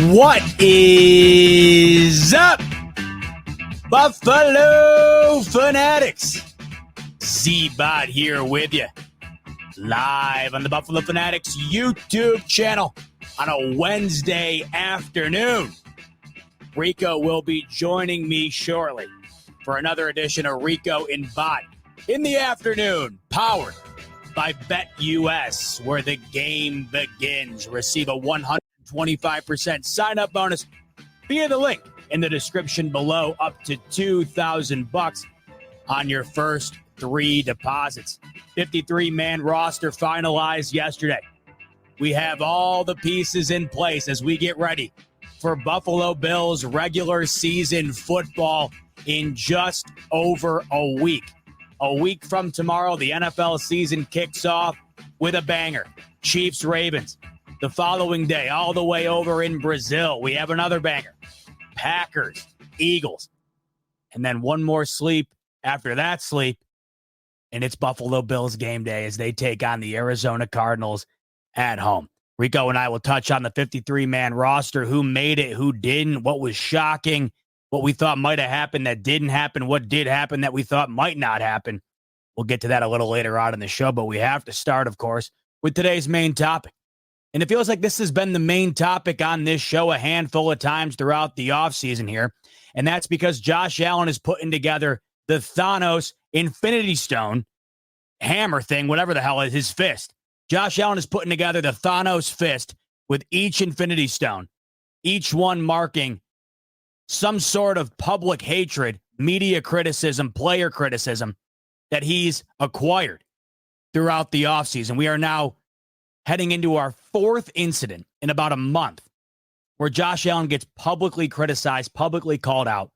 What is up, Buffalo Fanatics? Z-Bot here with you, live on the Buffalo Fanatics YouTube channel on a Wednesday afternoon. Rico will be joining me shortly for another edition of Rico and Bot in the afternoon, powered by BetUS, where the game begins. Receive a 125% sign-up bonus via the link in the description below, up to $2,000 on your first 3 deposits. 53-man roster finalized yesterday. We have all the pieces in place as we get ready for Buffalo Bills regular season football in just over a week. A week from tomorrow, the NFL season kicks off with a banger. Chiefs-Ravens. The following day, all the way over in Brazil, we have another banger. Packers, Eagles. And then one more sleep after that sleep, and it's Buffalo Bills game day as they take on the Arizona Cardinals at home. Rico and I will touch on the 53-man roster, who made it, who didn't, what was shocking, what we thought might have happened that didn't happen, what did happen that we thought might not happen. We'll get to that a little later on in the show, but we have to start, of course, with today's main topic. And it feels like this has been the main topic on this show a handful of times throughout the offseason here, and that's because Josh Allen is putting together the Thanos Infinity Stone hammer thing, whatever the hell is his fist. Josh Allen is putting together the Thanos fist with each Infinity Stone, each one marking some sort of public hatred, media criticism, player criticism that he's acquired throughout the offseason. We are now heading into our 4th incident in about a month where Josh Allen gets publicly criticized, publicly called out.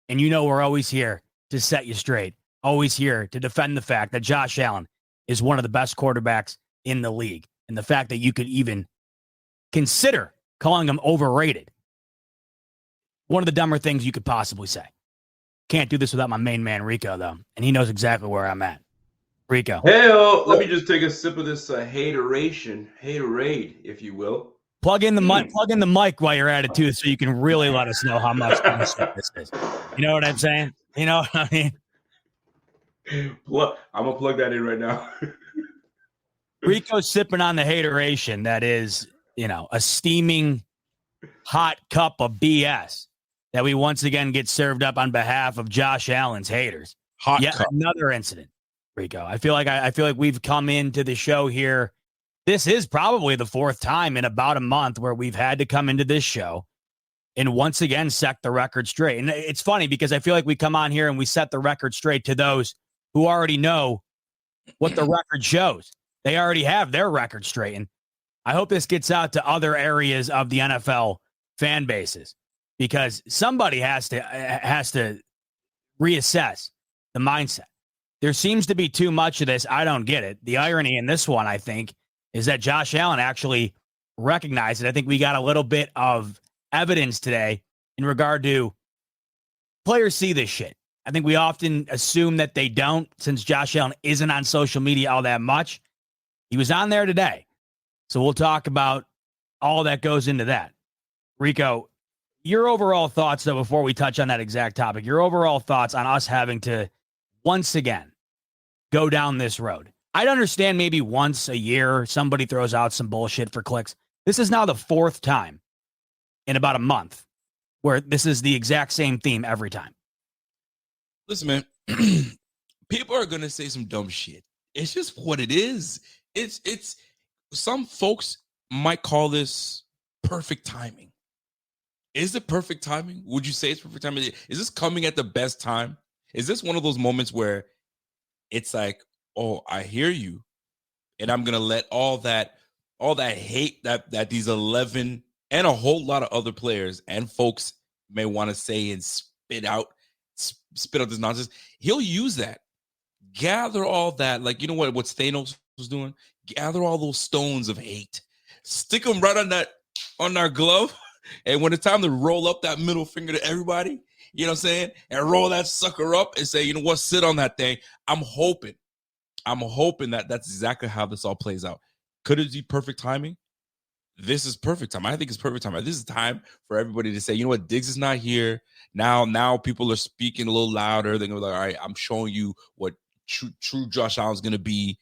And you know we're always here to set you straight, always here to defend the fact that Josh Allen is one of the best quarterbacks in the league. And the fact that you could even consider calling him overrated, one of the dumber things you could possibly say. Can't do this without my main man, Rico, though. And he knows exactly where I'm at. Rico. Hey, let me just take a sip of this haterade, if you will. Plug in the mic while you're at it, too, so you can really let us know how much fun this is. You know what I'm saying? You know what I mean? I'm going to plug that in right now. Rico's sipping on the hateration that is, a steaming hot cup of BS that we once again get served up on behalf of Josh Allen's haters. Cup. Another incident, Rico. I feel like we've come into the show here. This is probably the 4th time in about a month where we've had to come into this show and once again set the record straight. And it's funny because I feel like we come on here and we set the record straight to those who already know what the record shows. They already have their record straight. And I hope this gets out to other areas of the NFL fan bases, because somebody has to reassess the mindset. There seems to be too much of this. I don't get it. The irony in this one, I think, is that Josh Allen actually recognized it. I think we got a little bit of evidence today in regard to players see this shit. I think we often assume that they don't, since Josh Allen isn't on social media all that much. He was on there today. So we'll talk about all that goes into that. Rico, your overall thoughts, though, before we touch on that exact topic, your overall thoughts on us having to, once again, go down this road. I'd understand maybe once a year somebody throws out some bullshit for clicks. This is now the 4th time in about a month where this is the exact same theme every time. Listen, man, people are going to say some dumb shit. It's just what it is. It's some folks might call this perfect timing. Is it perfect timing? Would you say it's perfect timing? Is this coming at the best time? Is this one of those moments where it's like, oh, I hear you, and I'm going to let all that hate that these 11 and a whole lot of other players and folks may want to say and spit out this nonsense. He'll use that. Gather all that, like, you know what Thanos was doing? Gather all those stones of hate, stick them right on our glove, and when it's time to roll up that middle finger to everybody, you know what I'm saying, and roll that sucker up and say, you know what, sit on that thing. I'm hoping that that's exactly how this all plays out. Could it be perfect timing? this is perfect time. I think it's perfect time. This is time for everybody to say, you know what, Diggs is not here. Now people are speaking a little louder. They're going to be like, all right, I'm showing you what true Josh Allen's going to be.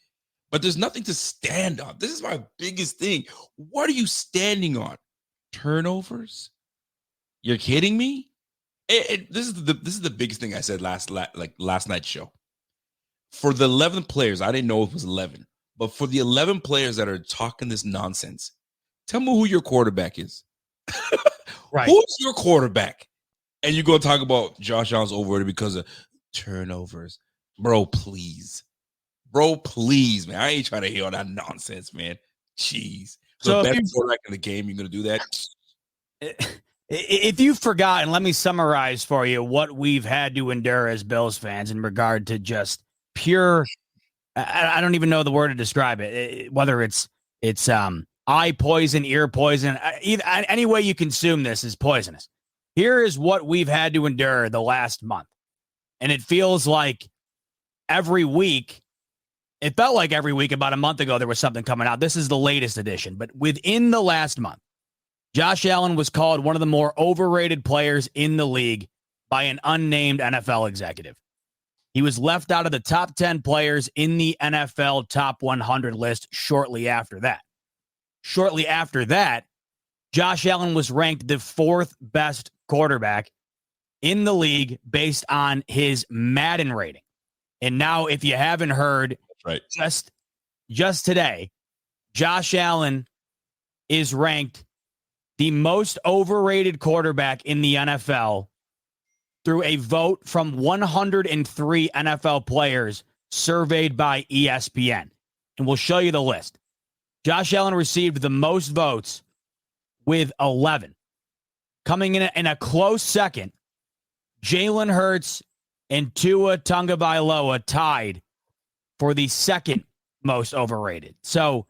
But there's nothing to stand on. This is my biggest thing. What are you standing on? Turnovers? You're kidding me? This is the biggest thing I said last night's show. For the 11 players, I didn't know it was 11, but for the 11 players that are talking this nonsense, tell me who your quarterback is. Right. Who's your quarterback? And you're going to talk about Josh Allen's overrated because of turnovers. Bro, please. Man. I ain't trying to hear all that nonsense, man. Jeez. So the best quarterback in the game, you're going to do that? If you've forgotten, let me summarize for you what we've had to endure as Bills fans in regard to just pure, I don't even know the word to describe it, whether it's eye poison, ear poison, any way you consume this is poisonous. Here is what we've had to endure the last month. And it feels like every week, it felt like every week about a month ago there was something coming out. This is the latest edition. But within the last month, Josh Allen was called one of the more overrated players in the league by an unnamed NFL executive. He was left out of the top 10 players in the NFL top 100 list shortly after that. Shortly after that, Josh Allen was ranked the fourth best quarterback in the league based on his Madden rating. And now, if you haven't heard, right, just today, Josh Allen is ranked the most overrated quarterback in the NFL through a vote from 103 NFL players surveyed by ESPN. And we'll show you the list. Josh Allen received the most votes with 11. Coming in a close second, Jalen Hurts and Tua Tagovailoa tied for the second most overrated. So,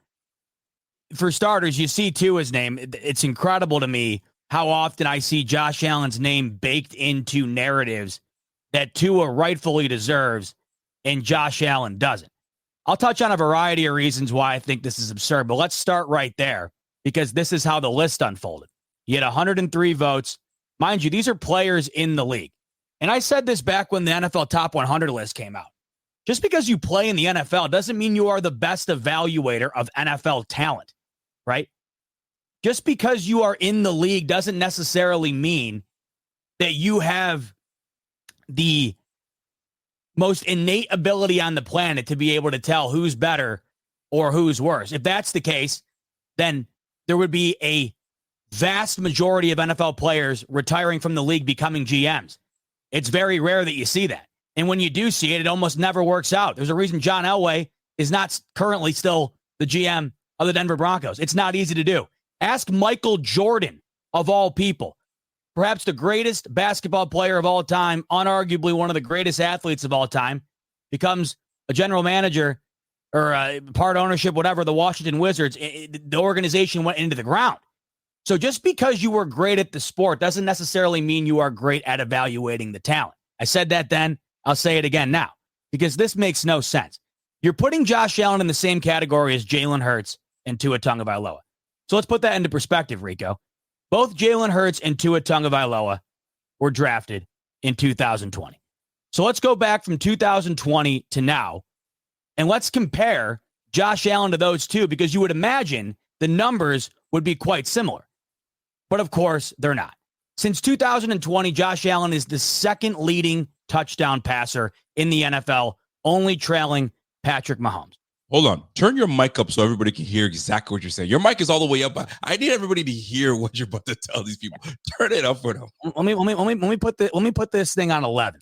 for starters, you see Tua's name. It's incredible to me how often I see Josh Allen's name baked into narratives that Tua rightfully deserves and Josh Allen doesn't. I'll touch on a variety of reasons why I think this is absurd, but let's start right there because this is how the list unfolded. You had 103 votes. Mind you, these are players in the league. And I said this back when the NFL Top 100 list came out. Just because you play in the NFL doesn't mean you are the best evaluator of NFL talent, right? Just because you are in the league doesn't necessarily mean that you have the most innate ability on the planet to be able to tell who's better or who's worse. If that's the case, then there would be a vast majority of NFL players retiring from the league becoming GMs. It's very rare that you see that. And when you do see it, it almost never works out. There's a reason John Elway is not currently still the GM of the Denver Broncos. It's not easy to do. Ask Michael Jordan, of all people, perhaps the greatest basketball player of all time, unarguably one of the greatest athletes of all time, becomes a general manager or part ownership, whatever, the Washington Wizards. The organization went into the ground. So just because you were great at the sport doesn't necessarily mean you are great at evaluating the talent. I said that then. I'll say it again now because this makes no sense. You're putting Josh Allen in the same category as Jalen Hurts and Tua Tagovailoa. So let's put that into perspective, Rico. Both Jalen Hurts and Tua Tagovailoa were drafted in 2020. So let's go back from 2020 to now, and let's compare Josh Allen to those two because you would imagine the numbers would be quite similar. But of course, they're not. Since 2020, Josh Allen is the second leading touchdown passer in the NFL, only trailing Patrick Mahomes. Hold on. Turn your mic up so everybody can hear exactly what you're saying. Your mic is all the way up. I need everybody to hear what you're about to tell these people. Turn it up for them. Let me put this thing on 11.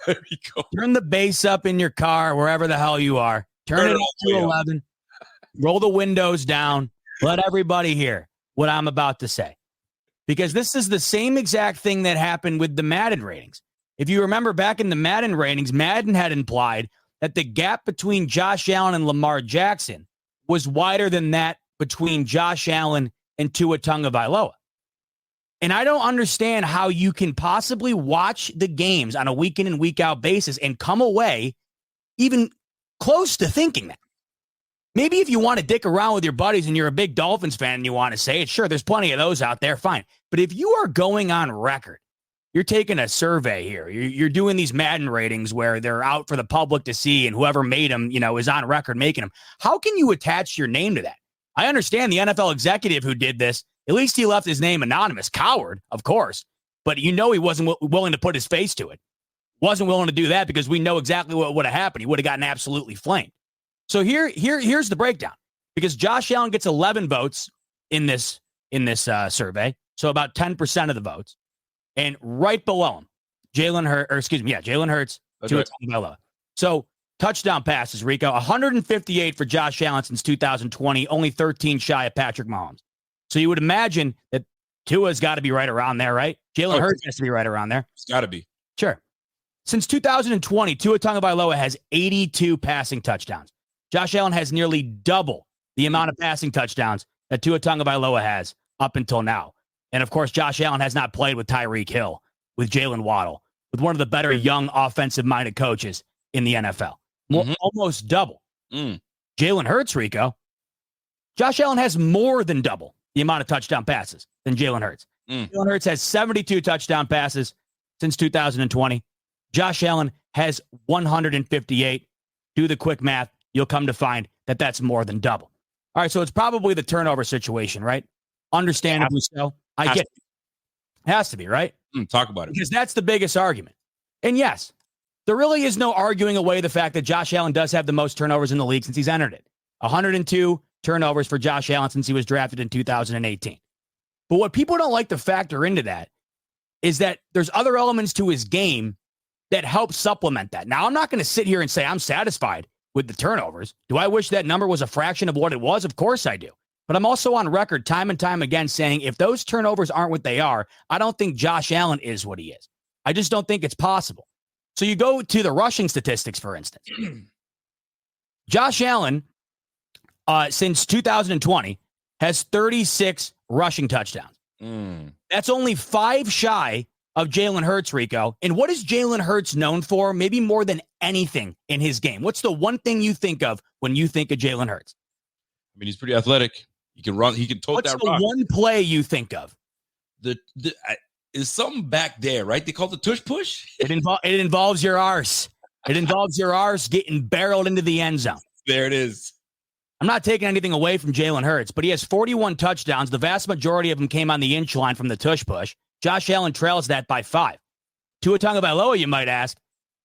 There we go. Turn the bass up in your car, wherever the hell you are. Turn it up to 11. Roll the windows down. Let everybody hear what I'm about to say. Because this is the same exact thing that happened with the Madden ratings. If you remember back in the Madden ratings, Madden had implied that the gap between Josh Allen and Lamar Jackson was wider than that between Josh Allen and Tua Tagovailoa. And I don't understand how you can possibly watch the games on a week in and week out basis and come away even close to thinking that. Maybe if you want to dick around with your buddies and you're a big Dolphins fan and you want to say it, sure, there's plenty of those out there, fine. But if you are going on record, you're taking a survey here. You're doing these Madden ratings where they're out for the public to see, and whoever made them, is on record making them. How can you attach your name to that? I understand the NFL executive who did this. At least he left his name anonymous. Coward, of course. But he wasn't willing to put his face to it. Wasn't willing to do that because we know exactly what would have happened. He would have gotten absolutely flamed. So here's the breakdown. Because Josh Allen gets 11 votes in this survey, so about 10% of the votes. And right below him, Jalen Hurts, Tua Tagovailoa. So touchdown passes, Rico, 158 for Josh Allen since 2020, only 13 shy of Patrick Mahomes. So you would imagine that Tua's got to be right around there, right? Jalen Hurts has to be right around there. It's got to be. Sure. Since 2020, Tua Tagovailoa has 82 passing touchdowns. Josh Allen has nearly double the amount of passing touchdowns that Tua Tagovailoa has up until now. And, of course, Josh Allen has not played with Tyreek Hill, with Jalen Waddle, with one of the better young offensive-minded coaches in the NFL. Almost double. Jalen Hurts, Rico. Josh Allen has more than double the amount of touchdown passes than Jalen Hurts. Jalen Hurts has 72 touchdown passes since 2020. Josh Allen has 158. Do the quick math. You'll come to find that that's more than double. All right, so it's probably the turnover situation, right? Understandably so. I get it. Has to be, right? Talk about it. Because that's the biggest argument. And yes, there really is no arguing away the fact that Josh Allen does have the most turnovers in the league since he's entered it. 102 turnovers for Josh Allen since he was drafted in 2018. But what people don't like to factor into that is that there's other elements to his game that help supplement that. Now, I'm not going to sit here and say I'm satisfied with the turnovers. Do I wish that number was a fraction of what it was? Of course I do. But I'm also on record time and time again saying if those turnovers aren't what they are, I don't think Josh Allen is what he is. I just don't think it's possible. So you go to the rushing statistics, for instance. Josh Allen, since 2020, has 36 rushing touchdowns. That's only 5 shy of Jalen Hurts, Rico. And what is Jalen Hurts known for? Maybe more than anything in his game. What's the one thing you think of when you think of Jalen Hurts? I mean, he's pretty athletic. He can run. He can tote that rock. What's the one play you think of? Is something back there, right? They call it the tush push. It involves your arse. It involves your arse getting barreled into the end zone. There it is. I'm not taking anything away from Jalen Hurts, but he has 41 touchdowns. The vast majority of them came on the inch line from the tush push. Josh Allen trails that by 5. Tua Tagovailoa, you might ask,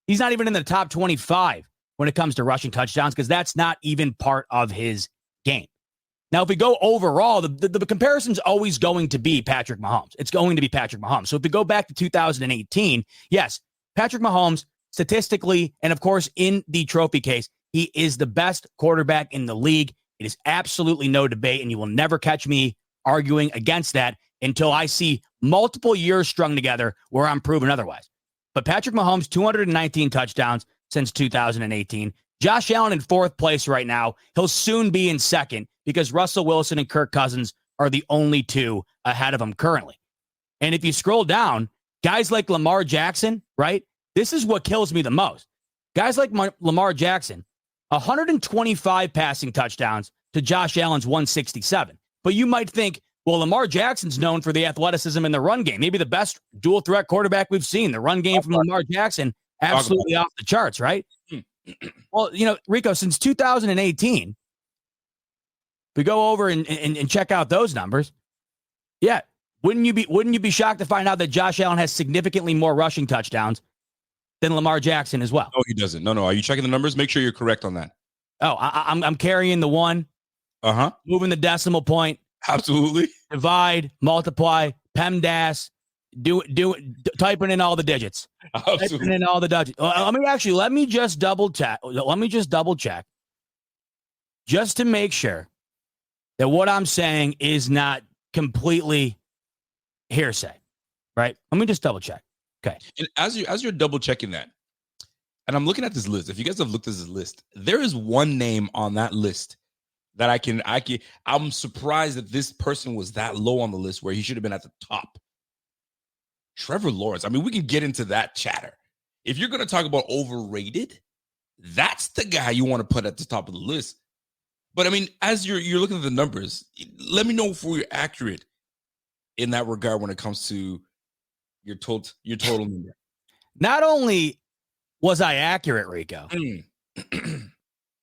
he's not even in the top 25 when it comes to rushing touchdowns because that's not even part of his game. Now, if we go overall, the comparison's always going to be Patrick Mahomes. It's going to be Patrick Mahomes. So if we go back to 2018, yes, Patrick Mahomes, statistically, and of course, in the trophy case, he is the best quarterback in the league. It is absolutely no debate, and you will never catch me arguing against that until I see multiple years strung together where I'm proven otherwise. But Patrick Mahomes, 219 touchdowns since 2018. Josh Allen in 4th place right now. He'll soon be in 2nd because Russell Wilson and Kirk Cousins are the only 2 ahead of him currently. And if you scroll down, guys like Lamar Jackson, right? This is what kills me the most. Guys like Lamar Jackson, 125 passing touchdowns to Josh Allen's 167. But you might think, well, Lamar Jackson's known for the athleticism in the run game. Maybe the best dual threat quarterback we've seen. The run game from Lamar Jackson, absolutely off the charts, right? Well, Rico, since 2018, we go over and check out those numbers. Yeah. Wouldn't you be shocked to find out that Josh Allen has significantly more rushing touchdowns than Lamar Jackson as well? No, he doesn't. No. Are you checking the numbers? Make sure you're correct on that. Oh, I'm carrying the 1. Moving the decimal point. Absolutely. Divide, multiply, PEMDAS, typing in all the digits. Absolutely. Typing in all the digits. Let me just double check. Just to make sure that what I'm saying is not completely hearsay, right? Let me just double check. Okay. And as you're double checking that, and I'm looking at this list. If you guys have looked at this list, there is one name on that list that I'm surprised that this person was that low on the list where he should have been at the top. Trevor Lawrence. I mean, we can get into that chatter. If you're going to talk about overrated, that's the guy you want to put at the top of the list. But I mean, as you're looking at the numbers, let me know if we're accurate in that regard when it comes to your total number. Not only was I accurate, Rico,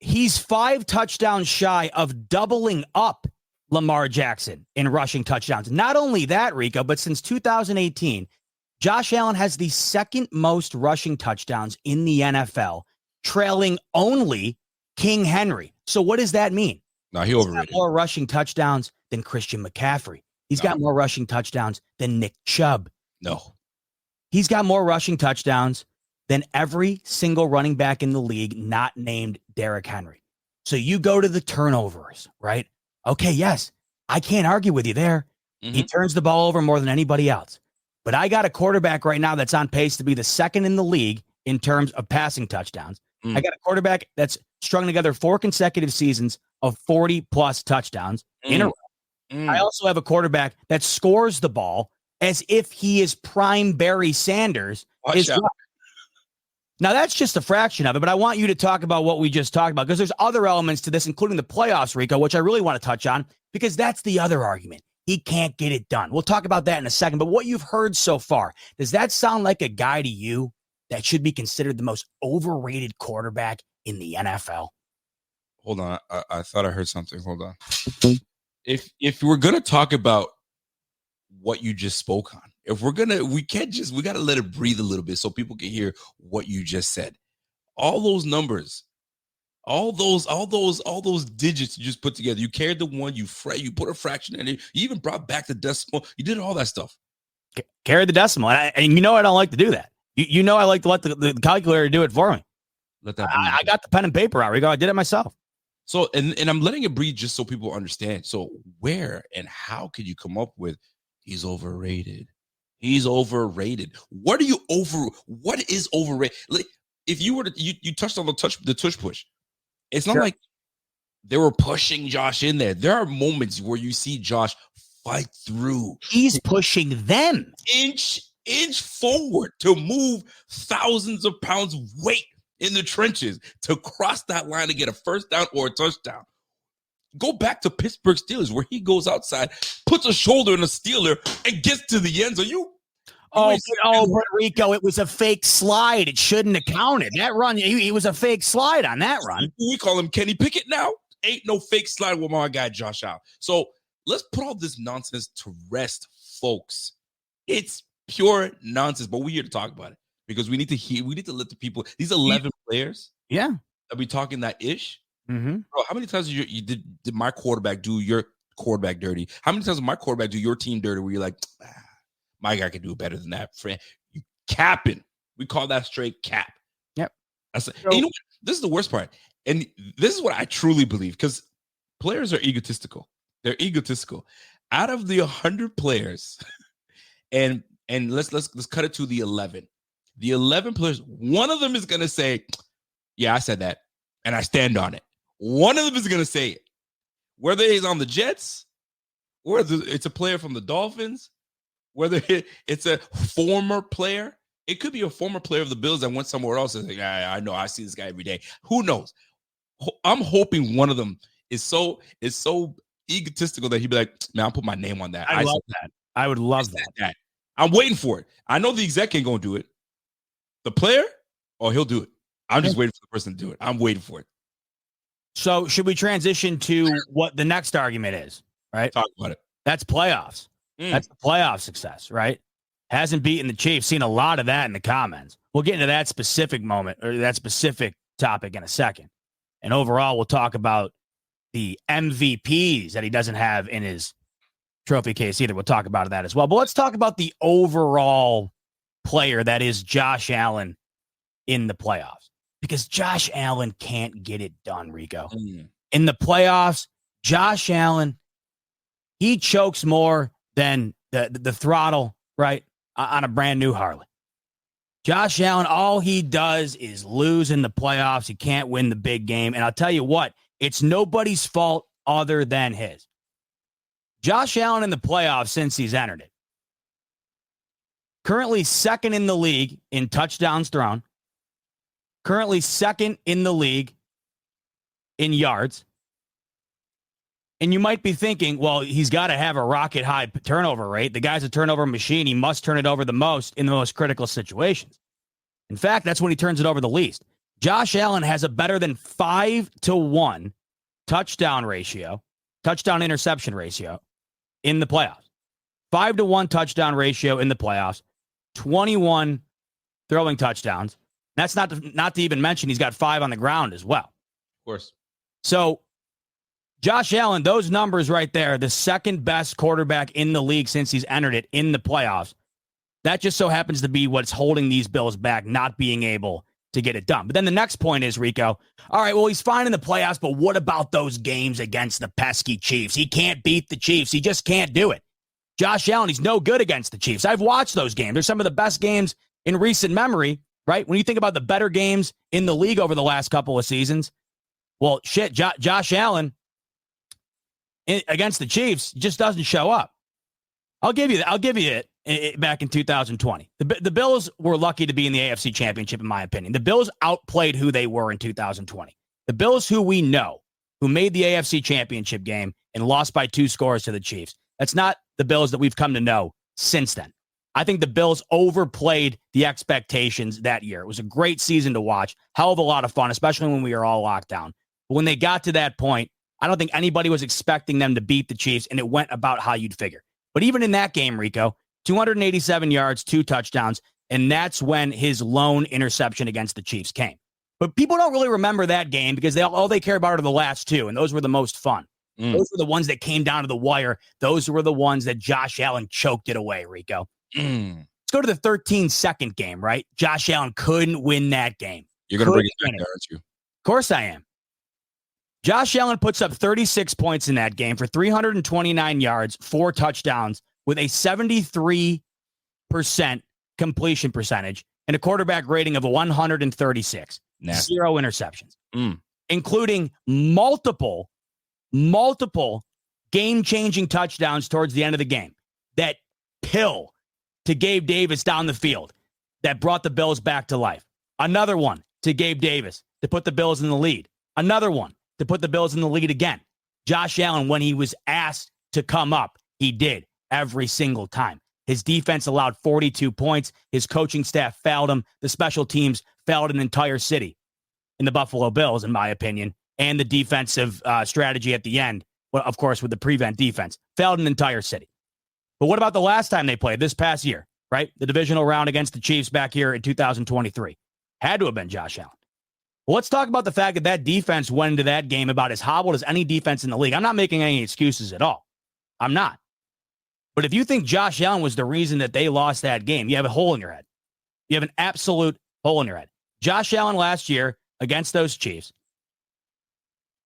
he's 5 touchdowns shy of doubling up Lamar Jackson in rushing touchdowns. Not only that, Rico, but since 2018, Josh Allen has the second most rushing touchdowns in the NFL, trailing only King Henry. So what does that mean? No, he overrated. He's got more rushing touchdowns than Christian McCaffrey. He's got more rushing touchdowns than Nick Chubb. No. He's got more rushing touchdowns than every single running back in the league not named Derrick Henry. So you go to the turnovers, right? Okay, yes, I can't argue with you there. He turns the ball over more than anybody else. But I got a quarterback right now that's on pace to be the second in the league in terms of passing touchdowns. I got a quarterback that's strung together 4 consecutive seasons of 40-plus touchdowns in a row. I also have a quarterback that scores the ball as if he is prime Barry Sanders. Watch out. Now, that's just a fraction of it, but I want you to talk about what we just talked about because there's other elements to this, including the playoffs, Rico, which I really want to touch on because that's the other argument. He can't get it done. We'll talk about that in a second, but what you've heard so far, does that sound like a guy to you that should be considered the most overrated quarterback in the NFL? Hold on. I thought I heard something. Hold on. If we're going to talk about what you just spoke on, we got to let it breathe a little bit so people can hear what you just said. All those numbers, all those digits you just put together. You carried the one, you put a fraction in it. You even brought back the decimal. You did all that stuff. Carry the decimal. And you know I don't like to do that. You know I like to let the calculator do it for me. Let that I got the pen and paper out, Rico. I did it myself. So, and I'm letting it breathe just so people understand. So where and how could you come up with he's overrated? He's overrated. What is overrated? Like, if you were to, you touched on the tush push. It's not like they were pushing Josh in there. There are moments where you see Josh fight through. He's pushing them inch forward to move thousands of pounds of weight in the trenches to cross that line to get a first down or a touchdown. Go back to Pittsburgh Steelers where he goes outside, puts a shoulder in a Steeler, and gets to the end zone. But Rico, it was a fake slide. It shouldn't have counted. That run, he was a fake slide on that run. We call him Kenny Pickett now. Ain't no fake slide with my guy Josh Allen. So let's put all this nonsense to rest, folks. It's pure nonsense, but we're here to talk about it because we need to let the people, these 11 players, that be talking that ish. Bro, how many times did my quarterback do your quarterback dirty? How many times did my quarterback do your team dirty where you're like, my guy can do it better than that, friend? You capping. We call that straight cap. Yep. You know what? This is the worst part. And this is what I truly believe because players are egotistical. They're egotistical. Out of the 100 players, and let's cut it to the 11. The 11 players, one of them is going to say, yeah, I said that, and I stand on it. One of them is going to say it. Whether he's on the Jets, whether it's a player from the Dolphins, whether it's a former player. It could be a former player of the Bills that went somewhere else and like, I know, I see this guy every day. Who knows? I'm hoping one of them is so egotistical that he'd be like, man, I'll put my name on that. I love that. I would love that. I'm waiting for it. I know the exec ain't going to do it. The player, he'll do it. I'm just waiting for the person to do it. I'm waiting for it. So should we transition to what the next argument is, right? Talk about it. That's playoffs. That's the playoff success, right? Hasn't beaten the Chiefs. Seen a lot of that in the comments. We'll get into that specific moment or that specific topic in a second. And overall, we'll talk about the MVPs that he doesn't have in his trophy case either. We'll talk about that as well. But let's talk about the overall player that is Josh Allen in the playoffs. Because Josh Allen can't get it done, Rico. In the playoffs, Josh Allen, he chokes more than the throttle, right, on a brand new Harley. Josh Allen, all he does is lose in the playoffs. He can't win the big game. And I'll tell you what, it's nobody's fault other than his. Josh Allen in the playoffs since he's entered it. Currently second in the league in touchdowns thrown. Currently second in the league in yards. And you might be thinking, well, he's got to have a rocket high turnover rate. The guy's a turnover machine. He must turn it over the most in the most critical situations. In fact, that's when he turns it over the least. Josh Allen has a better than 5-to-1 touchdown interception ratio in the playoffs. 5-to-1 touchdown ratio in the playoffs. 21 throwing touchdowns. That's not to even mention he's got 5 on the ground as well. Of course. So Josh Allen, those numbers right there, the second best quarterback in the league since he's entered it in the playoffs. That just so happens to be what's holding these Bills back, not being able to get it done. But then the next point is, Rico, all right, well, he's fine in the playoffs, but what about those games against the pesky Chiefs? He can't beat the Chiefs. He just can't do it. Josh Allen, he's no good against the Chiefs. I've watched those games. They're some of the best games in recent memory, right? When you think about the better games in the league over the last couple of seasons, well, shit, Josh Allen against the Chiefs just doesn't show up. I'll give you it. Back in 2020. The Bills were lucky to be in the AFC Championship, in my opinion. The Bills outplayed who they were in 2020. The Bills who we know, who made the AFC Championship game and lost by 2 scores to the Chiefs. That's not the Bills that we've come to know since then. I think the Bills overplayed the expectations that year. It was a great season to watch. Hell of a lot of fun, especially when we were all locked down. But when they got to that point, I don't think anybody was expecting them to beat the Chiefs, and it went about how you'd figure. But even in that game, Rico, 287 yards, 2 touchdowns, and that's when his lone interception against the Chiefs came. But people don't really remember that game because all they care about are the last 2, and those were the most fun. Those were the ones that came down to the wire. Those were the ones that Josh Allen choked it away, Rico. Let's go to the 13-second game, right? Josh Allen couldn't win that game. You're going to bring it back there, aren't you? Of course I am. Josh Allen puts up 36 points in that game for 329 yards, 4 touchdowns, with a 73% completion percentage and a quarterback rating of 136. Nasty. 0 interceptions, including multiple game-changing touchdowns towards the end of the game. That pill to Gabe Davis down the field that brought the Bills back to life. Another one to Gabe Davis to put the Bills in the lead. Another one to put the Bills in the lead again. Josh Allen, when he was asked to come up, he did. Every single time. His defense allowed 42 points. His coaching staff failed him. The special teams failed an entire city in the Buffalo Bills, in my opinion. And the defensive strategy at the end, well, of course, with the prevent defense, failed an entire city. But what about the last time they played, this past year, right? The divisional round against the Chiefs back here in 2023. Had to have been Josh Allen. Well, let's talk about the fact that defense went into that game about as hobbled as any defense in the league. I'm not making any excuses at all. I'm not. But if you think Josh Allen was the reason that they lost that game, you have a hole in your head. You have an absolute hole in your head. Josh Allen last year against those Chiefs,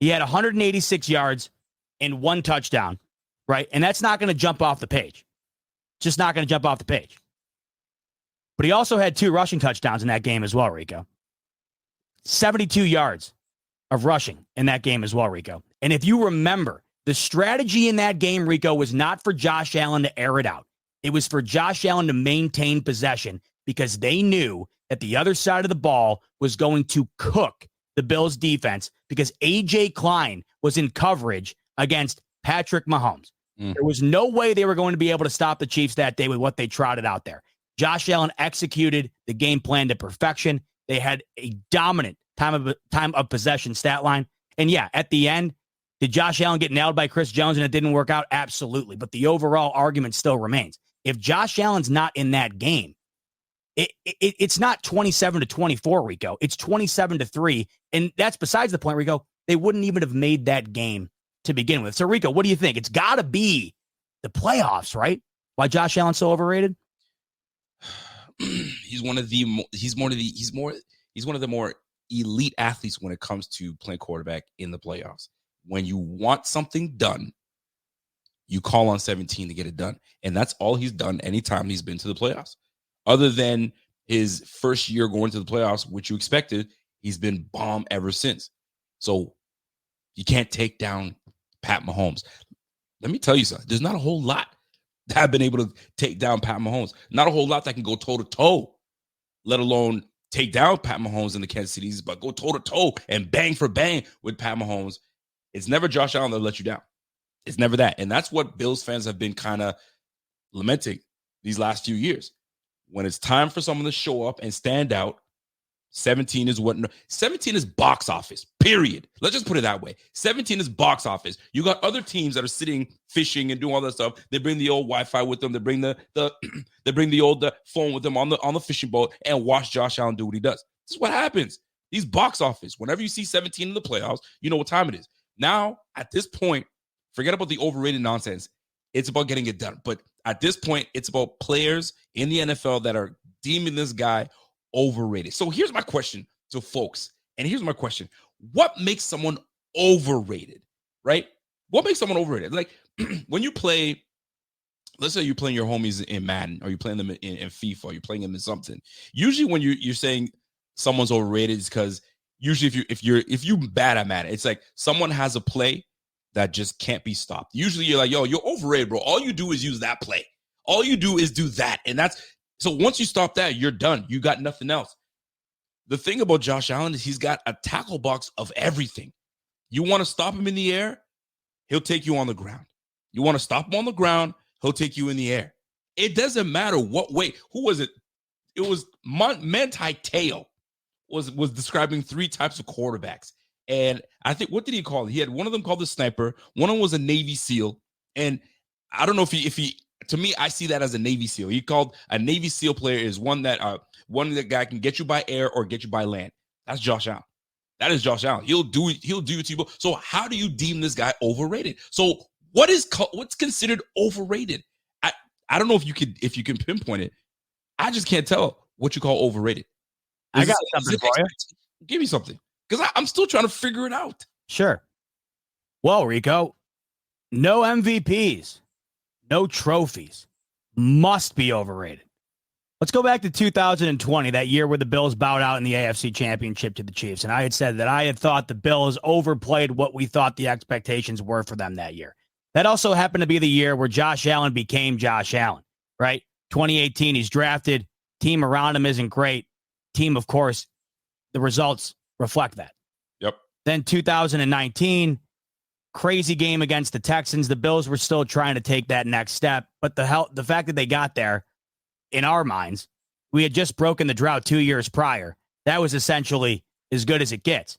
he had 186 yards and 1 touchdown, right? And that's not going to jump off the page. Just not going to jump off the page. But he also had 2 rushing touchdowns in that game as well, Rico. 72 yards of rushing in that game as well, Rico. And if you remember, the strategy in that game, Rico, was not for Josh Allen to air it out. It was for Josh Allen to maintain possession because they knew that the other side of the ball was going to cook the Bills' defense because A.J. Klein was in coverage against Patrick Mahomes. There was no way they were going to be able to stop the Chiefs that day with what they trotted out there. Josh Allen executed the game plan to perfection. They had a dominant time of possession stat line. And yeah, at the end, did Josh Allen get nailed by Chris Jones and it didn't work out? Absolutely. But the overall argument still remains. If Josh Allen's not in that game, it's not 27-24, Rico. It's 27-3. And that's besides the point, Rico. They wouldn't even have made that game to begin with. So, Rico, what do you think? It's got to be the playoffs, right? Why Josh Allen's so overrated? He's one of the more elite athletes when it comes to playing quarterback in the playoffs. When you want something done, you call on 17 to get it done. And that's all he's done anytime he's been to the playoffs. Other than his first year going to the playoffs, which you expected, he's been bomb ever since. So you can't take down Pat Mahomes. Let me tell you something. There's not a whole lot that I've been able to take down Pat Mahomes. Not a whole lot that can go toe-to-toe, let alone take down Pat Mahomes in the Kansas City's, but go toe-to-toe and bang for bang with Pat Mahomes. It's never Josh Allen that'll let you down. It's never that. And that's what Bills fans have been kind of lamenting these last few years. When it's time for someone to show up and stand out, 17 is 17 is box office, period. Let's just put it that way. 17 is box office. You got other teams that are sitting fishing and doing all that stuff. They bring the old Wi-Fi with them. They bring they bring the old phone with them on the fishing boat and watch Josh Allen do what he does. This is what happens. These box office. Whenever you see 17 in the playoffs, you know what time it is. Now, at this point, forget about the overrated nonsense. It's about getting it done. But at this point, it's about players in the NFL that are deeming this guy overrated. So here's my question to folks. And here's my question. What makes someone overrated, right? What makes someone overrated? Like when you play, let's say you're playing your homies in Madden or you're playing them in FIFA or you're playing them in something. Usually when you're saying someone's overrated is because usually if you're bad at Madden, it's like someone has a play that just can't be stopped. Usually you're like, yo, you're overrated, bro. All you do is use that play. All you do is do that. And so once you stop that, you're done. You got nothing else. The thing about Josh Allen is he's got a tackle box of everything. You want to stop him in the air, he'll take you on the ground. You want to stop him on the ground, he'll take you in the air. It doesn't matter what way. Who was it? It was Manti Te'o was describing three types of quarterbacks. And I think, what did he call it? He had one of them called the sniper. One of them was a Navy SEAL. And I don't know if he to me, I see that as a Navy SEAL. He called a Navy SEAL player is one that guy can get you by air or get you by land. That's Josh Allen. That is Josh Allen. He'll do it to you. So how do you deem this guy overrated? So what's considered overrated? I don't know if you can pinpoint it. I just can't tell what you call overrated. I got something for you. Give me something. Because I'm still trying to figure it out. Sure. Well, Rico, no MVPs, no trophies, must be overrated. Let's go back to 2020, that year where the Bills bowed out in the AFC Championship to the Chiefs. And I had said that I had thought the Bills overplayed what we thought the expectations were for them that year. That also happened to be the year where Josh Allen became Josh Allen, right? 2018, he's drafted. Team around him isn't great. Team, of course, the results reflect that. Yep. Then 2019, crazy game against the Texans. The Bills were still trying to take that next step. But the fact that they got there, in our minds, we had just broken the drought 2 years prior. That was essentially as good as it gets.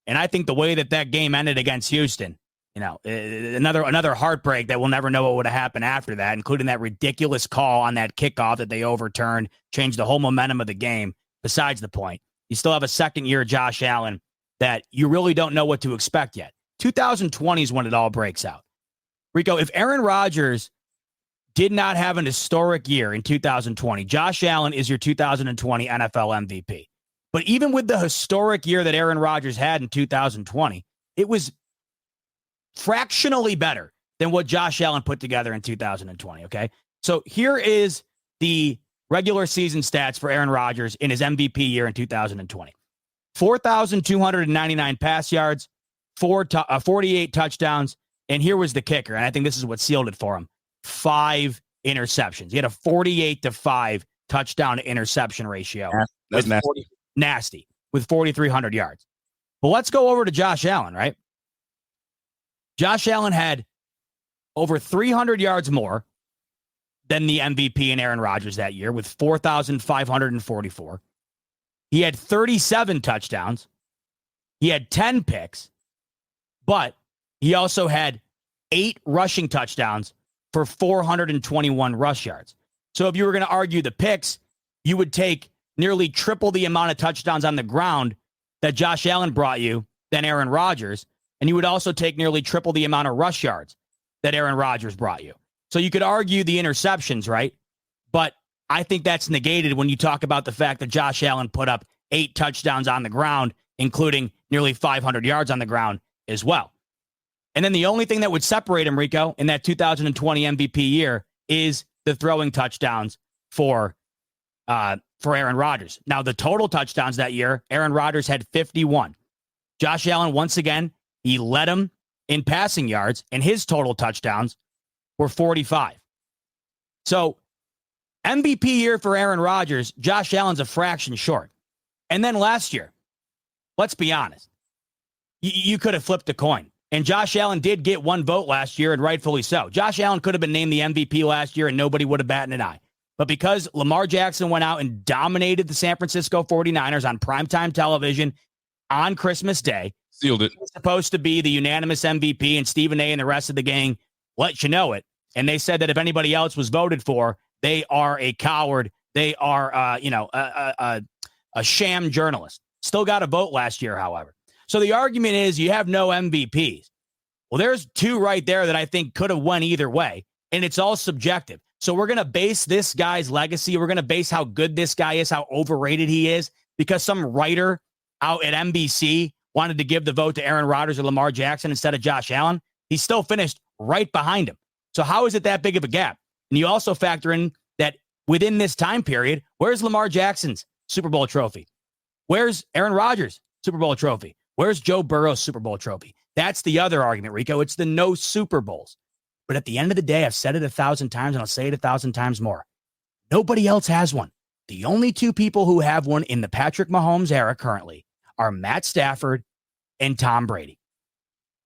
And I think the way that game ended against Houston, another heartbreak that we'll never know what would have happened after that, including that ridiculous call on that kickoff that they overturned, changed the whole momentum of the game. Besides the point, you still have a second-year Josh Allen that you really don't know what to expect yet. 2020 is when it all breaks out. Rico, if Aaron Rodgers did not have an historic year in 2020, Josh Allen is your 2020 NFL MVP. But even with the historic year that Aaron Rodgers had in 2020, it was fractionally better than what Josh Allen put together in 2020, okay? So here is the regular season stats for Aaron Rodgers in his MVP year in 2020. 4,299 pass yards, 48 touchdowns, and here was the kicker, and I think this is what sealed it for him. 5 interceptions. He had a 48-5 touchdown to interception ratio. That's nasty. Nasty, with 4,300 yards. But let's go over to Josh Allen, right? Josh Allen had over 300 yards more than the MVP in Aaron Rodgers that year with 4,544. He had 37 touchdowns. He had 10 picks, but he also had 8 rushing touchdowns for 421 rush yards. So if you were going to argue the picks, you would take nearly triple the amount of touchdowns on the ground that Josh Allen brought you than Aaron Rodgers, and you would also take nearly triple the amount of rush yards that Aaron Rodgers brought you. So you could argue the interceptions, right? But I think that's negated when you talk about the fact that Josh Allen put up 8 touchdowns on the ground, including nearly 500 yards on the ground as well. And then the only thing that would separate him, Rico, in that 2020 MVP year is the throwing touchdowns for Aaron Rodgers. Now, the total touchdowns that year, Aaron Rodgers had 51. Josh Allen, once again, he led him in passing yards, and his total touchdowns were 45. So, MVP year for Aaron Rodgers, Josh Allen's a fraction short. And then last year, let's be honest, you could have flipped a coin. And Josh Allen did get 1 vote last year, and rightfully so. Josh Allen could have been named the MVP last year, and nobody would have batted an eye. But because Lamar Jackson went out and dominated the San Francisco 49ers on primetime television on Christmas Day, sealed it. he was supposed to be the unanimous MVP, and Stephen A. and the rest of the gang let you know it. And they said that if anybody else was voted for, they are a coward. They are, a sham journalist. Still got a vote last year, however. So the argument is you have no MVPs. Well, there's 2 right there that I think could have won either way, and it's all subjective. So we're going to base this guy's legacy. We're going to base how good this guy is, how overrated he is, because some writer out at NBC wanted to give the vote to Aaron Rodgers or Lamar Jackson instead of Josh Allen. He still finished right behind him. So how is it that big of a gap? And you also factor in that within this time period, where's Lamar Jackson's Super Bowl trophy? Where's Aaron Rodgers' Super Bowl trophy? Where's Joe Burrow's Super Bowl trophy? That's the other argument, Rico. It's the no Super Bowls. But at the end of the day, I've said it 1,000 times, and I'll say it 1,000 times more. Nobody else has one. The only 2 people who have one in the Patrick Mahomes era currently are Matt Stafford and Tom Brady.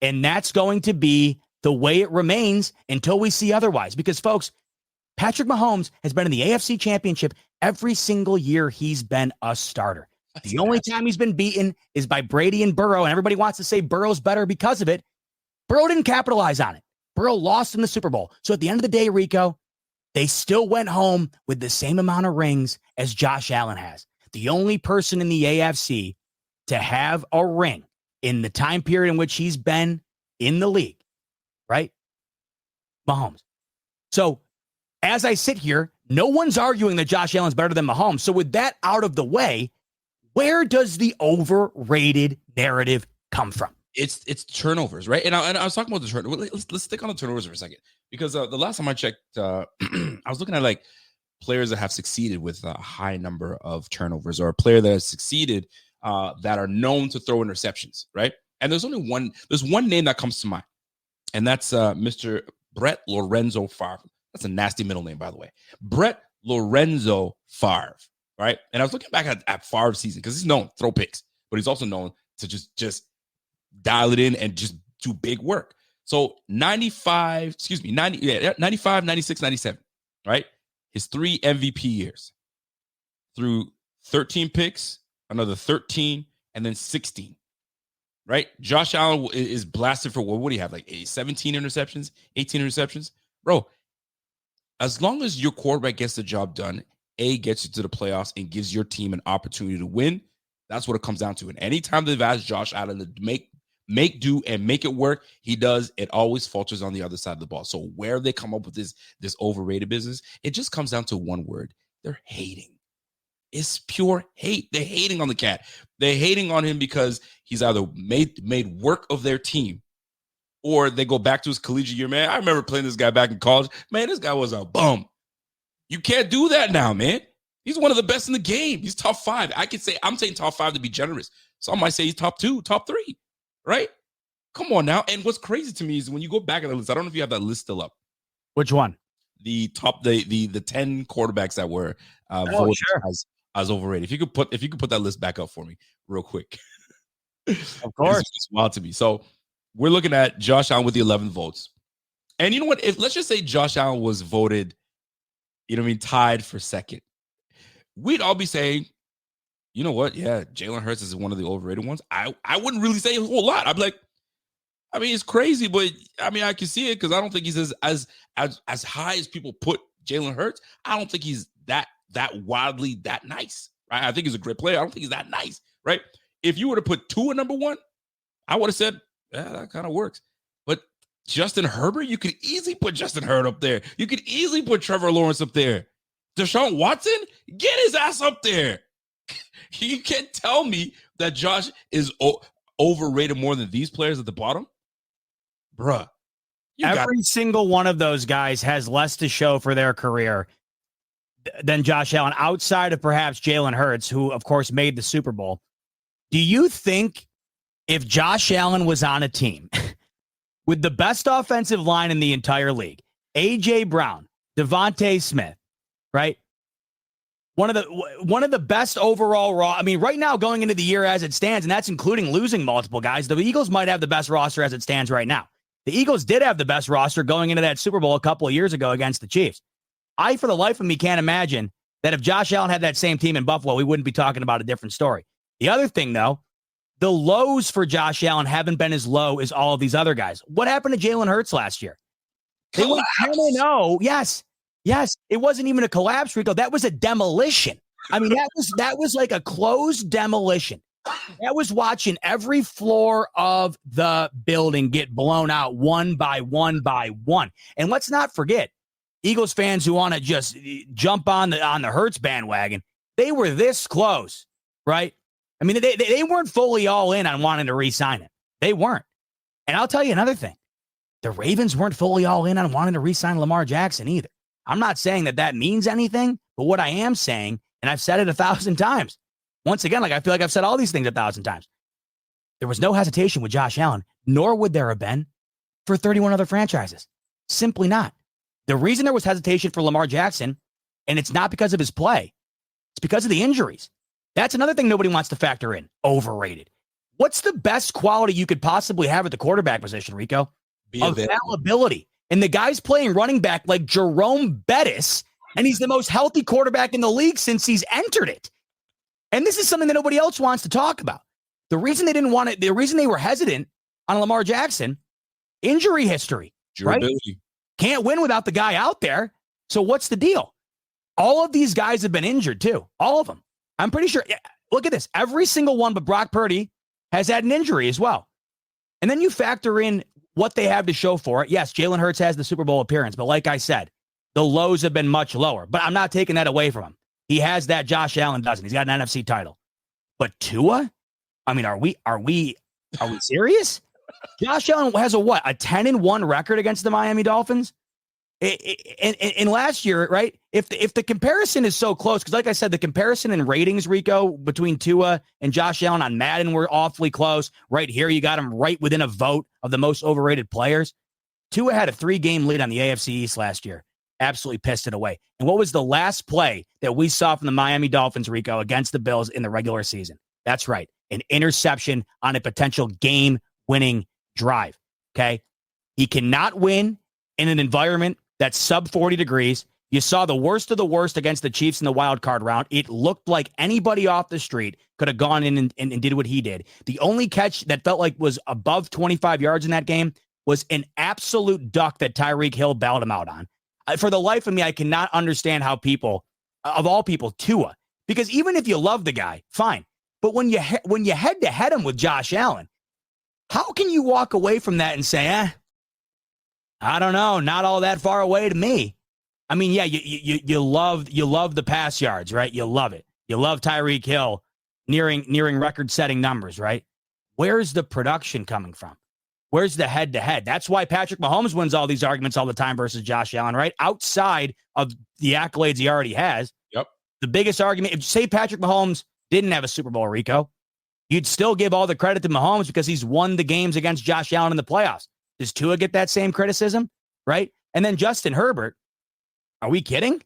And that's going to be the way it remains until we see otherwise. Because, folks, Patrick Mahomes has been in the AFC Championship every single year he's been a starter. The only time he's been beaten is by Brady and Burrow, and everybody wants to say Burrow's better because of it. Burrow didn't capitalize on it. Burrow lost in the Super Bowl. So at the end of the day, Rico, they still went home with the same amount of rings as Josh Allen has. The only person in the AFC to have a ring in the time period in which he's been in the league, right? Mahomes. So as I sit here, no one's arguing that Josh Allen's better than Mahomes. So with that out of the way, where does the overrated narrative come from? It's turnovers, right? And I was talking about the turnovers. Let's stick on the turnovers for a second, because the last time I checked, I was looking at like players that have succeeded with a high number of turnovers, or a player that has succeeded that are known to throw interceptions, right? And there's one name that comes to mind, and that's Mr. Brett Lorenzo Favre. That's a nasty middle name, by the way. Brett Lorenzo Favre, right? And I was looking back at Favre's season, because he's known to throw picks, but he's also known to just dial it in and just do big work. So 95, 96, 97, right? His 3 MVP years, through 13 picks, another 13, and then 16, right? Josh Allen is blasted for, what would he have? Like 17 interceptions, 18 interceptions? Bro, as long as your quarterback gets the job done, gets you to the playoffs and gives your team an opportunity to win, that's what it comes down to. And anytime they've asked Josh Allen to make do and make it work, he does. It always falters on the other side of the ball. So where they come up with this overrated business, it just comes down to one word. They're hating. It's pure hate. They're hating on the cat. They're hating on him because he's either made work of their team, or they go back to his collegiate year. Man, I remember playing this guy back in college. Man, this guy was a bum. You can't do that now, man. He's one of the best in the game. He's top 5. I'm saying top 5 to be generous. Some might say he's top 2, top 3, right? Come on now. And what's crazy to me is when you go back at the list, I don't know if you have that list still up. Which one? The top, the 10 quarterbacks that were voted as overrated. If you could put that list back up for me real quick. Of course. It's wild to me. So we're looking at Josh Allen with the 11 votes. And you know what? Let's just say Josh Allen was voted, tied for second. We'd all be saying, you know what? Yeah, Jalen Hurts is one of the overrated ones. I wouldn't really say a whole lot. I'd be like, it's crazy, but I can see it, because I don't think he's as high as people put Jalen Hurts. I don't think he's that wildly that nice. Right? I think he's a great player. I don't think he's that nice. Right? If you were to put Tua at number 1, I would have said, yeah, that kind of works. But Justin Herbert, you could easily put Justin Herbert up there. You could easily put Trevor Lawrence up there. Deshaun Watson, get his ass up there. You can't tell me that Josh is overrated more than these players at the bottom. Bruh. Every single one of those guys has less to show for their career than Josh Allen, outside of perhaps Jalen Hurts, who, of course, made the Super Bowl. Do you think if Josh Allen was on a team with the best offensive line in the entire league, A.J. Brown, Devontae Smith, right? one of the best overall raw. I mean, right now going into the year as it stands, and that's including losing multiple guys, the Eagles might have the best roster as it stands right now. The Eagles did have the best roster going into that Super Bowl a couple of years ago against the Chiefs. I, for the life of me, can't imagine that if Josh Allen had that same team in Buffalo, we wouldn't be talking about a different story. The other thing, though, the lows for Josh Allen haven't been as low as all of these other guys. What happened to Jalen Hurts last year? They went 10-0. Yes. It wasn't even a collapse, Rico. That was a demolition. I mean, that was like a closed demolition. That was watching every floor of the building get blown out one by one by one. And let's not forget, Eagles fans who want to just jump on the Hurts bandwagon, they were this close, right? I mean, they weren't fully all in on wanting to re-sign him. They weren't. And I'll tell you another thing. The Ravens weren't fully all in on wanting to re-sign Lamar Jackson either. I'm not saying that means anything, but what I am saying, and I've said it 1,000 times, once again, like I feel like I've said all these things 1,000 times, there was no hesitation with Josh Allen, nor would there have been for 31 other franchises. Simply not. The reason there was hesitation for Lamar Jackson, and it's not because of his play, it's because of the injuries. That's another thing nobody wants to factor in. Overrated. What's the best quality you could possibly have at the quarterback position, Rico? Availability. And the guy's playing running back like Jerome Bettis, and he's the most healthy quarterback in the league since he's entered it. And this is something that nobody else wants to talk about. The reason they didn't want it, the reason they were hesitant on Lamar Jackson, injury history. Durability. Right? Can't win without the guy out there. So what's the deal? All of these guys have been injured too. All of them. I'm pretty sure. Look at this. Every single one but Brock Purdy has had an injury as well. And then you factor in what they have to show for it. Yes, Jalen Hurts has the Super Bowl appearance, but like I said, the lows have been much lower. But I'm not taking that away from him. He has that. Josh Allen doesn't. He's got an NFC title. But Tua? I mean, are we serious? Josh Allen has a 10-1 record against the Miami Dolphins? In last year, right? If the comparison is so close, because like I said, the comparison in ratings, Rico, between Tua and Josh Allen on Madden were awfully close. Right here, you got him right within a vote of the most overrated players. Tua had a 3-game lead on the AFC East last year. Absolutely pissed it away. And what was the last play that we saw from the Miami Dolphins, Rico, against the Bills in the regular season? That's right. An interception on a potential game-winning drive. Okay? He cannot win in an environment that's sub 40 degrees. You saw the worst of the worst against the Chiefs in the wild card round. It looked like anybody off the street could have gone in and did what he did. The only catch that felt like was above 25 yards in that game was an absolute duck that Tyreek Hill bailed him out on. For the life of me, I cannot understand how people, of all people, Tua, because even if you love the guy, fine. But when you head to head him with Josh Allen, how can you walk away from that and say, I don't know, not all that far away to me? I mean, yeah, you love the pass yards, right? You love it. You love Tyreek Hill nearing record-setting numbers, right? Where's the production coming from? Where's the head-to-head? That's why Patrick Mahomes wins all these arguments all the time versus Josh Allen, right? Outside of the accolades he already has. Yep. The biggest argument, if say Patrick Mahomes didn't have a Super Bowl, Rico, you'd still give all the credit to Mahomes because he's won the games against Josh Allen in the playoffs. Does Tua get that same criticism, right? And then Justin Herbert, are we kidding?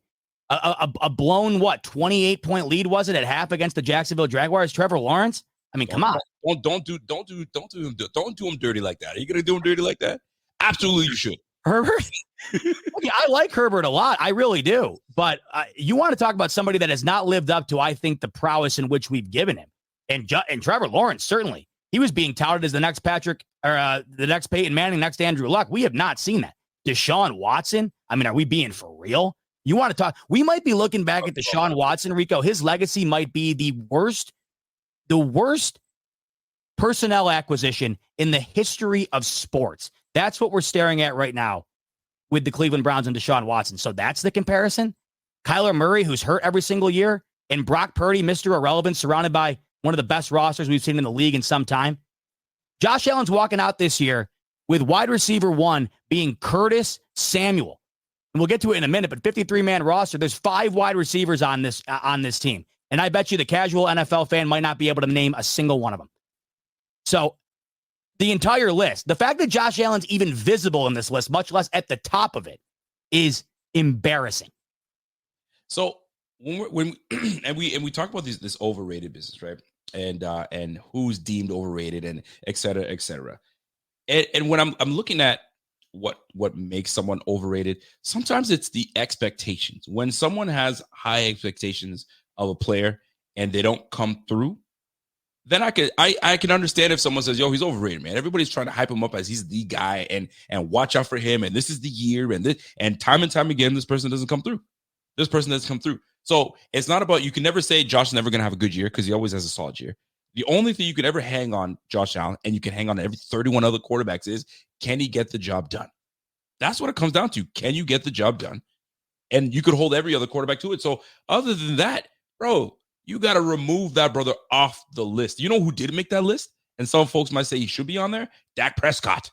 A blown, 28-point lead was it at half against the Jacksonville Jaguars? Trevor Lawrence? I mean, come on. Don't do him dirty like that. Are you gonna do him dirty like that? Absolutely, you should. Herbert? Okay, I like Herbert a lot. I really do. But you want to talk about somebody that has not lived up to, I think, the prowess in which we've given him. And Trevor Lawrence, certainly. He was being touted as the next Patrick, or the next Peyton Manning, next Andrew Luck. We have not seen that. Deshaun Watson? I mean, are we being for real? You want to talk? We might be looking back at Deshaun Watson, Rico. His legacy might be the worst personnel acquisition in the history of sports. That's what we're staring at right now with the Cleveland Browns and Deshaun Watson. So that's the comparison. Kyler Murray, who's hurt every single year, and Brock Purdy, Mr. Irrelevant, surrounded by one of the best rosters we've seen in the league in some time. Josh Allen's walking out this year with wide receiver 1 being Curtis Samuel. And we'll get to it in a minute, but 53-man roster, there's 5 wide receivers on this team. And I bet you the casual NFL fan might not be able to name a single one of them. So the entire list, the fact that Josh Allen's even visible in this list, much less at the top of it, is embarrassing. So when and we talk about this overrated business, right? And who's deemed overrated and et cetera, et cetera. And when I'm looking at what makes someone overrated, sometimes it's the expectations. When someone has high expectations of a player and they don't come through, then I can understand if someone says, "Yo, he's overrated, man." Everybody's trying to hype him up as he's the guy, and watch out for him, and this is the year, and time again, this person doesn't come through. This person doesn't come through. So it's not about, you can never say Josh is never going to have a good year, because he always has a solid year. The only thing you can ever hang on Josh Allen, and you can hang on every 31 other quarterbacks, is, can he get the job done? That's what it comes down to. Can you get the job done? And you could hold every other quarterback to it. So other than that, bro, you got to remove that brother off the list. You know who didn't make that list? And some folks might say he should be on there? Dak Prescott.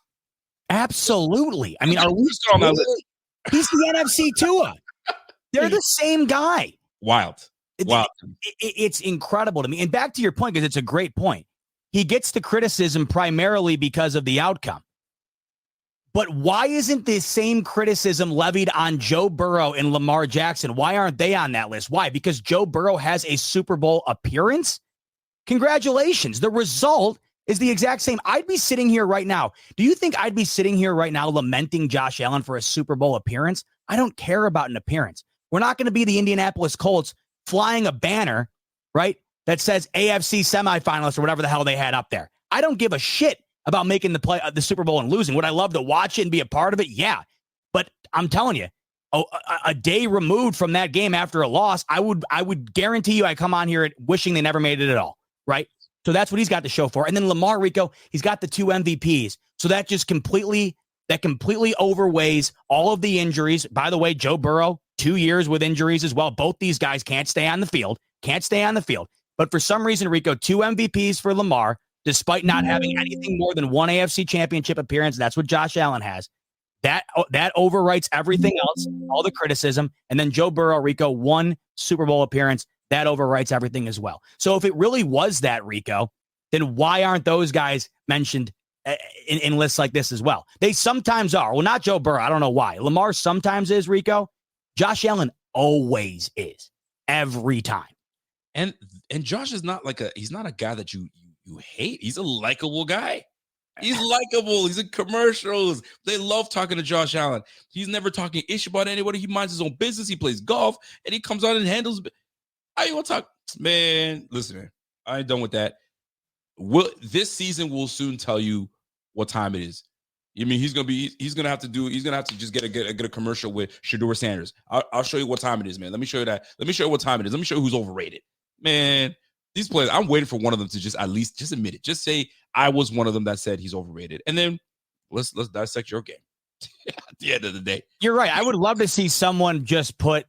Absolutely. I mean, are we on that list? He's the NFC Tua. They're the same guy. Wild. It's incredible to me. And back to your point, because it's a great point. He gets the criticism primarily because of the outcome. But why isn't the same criticism levied on Joe Burrow and Lamar Jackson? Why aren't they on that list? Why? Because Joe Burrow has a Super Bowl appearance? Congratulations. The result is the exact same. I'd be sitting here right now. Do you think I'd be sitting here right now lamenting Josh Allen for a Super Bowl appearance? I don't care about an appearance. We're not going to be the Indianapolis Colts flying a banner, right, that says AFC semifinalist or whatever the hell they had up there. I don't give a shit about making the Super Bowl and losing. Would I love to watch it and be a part of it? Yeah. But I'm telling you, a day removed from that game after a loss, I would guarantee you I come on here wishing they never made it at all, right? So that's what he's got to show for. And then Lamar, Rico, he's got the 2 MVPs. So that just completely overweighs all of the injuries. By the way, Joe Burrow, 2 years with injuries as well. Both these guys can't stay on the field. But for some reason, Rico, 2 MVPs for Lamar, despite not having anything more than 1 AFC championship appearance. That's what Josh Allen has. That overwrites everything else, all the criticism. And then Joe Burrow, Rico, 1 Super Bowl appearance. That overwrites everything as well. So if it really was that, Rico, then why aren't those guys mentioned in lists like this as well? They sometimes are. Well, not Joe Burrow. I don't know why. Lamar sometimes is, Rico. Josh Allen always is. Every time. And Josh is not he's not a guy that you hate. He's a likable guy. He's likable. He's in commercials. They love talking to Josh Allen. He's never talking ish about anybody. He minds his own business. He plays golf, and he comes out and handles. I want to talk, man. Listen, man, I ain't done with that. This season will soon tell you what time it is. I mean, he's gonna have to just get a commercial with Shedeur Sanders. I'll show you what time it is, man. Let me show you that. Let me show you what time it is. Let me show you who's overrated, man. These players, I'm waiting for one of them to just at least just admit it. Just say I was one of them that said he's overrated, and then let's dissect your game. At the end of the day, you're right. I would love to see someone just put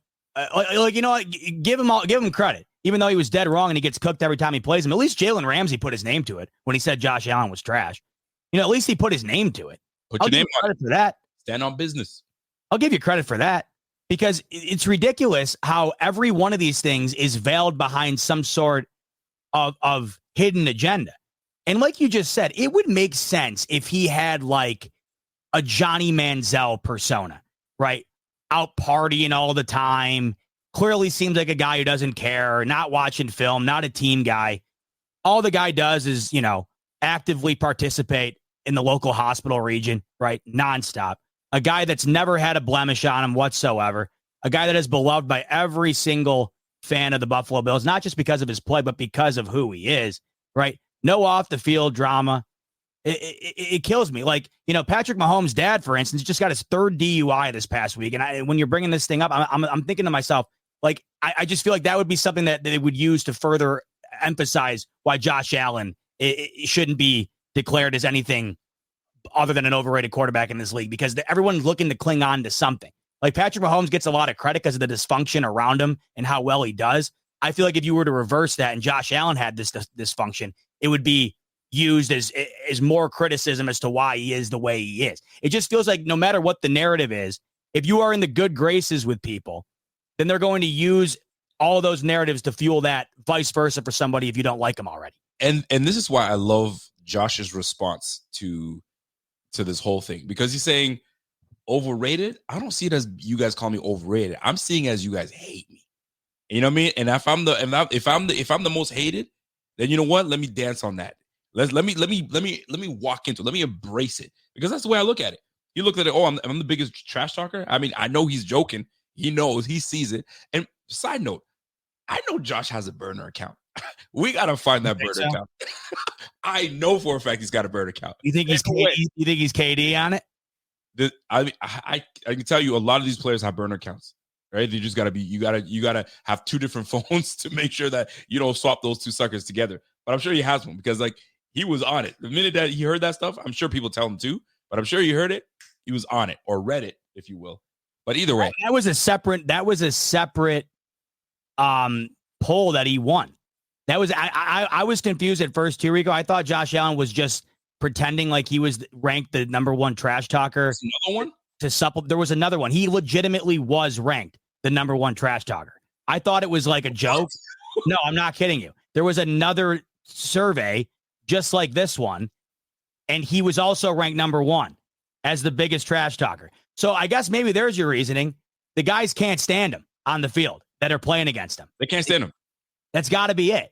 you know what, give him credit, even though he was dead wrong and he gets cooked every time he plays him. At least Jalen Ramsey put his name to it when he said Josh Allen was trash. You know, at least he put his name to it. Put your name on it for that. Stand on business. I'll give you credit for that, because it's ridiculous how every one of these things is veiled behind some sort of hidden agenda. And like you just said, it would make sense if he had like a Johnny Manziel persona, right? Out partying all the time. Clearly seems like a guy who doesn't care, not watching film, not a team guy. All the guy does is, you know, actively participate in the local hospital region, right? Nonstop. A guy that's never had a blemish on him whatsoever. A guy that is beloved by every single fan of the Buffalo Bills, not just because of his play, but because of who he is, right? No off the field drama. It kills me. Like, you know, Patrick Mahomes' dad, for instance, just got his 3rd DUI this past week. And when you're bringing this thing up, I'm thinking to myself, like, I just feel like that would be something that they would use to further emphasize why Josh Allen it shouldn't be declared as anything other than an overrated quarterback in this league, because everyone's looking to cling on to something. Like, Patrick Mahomes gets a lot of credit because of the dysfunction around him and how well he does. I feel like if you were to reverse that and Josh Allen had this dysfunction, it would be used as more criticism as to why he is the way he is. It just feels like no matter what the narrative is, if you are in the good graces with people, then they're going to use all of those narratives to fuel that, vice versa for somebody if you don't like them already. And this is why I love Josh's response to this whole thing, because he's saying overrated. I don't see it as you guys call me overrated. I'm seeing it as you guys hate me. You know what I mean? And if I'm the most hated, then you know what? Let me dance on that. Let me walk into it. Let me embrace it, because that's the way I look at it. You look at it, oh, I'm the biggest trash talker. I mean, I know he's joking. He knows, he sees it. And side note, I know Josh has a burner account. We gotta find that burner account. I know for a fact he's got a burner account. You think he's KD on it? I can tell you a lot of these players have burner accounts, right? They just gotta be, you gotta have two different phones to make sure that you don't swap those two suckers together. But I'm sure he has one, because like he was on it. The minute that he heard that stuff, I'm sure people tell him too, but I'm sure he heard it, he was on it, or read it, if you will. But either way. That was a separate poll that he won. That was I was confused at first too, Rico. I thought Josh Allen was just pretending like he was ranked the number one trash talker. There's another one? To supplement. There was another one. He legitimately was ranked the number one trash talker. I thought it was like a joke. No, I'm not kidding you. There was another survey just like this one, and he was also ranked number one as the biggest trash talker. So I guess maybe there's your reasoning. The guys can't stand him on the field that are playing against him. They can't stand him. That's got to be it.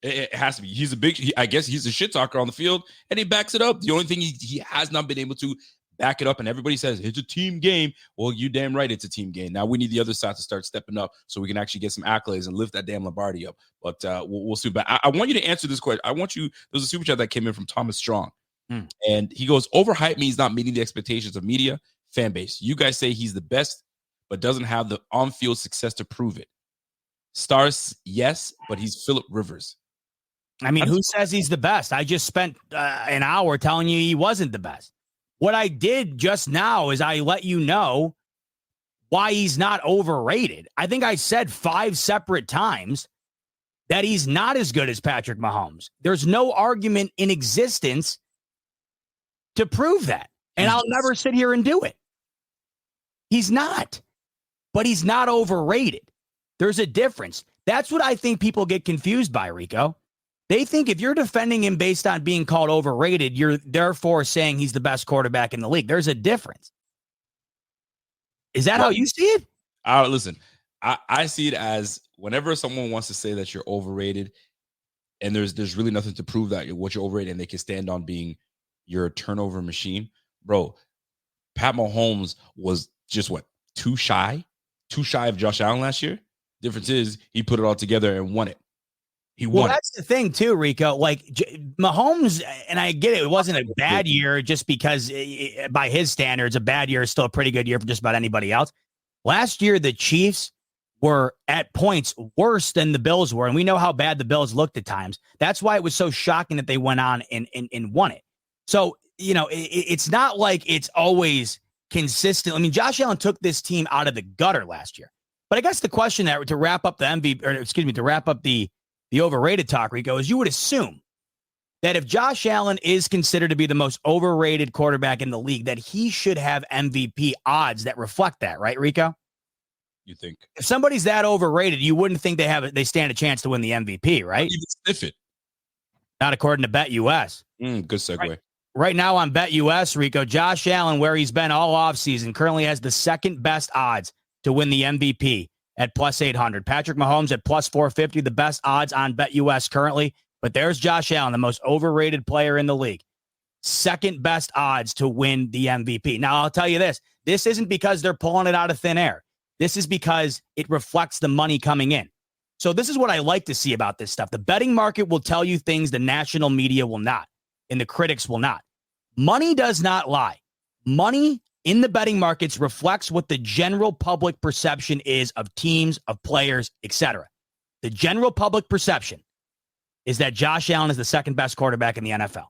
It has to be. I guess he's a shit talker on the field, and he backs it up. The only thing he has not been able to back it up, and everybody says it's a team game. Well, you damn right it's a team game. Now we need the other side to start stepping up so we can actually get some accolades and lift that damn Lombardi up. But we'll see. But I want you to answer this question. There's a super chat that came in from Thomas Strong, and he goes, overhype means not meeting the expectations of media, fan base. You guys say he's the best, but doesn't have the on-field success to prove it. Stars, yes, but he's Phillip Rivers. I mean, who says he's the best? I just spent an hour telling you he wasn't the best. What I did just now is I let you know why he's not overrated. I think I said 5 separate times that he's not as good as Patrick Mahomes. There's no argument in existence to prove that. And I'll never sit here and do it. He's not. But he's not overrated. There's a difference. That's what I think people get confused by, Rico. They think if you're defending him based on being called overrated, you're therefore saying he's the best quarterback in the league. There's a difference. Is that how you see it? Listen, I see it as whenever someone wants to say that you're overrated and there's really nothing to prove that what you're overrated, and they can stand on being your turnover machine. Bro, Pat Mahomes was just too shy of Josh Allen last year. Difference is he put it all together and won it. Well, that's the thing too, Rico. Like Mahomes, and I get it. It wasn't a bad year just because by his standards, a bad year is still a pretty good year for just about anybody else. Last year, the Chiefs were at points worse than the Bills were. And we know how bad the Bills looked at times. That's why it was so shocking that they went on and won it. So, it's not like it's always consistent. I mean, Josh Allen took this team out of the gutter last year. But I guess the question that to wrap up the overrated talk, Rico, is you would assume that if Josh Allen is considered to be the most overrated quarterback in the league, that he should have MVP odds that reflect that, right, Rico? You think? If somebody's that overrated, you wouldn't think they stand a chance to win the MVP, right? Even sniff it. Not according to BetUS. Good segue. Right now on BetUS, Rico, Josh Allen, where he's been all offseason, currently has the second best odds to win the MVP at plus 800. Patrick Mahomes at plus 450, the best odds on BetUS currently. But there's Josh Allen, the most overrated player in the league. Second best odds to win the MVP. Now, I'll tell you this. This isn't because they're pulling it out of thin air. This is because it reflects the money coming in. So this is what I like to see about this stuff. The betting market will tell you things the national media will not, and the critics will not. Money does not lie. Money in the betting markets reflects what the general public perception is of teams, of players, etc. The general public perception is that Josh Allen is the second best quarterback in the NFL.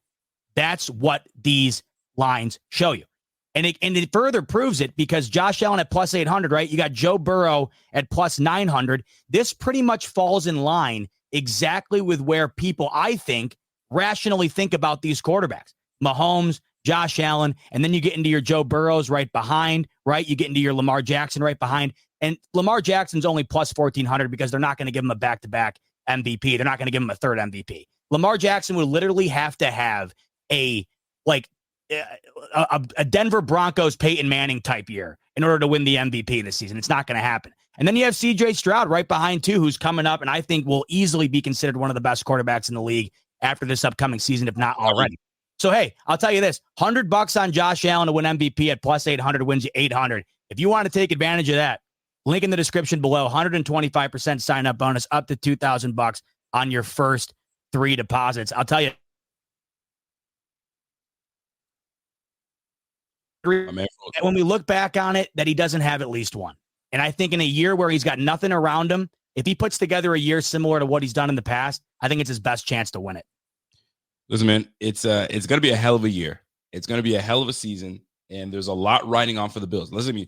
That's what these lines show you. And it further proves it because Josh Allen at plus 800, right? You got Joe Burrow at plus 900. This pretty much falls in line exactly with where people, I think, rationally think about these quarterbacks. Mahomes, Josh Allen, and then you get into your Joe Burrows right behind, right? You get into your Lamar Jackson right behind. And Lamar Jackson's only plus 1,400 because they're not going to give him a back-to-back MVP. They're not going to give him a third MVP. Lamar Jackson would literally have to have a Denver Broncos Peyton Manning type year in order to win the MVP this season. It's not going to happen. And then you have CJ Stroud right behind too, who's coming up and I think will easily be considered one of the best quarterbacks in the league after this upcoming season, if not already. So, hey, I'll tell you this, $100 on Josh Allen to win MVP at plus 800 wins you 800. If you want to take advantage of that, link in the description below, 125% sign up bonus up to $2,000 on your first 3 deposits. I'll tell you. When we look back on it, that he doesn't have at least one. And I think in a year where he's got nothing around him, if he puts together a year similar to what he's done in the past, I think it's his best chance to win it. Listen, man, it's going to be a hell of a year. It's going to be a hell of a season, and there's a lot riding on for the Bills. Listen to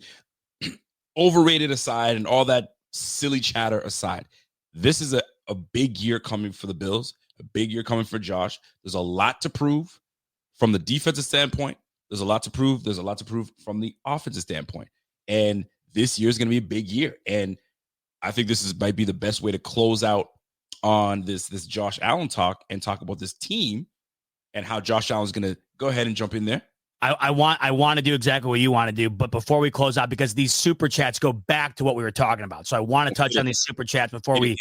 me, overrated aside and all that silly chatter aside, this is a big year coming for the Bills, a big year coming for Josh. There's a lot to prove from the defensive standpoint. There's a lot to prove. There's a lot to prove from the offensive standpoint. And this year is going to be a big year. And I think might be the best way to close out on this Josh Allen talk and talk about this team and how Josh Allen is going to go ahead and jump in there. I want to do exactly what you want to do, but before we close out, because these super chats go back to what we were talking about. So I want to touch on these super chats before we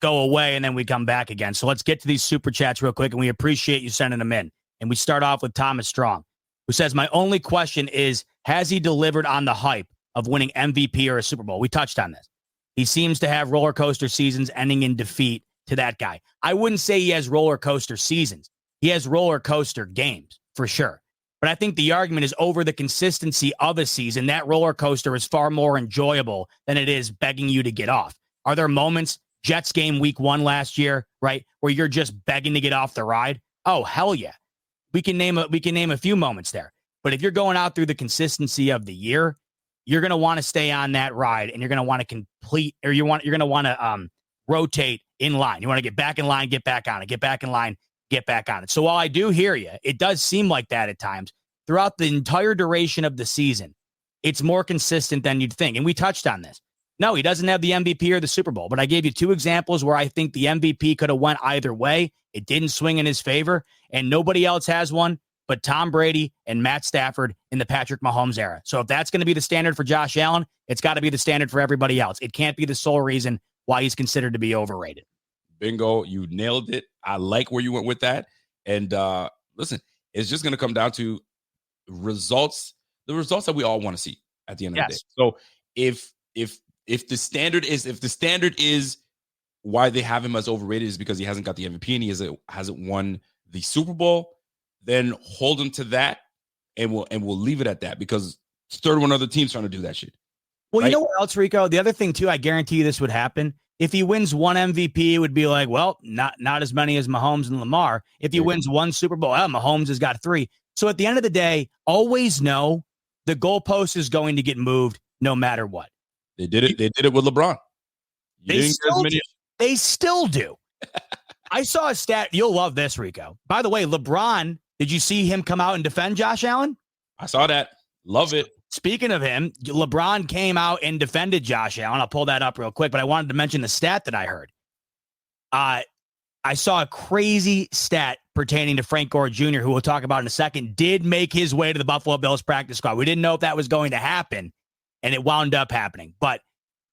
go away and then we come back again. So let's get to these super chats real quick, and we appreciate you sending them in. And we start off with Thomas Strong, who says, my only question is, has he delivered on the hype of winning MVP or a Super Bowl? We touched on this. He seems to have roller coaster seasons ending in defeat to that guy. I wouldn't say he has roller coaster seasons. He has roller coaster games for sure. But I think the argument is over the consistency of a season. That roller coaster is far more enjoyable than it is begging you to get off. Are there moments, Jets game week 1 last year, right, where you're just begging to get off the ride? Oh, hell yeah. We can name a few moments there. But if you're going out through the consistency of the year, you're going to want to stay on that ride, and you're going to want to complete, or you're going to want to rotate in line. You want to get back in line, get back on it, get back in line, get back on it. So while I do hear you, it does seem like that at times. Throughout the entire duration of the season, it's more consistent than you'd think. And we touched on this. No, he doesn't have the MVP or the Super Bowl, but I gave you 2 examples where I think the MVP could have went either way. It didn't swing in his favor, and nobody else has one but Tom Brady and Matt Stafford in the Patrick Mahomes era. So if that's going to be the standard for Josh Allen, it's got to be the standard for everybody else. It can't be the sole reason why he's considered to be overrated. Bingo. You nailed it. I like where you went with that. And listen, it's just going to come down to results, the results that we all want to see at the end of the day. So if the standard is why they have him as overrated is because he hasn't got the MVP and he hasn't won the Super Bowl, then hold him to that, and we'll leave it at that, because 31 other teams trying to do that shit. Well, right? You know what else, Rico? The other thing too, I guarantee you this would happen. If he wins 1 MVP, it would be like, well, not as many as Mahomes and Lamar. If he wins 1 Super Bowl, Mahomes has got 3. So at the end of the day, always know the goalpost is going to get moved no matter what. They did it. They did it with LeBron. They still do. I saw a stat. You'll love this, Rico. By the way, LeBron, did you see him come out and defend Josh Allen? I saw that. Love it. Speaking of him, LeBron came out and defended Josh Allen. I'll pull that up real quick, but I wanted to mention the stat that I heard. I saw a crazy stat pertaining to Frank Gore Jr., who we'll talk about in a second, did make his way to the Buffalo Bills practice squad. We didn't know if that was going to happen, and it wound up happening. But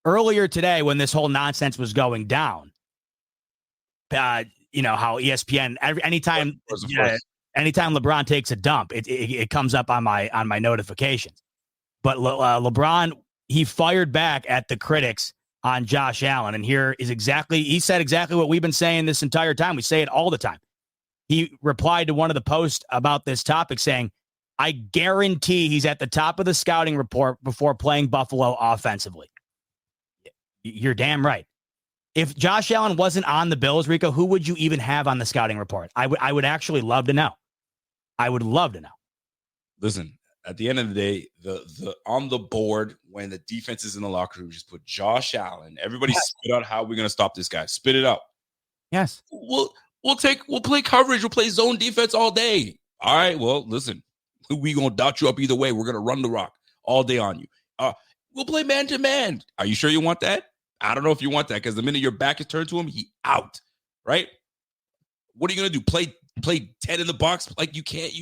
earlier today, when this whole nonsense was going down, you know how ESPN anytime LeBron takes a dump, it comes up on my notifications. But LeBron, he fired back at the critics on Josh Allen, and he said exactly what we've been saying this entire time. We say it all the time. He replied to one of the posts about this topic saying, "I guarantee he's at the top of the scouting report before playing Buffalo offensively." You're damn right. If Josh Allen wasn't on the Bills, Rico, who would you even have on the scouting report? I would actually love to know. I would love to know. Listen, at the end of the day, the on the board, when the defense is in the locker room, just put Josh Allen. Everybody spit out how we're going to stop this guy. Spit it out. Yes. We'll play coverage. We'll play zone defense all day. All right. Well, listen, we going to dot you up either way. We're going to run the rock all day on you. We'll play man to man. Are you sure you want that? I don't know if you want that, because the minute your back is turned to him, he out, right? What are you going to do? Play 10 in the box? Like, you can't.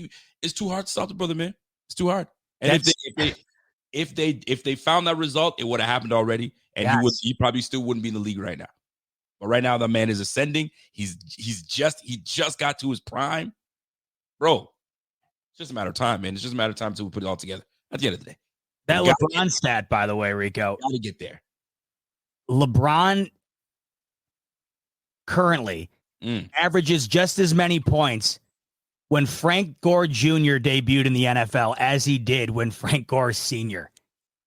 It's too hard to stop the brother, man. It's too hard. And if they found that result, it would have happened already, and he probably still wouldn't be in the league right now. But right now, the man is ascending. He just got to his prime, bro. It's just a matter of time, man. It's just a matter of time until we put it all together. At the end of the day, that LeBron stat, by the way, Rico, got to get there. LeBron currently averages just as many points when Frank Gore Jr. debuted in the NFL as he did when Frank Gore Sr.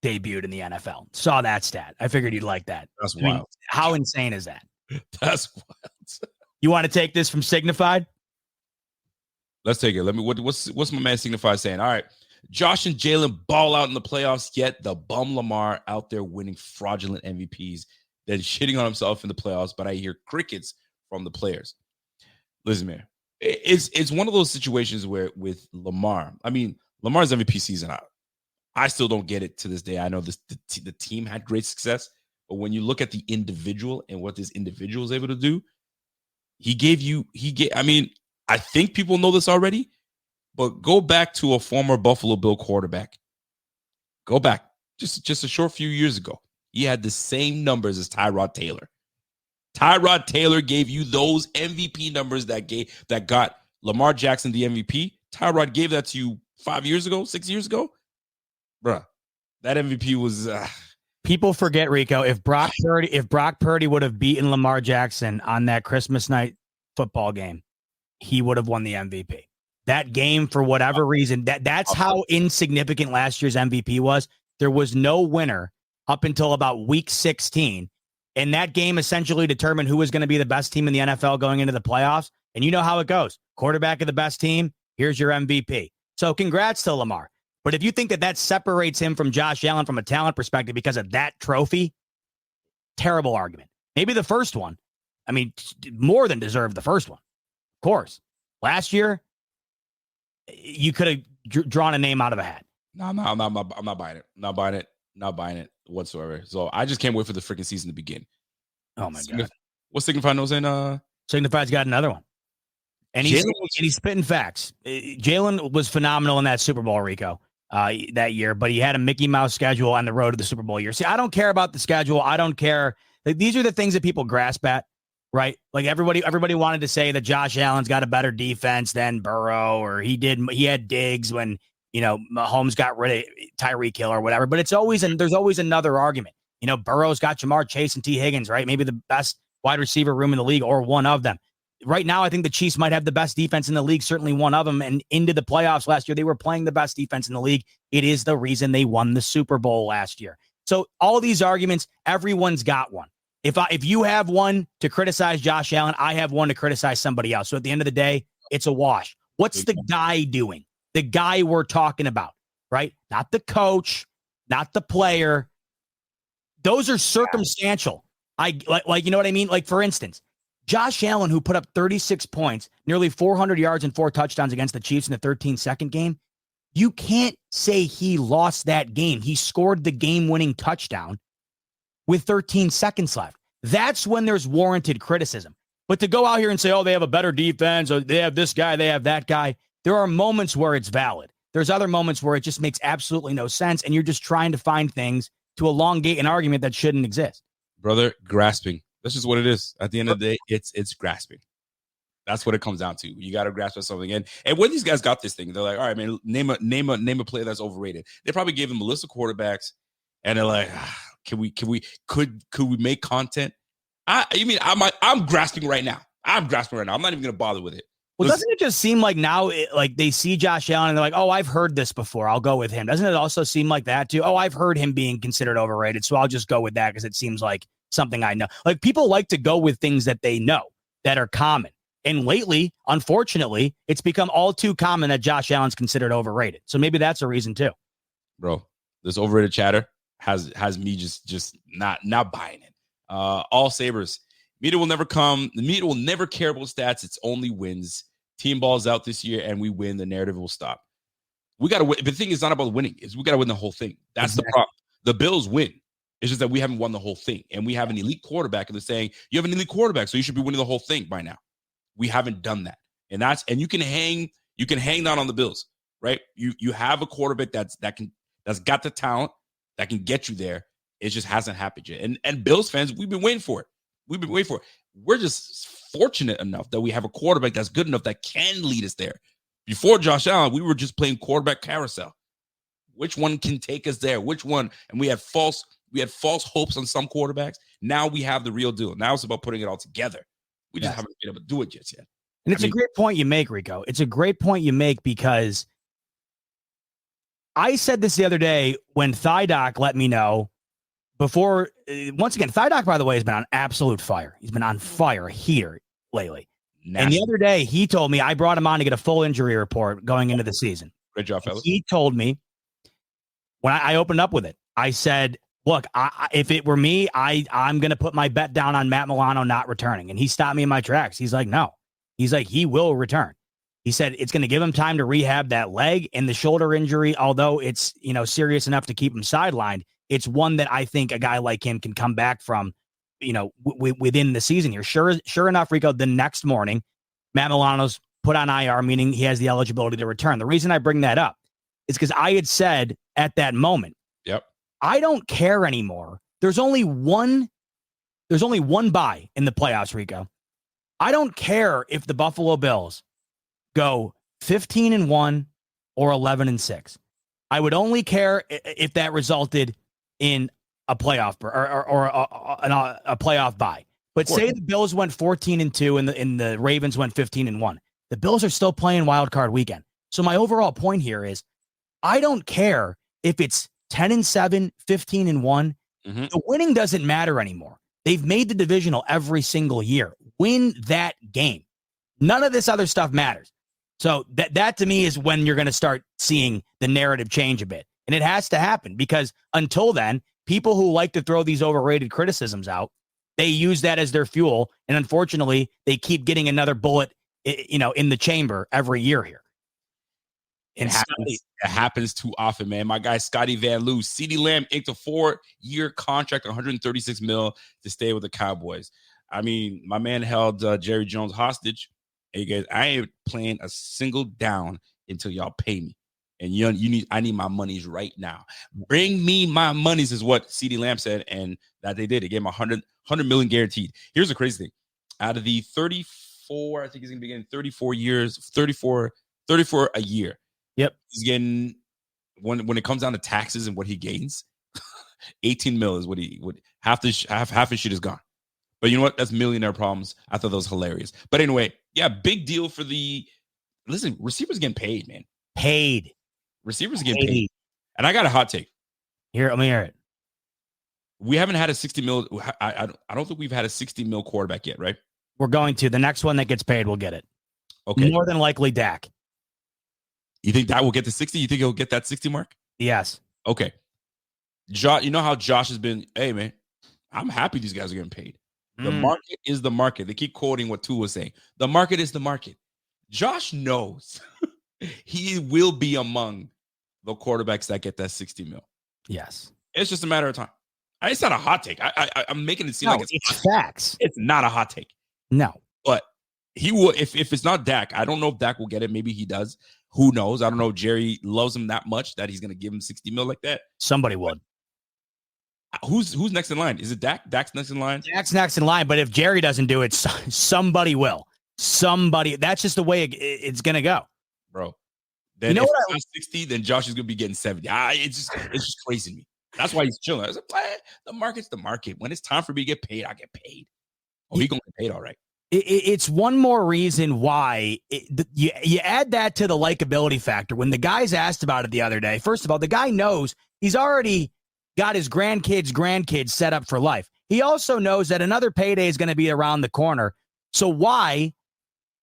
debuted in the NFL. Saw that stat. I figured you'd like that. That's wild. How insane is that? That's wild. You want to take this from Signified? Let's take it. What's my man Signified saying? All right. Josh and Jalen ball out in the playoffs, yet the bum Lamar out there winning fraudulent MVPs, then shitting on himself in the playoffs, but I hear crickets from the players. Listen, man, it's one of those situations where with Lamar, I mean, Lamar's MVP season, I still don't get it to this day. I know the team had great success, but when you look at the individual and what this individual is able to do, I mean, I think people know this already, but go back to a former Buffalo Bill quarterback. Go back just a short few years ago. He had the same numbers as Tyrod Taylor. Tyrod Taylor gave you those MVP numbers that got Lamar Jackson the MVP. Tyrod gave that to you 5 years ago, 6 years ago. Bruh, that MVP was... People forget, Rico, if Brock Purdy would have beaten Lamar Jackson on that Christmas night football game, he would have won the MVP. That game, for whatever reason, that's how insignificant last year's MVP was. There was no winner up until about week 16. And that game essentially determined who was going to be the best team in the NFL going into the playoffs. And you know how it goes. Quarterback of the best team, here's your MVP. So congrats to Lamar. But if you think that separates him from Josh Allen from a talent perspective because of that trophy, terrible argument. Maybe the first one. I mean, more than deserved the first one. Of course. Last year, you could have drawn a name out of a hat. No, I'm not buying it. Not buying it whatsoever. So I just can't wait for the freaking season to begin. Oh my God. What's Signified knows in Signified's got another one. And he's spitting facts. Jalen was phenomenal in that Super Bowl, Rico, that year, but he had a Mickey Mouse schedule on the road to the Super Bowl year. See, I don't care about the schedule. I don't care. These are the things that people grasp at, right? Like everybody wanted to say that Josh Allen's got a better defense than Burrow, or he had Diggs when, Mahomes got rid of Tyreek Hill or whatever. But there's always another argument. Burrow's got Jamar Chase and T. Higgins, right? Maybe the best wide receiver room in the league, or one of them. Right now, I think the Chiefs might have the best defense in the league, certainly one of them. And into the playoffs last year, they were playing the best defense in the league. It is the reason they won the Super Bowl last year. So all these arguments, everyone's got one. If you have one to criticize Josh Allen, I have one to criticize somebody else. So at the end of the day, it's a wash. What's the guy doing? The guy we're talking about, right? Not the coach, not the player. Those are circumstantial. You know what I mean? Like, for instance, Josh Allen, who put up 36 points, nearly 400 yards and 4 touchdowns against the Chiefs in the 13-second game, you can't say he lost that game. He scored the game-winning touchdown with 13 seconds left. That's when there's warranted criticism. But to go out here and say, oh, they have a better defense, or they have this guy, they have that guy, there are moments where it's valid. There's other moments where it just makes absolutely no sense, and you're just trying to find things to elongate an argument that shouldn't exist. Brother, grasping. That's just what it is. At the end of the day, it's grasping. That's what it comes down to. You got to grasp at something. And when these guys got this thing, they're like, all right, man, name a player that's overrated. They probably gave them a list of quarterbacks, and they're like, could we make content? I'm grasping right now. I'm not even gonna bother with it. Well, doesn't it just seem like now, like they see Josh Allen and they're like, oh, I've heard this before, I'll go with him. Doesn't it also seem like that too? Oh, I've heard him being considered overrated, so I'll just go with that because it seems like something I know. Like, people like to go with things that they know, that are common. And lately, unfortunately, it's become all too common that Josh Allen's considered overrated. So maybe that's a reason too. Bro, this overrated chatter has me just not buying it. All Sabres. Media will never come. The media will never care about stats. It's only wins. Team balls out this year and we win. The narrative will stop. We got to win. The thing is not about winning. We got to win the whole thing. That's exactly the problem. The Bills win. It's just that we haven't won the whole thing. And we have an elite quarterback. And they're saying, you have an elite quarterback, so you should be winning the whole thing by now. We haven't done that. And you can hang down on the Bills, right? You have a quarterback that's got the talent, that can get you there. It just hasn't happened yet. And Bills fans, we've been waiting for it. We're just fortunate enough that we have a quarterback that's good enough that can lead us there. Before Josh Allen, we were just playing quarterback carousel. Which one can take us there? Which one? And we had false hopes on some quarterbacks. Now we have the real deal. Now it's about putting it all together. We just haven't been able to do it yet. And it's a great point you make, Rico. It's a great point you make because I said this the other day when Doc let me know before. Once again, Doc, by the way, has been on absolute fire. He's been on fire here lately. And the other day, he told me I brought him on to get a full injury report going into the season. Great job, fellas. He told me when I opened up with it, I said, look, if it were me, I'm going to put my bet down on Matt Milano not returning. And he stopped me in my tracks. He's like, no. He's like, he will return. He said it's going to give him time to rehab that leg and the shoulder injury. Although it's, serious enough to keep him sidelined, it's one that I think a guy like him can come back from, within the season here. Sure enough, Rico, the next morning, Matt Milano's put on IR, meaning he has the eligibility to return. The reason I bring that up is because I had said at that moment, yep, I don't care anymore. There's only one bye in the playoffs, Rico. I don't care if the Buffalo Bills go 15-1 or 11-6. I would only care if that resulted in a playoff or a playoff bye. But say the Bills went 14-2 and the Ravens went 15-1. The Bills are still playing wild card weekend. So my overall point here is I don't care if it's 10-7, 15-1. The winning doesn't matter anymore. They've made the divisional every single year. Win that game. None of this other stuff matters. So that to me is when you're going to start seeing the narrative change a bit. And it has to happen because until then, people who like to throw these overrated criticisms out, they use that as their fuel. And unfortunately, they keep getting another bullet, in the chamber every year here. It happens too often, man. My guy, Scotty Van Loo, CeeDee Lamb inked a 4-year contract, $136 million to stay with the Cowboys. I mean, my man held Jerry Jones hostage. Hey, guys, I ain't playing a single down until y'all pay me. And I need my monies right now. Bring me my monies is what CeeDee Lamb said, and that they did. They gave him $100 million guaranteed. Here's the crazy thing. Out of the 34, I think he's going to be getting 34 a year. Yep. He's getting, when it comes down to taxes and what he gains, 18 mil is what half his shit is gone. But you know what? That's millionaire problems. I thought that was hilarious. But anyway, yeah, big deal for receivers getting paid, man. Paid. Receivers getting paid. And I got a hot take. Here, let me hear it. We haven't had a 60 mil. I don't think we've had a 60 mil quarterback yet, right? We're going to. The next one that gets paid will get it. Okay. More than likely Dak. You think that will get to 60? You think he'll get that 60 mark? Yes. Okay. You know how Josh has been, hey, man, I'm happy these guys are getting paid. The market is the market. They keep quoting what Tua was saying. The market is the market. Josh knows he will be among the quarterbacks that get that 60 mil. Yes. It's just a matter of time. It's not a hot take. I'm making it seem like it's facts. It's not a hot take. No. But he will, if it's not Dak, I don't know if Dak will get it. Maybe he does. Who knows? I don't know if Jerry loves him that much that he's going to give him 60 mil like that. Somebody would. Who's next in line? Is it Dak? Dak's next in line? Dak's next in line, but if Jerry doesn't do it, somebody will. Somebody. That's just the way it's going to go. Bro. Then if it's not 60, then Josh is going to be getting 70. It's just crazy to me. That's why he's chilling. I was like, the market's the market. When it's time for me to get paid, I get paid. Oh, he's going to get paid all right. It's one more reason why you add that to the likability factor. When the guy's asked about it the other day, first of all, the guy knows he's already got his grandkids set up for life. He also knows that another payday is going to be around the corner. So why,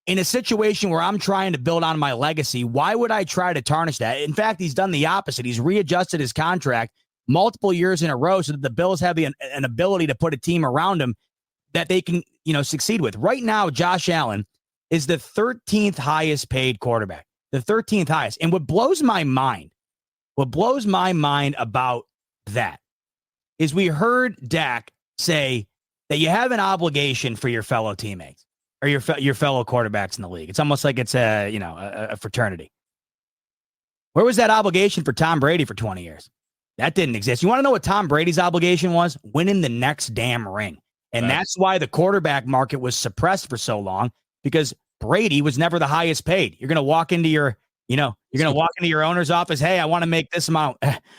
in a situation where I'm trying to build on my legacy, why would I try to tarnish that? In fact, he's done the opposite. He's readjusted his contract multiple years in a row so that the Bills have an ability to put a team around him that they can, succeed with. Right now, Josh Allen is the 13th highest paid quarterback, the 13th highest. And what blows my mind about that is we heard Dak say that you have an obligation for your fellow teammates or your fellow quarterbacks in the league. It's almost like it's a fraternity. Where was that obligation for Tom Brady for 20 years? That didn't exist. You want to know what Tom Brady's obligation was? Winning the next damn ring. And that's why the quarterback market was suppressed for so long, because Brady was never the highest paid. You're going to walk into your, owner's office. Hey, I want to make this amount.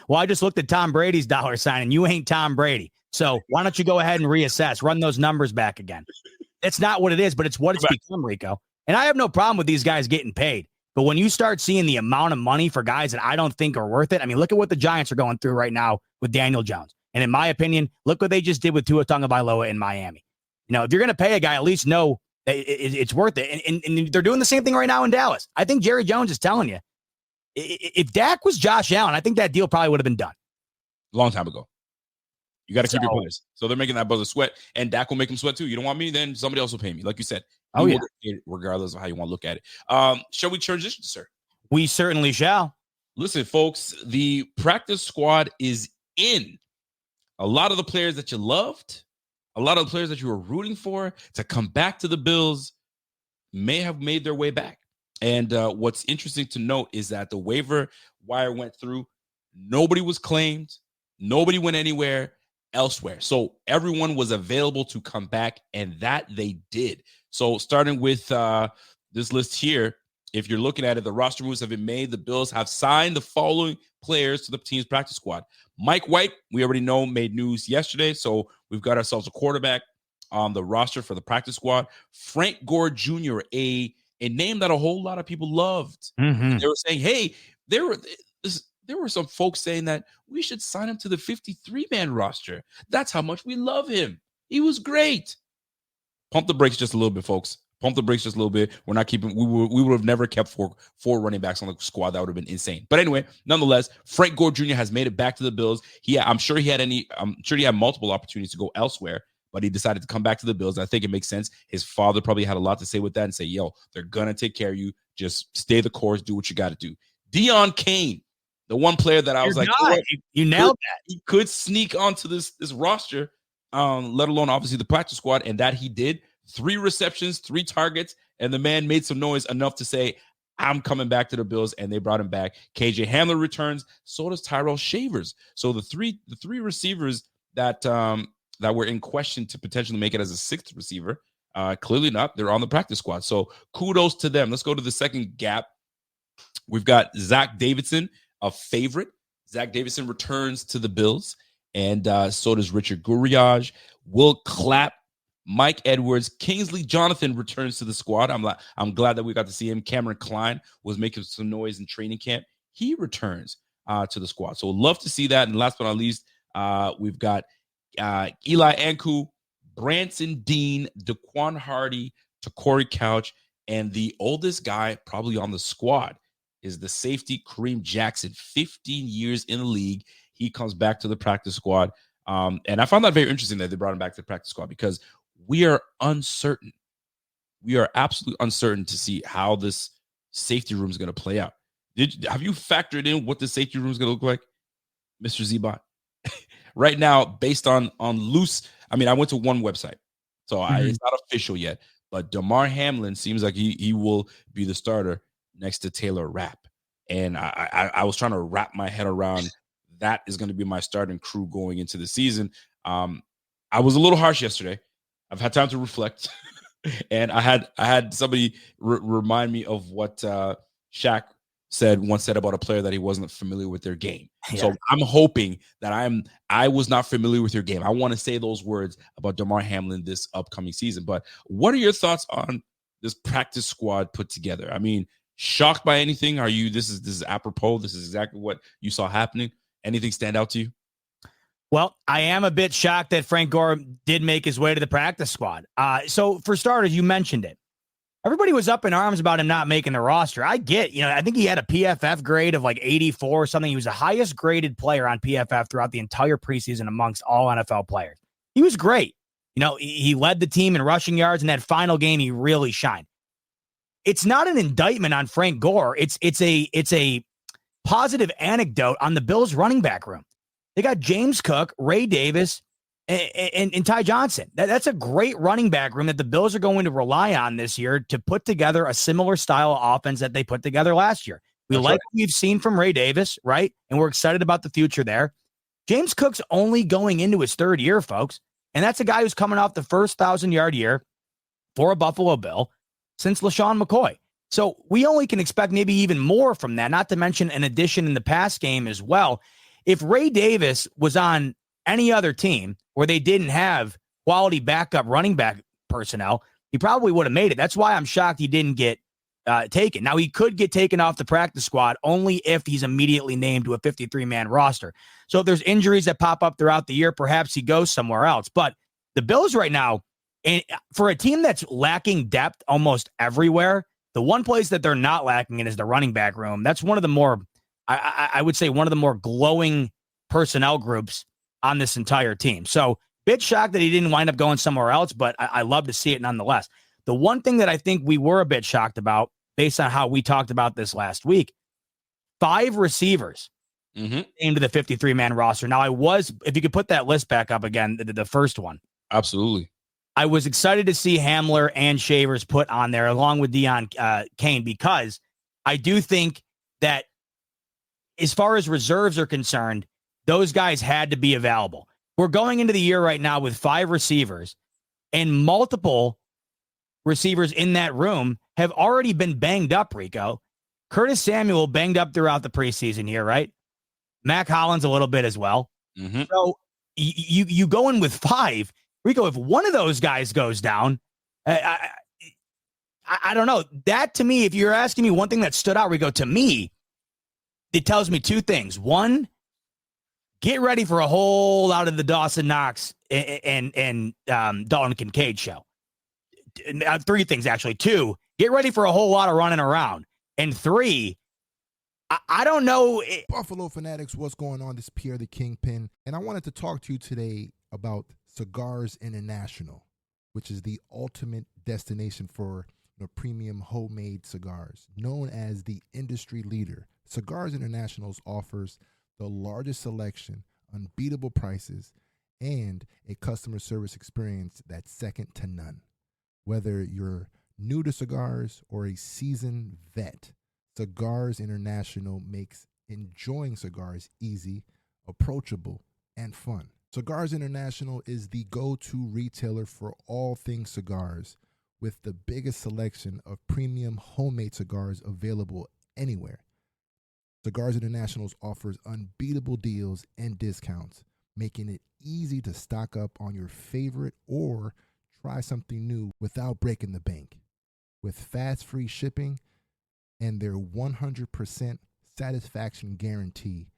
Well, I just looked at Tom Brady's dollar sign and you ain't Tom Brady. So why don't you go ahead and reassess, run those numbers back again? It's not what it is, but it's what it's become, Rico. And I have no problem with these guys getting paid. But when you start seeing the amount of money for guys that I don't think are worth it, I mean, look at what the Giants are going through right now with Daniel Jones. And in my opinion, look what they just did with Tua Tagovailoa in Miami. If you're going to pay a guy, at least know that it's worth it. And they're doing the same thing right now in Dallas. I think Jerry Jones is telling you, if Dak was Josh Allen, I think that deal probably would have been done long time ago. You got to keep your players. So they're making that brother sweat, and Dak will make him sweat too. You don't want me, then somebody else will pay me. Like you said, regardless of how you want to look at it. Shall we transition, sir? We certainly shall. Listen, folks, the practice squad is in. A lot of the players that you loved, a lot of the players that you were rooting for to come back to the Bills may have made their way back. And what's interesting to note is that the waiver wire went through. Nobody was claimed. Nobody went anywhere elsewhere. So everyone was available to come back, and that they did. So starting with this list here, if you're looking at it, the roster moves have been made. The Bills have signed the following players to the team's practice squad. Mike White, we already know, made news yesterday. So we've got ourselves a quarterback on the roster for the practice squad. Frank Gore Jr., a name that a whole lot of people loved. Mm-hmm. They were saying, hey, there were some folks saying that we should sign him to the 53-man roster. That's how much we love him. He was great. Pump the brakes just a little bit, folks. Pump the brakes just a little bit. We're not keeping. We would have never kept four running backs on the squad. That would have been insane. But anyway, nonetheless, Frank Gore Jr. has made it back to the Bills. I'm sure he had multiple opportunities to go elsewhere, but he decided to come back to the Bills. I think it makes sense. His father probably had a lot to say with that and say, "Yo, they're gonna take care of you. Just stay the course. Do what you got to do." Deion Kane, the one player that I was like, you nailed that. He could sneak onto this roster, let alone obviously the practice squad, and that he did. 3 receptions, 3 targets, and the man made some noise enough to say, I'm coming back to the Bills, and they brought him back. KJ Hamler returns, so does Tyrell Shavers. So the three receivers that were in question to potentially make it as a 6th receiver, clearly not. They're on the practice squad. So kudos to them. Let's go to the second gap. We've got Zach Davidson, a favorite. Zach Davidson returns to the Bills, and so does Richard Gurriage. Will Clapp, Mike Edwards, Kingsley Jonathan returns to the squad. I'm glad that we got to see him. Cameron Klein was making some noise in training camp. He returns to the squad. So love to see that. And last but not least, we've got Eli Anku, Branson Dean, Daquan Hardy, Takori Couch, and the oldest guy probably on the squad is the safety Kareem Jackson, 15 years in the league. He comes back to the practice squad. And I found that very interesting that they brought him back to the practice squad because we are uncertain. We are absolutely uncertain to see how this safety room is going to play out. Have you factored in what the safety room is going to look like, Mr. Z-Bot? Right now, based on loose, I went to one website, so it's not official yet, but Damar Hamlin seems like he will be the starter next to Taylor Rapp. And I was trying to wrap my head around that is going to be my starting crew going into the season. I was a little harsh yesterday. I've had time to reflect, and I had somebody remind me of what Shaq once said about a player that he wasn't familiar with their game. Yeah. So I'm hoping that I was not familiar with your game. I want to say those words about Damar Hamlin this upcoming season. But what are your thoughts on this practice squad put together? Shocked by anything? Are you? This is apropos. This is exactly what you saw happening. Anything stand out to you? Well, I am a bit shocked that Frank Gore did make his way to the practice squad. So for starters, you mentioned it. Everybody was up in arms about him not making the roster. I get, I think he had a PFF grade of like 84 or something. He was the highest graded player on PFF throughout the entire preseason amongst all NFL players. He was great. He led the team in rushing yards. In that final game, he really shined. It's not an indictment on Frank Gore. It's a positive anecdote on the Bills running back room. They got James Cook, Ray Davis, and Ty Johnson. That's a great running back room that the Bills are going to rely on this year to put together a similar style of offense that they put together last year. We like what we've seen from Ray Davis, right? And we're excited about the future there. James Cook's only going into his third year, folks. And that's a guy who's coming off the first 1,000-yard year for a Buffalo Bill since LaShawn McCoy. So we only can expect maybe even more from that, not to mention an addition in the pass game as well. If Ray Davis was on any other team where they didn't have quality backup running back personnel, he probably would have made it. That's why I'm shocked he didn't get taken. Now, he could get taken off the practice squad only if he's immediately named to a 53-man roster. So if there's injuries that pop up throughout the year, perhaps he goes somewhere else. But the Bills right now, and for a team that's lacking depth almost everywhere, the one place that they're not lacking in is the running back room. That's one of the more, I would say, one of the more glowing personnel groups on this entire team. So bit shocked that he didn't wind up going somewhere else, but I love to see it nonetheless. The one thing that I think we were a bit shocked about, based on how we talked about this last week, 5 receivers came to the 53-man roster. Now, if you could put that list back up again, the first one. Absolutely. I was excited to see Hamler and Shavers put on there along with Deion Kane, because I do think that as far as reserves are concerned, those guys had to be available. We're going into the year right now with 5 receivers, and multiple receivers in that room have already been banged up, Rico. Curtis Samuel banged up throughout the preseason here, right? Mac Hollins a little bit as well. So you go in with 5. Rico, if one of those guys goes down, I don't know. That, to me, if you're asking me one thing that stood out, Rico, to me, it tells me 2 things. One, get ready for a whole lot of the Dawson Knox and Dalton Kincaid show. 3 things, actually. 2, get ready for a whole lot of running around. And 3, I don't know. Buffalo Fanatics, what's going on? This is Pierre the Kingpin, and I wanted to talk to you today about Cigars International, which is the ultimate destination for premium homemade cigars. Known as the industry leader, Cigars International offers the largest selection, unbeatable prices, and a customer service experience that's second to none. Whether you're new to cigars or a seasoned vet, Cigars International makes enjoying cigars easy, approachable, and fun. Cigars International is the go-to retailer for all things cigars, with the biggest selection of premium homemade cigars available anywhere. Cigars International offers unbeatable deals and discounts, making it easy to stock up on your favorite or try something new without breaking the bank. With fast free shipping and their 100% satisfaction guarantee,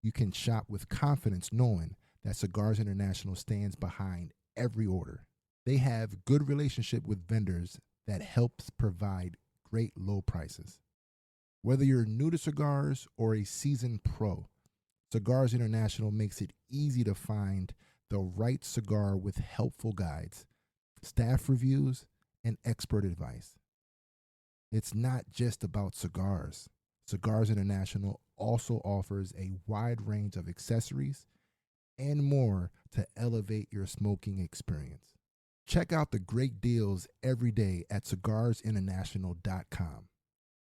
you can shop with confidence knowing that Cigars International stands behind every order. They have good relationship with vendors that helps provide great low prices. Whether you're new to cigars or a seasoned pro, Cigars International makes it easy to find the right cigar with helpful guides, staff reviews, and expert advice. It's not just about cigars. Cigars International also offers a wide range of accessories and more to elevate your smoking experience. Check out the great deals every day at cigarsinternational.com.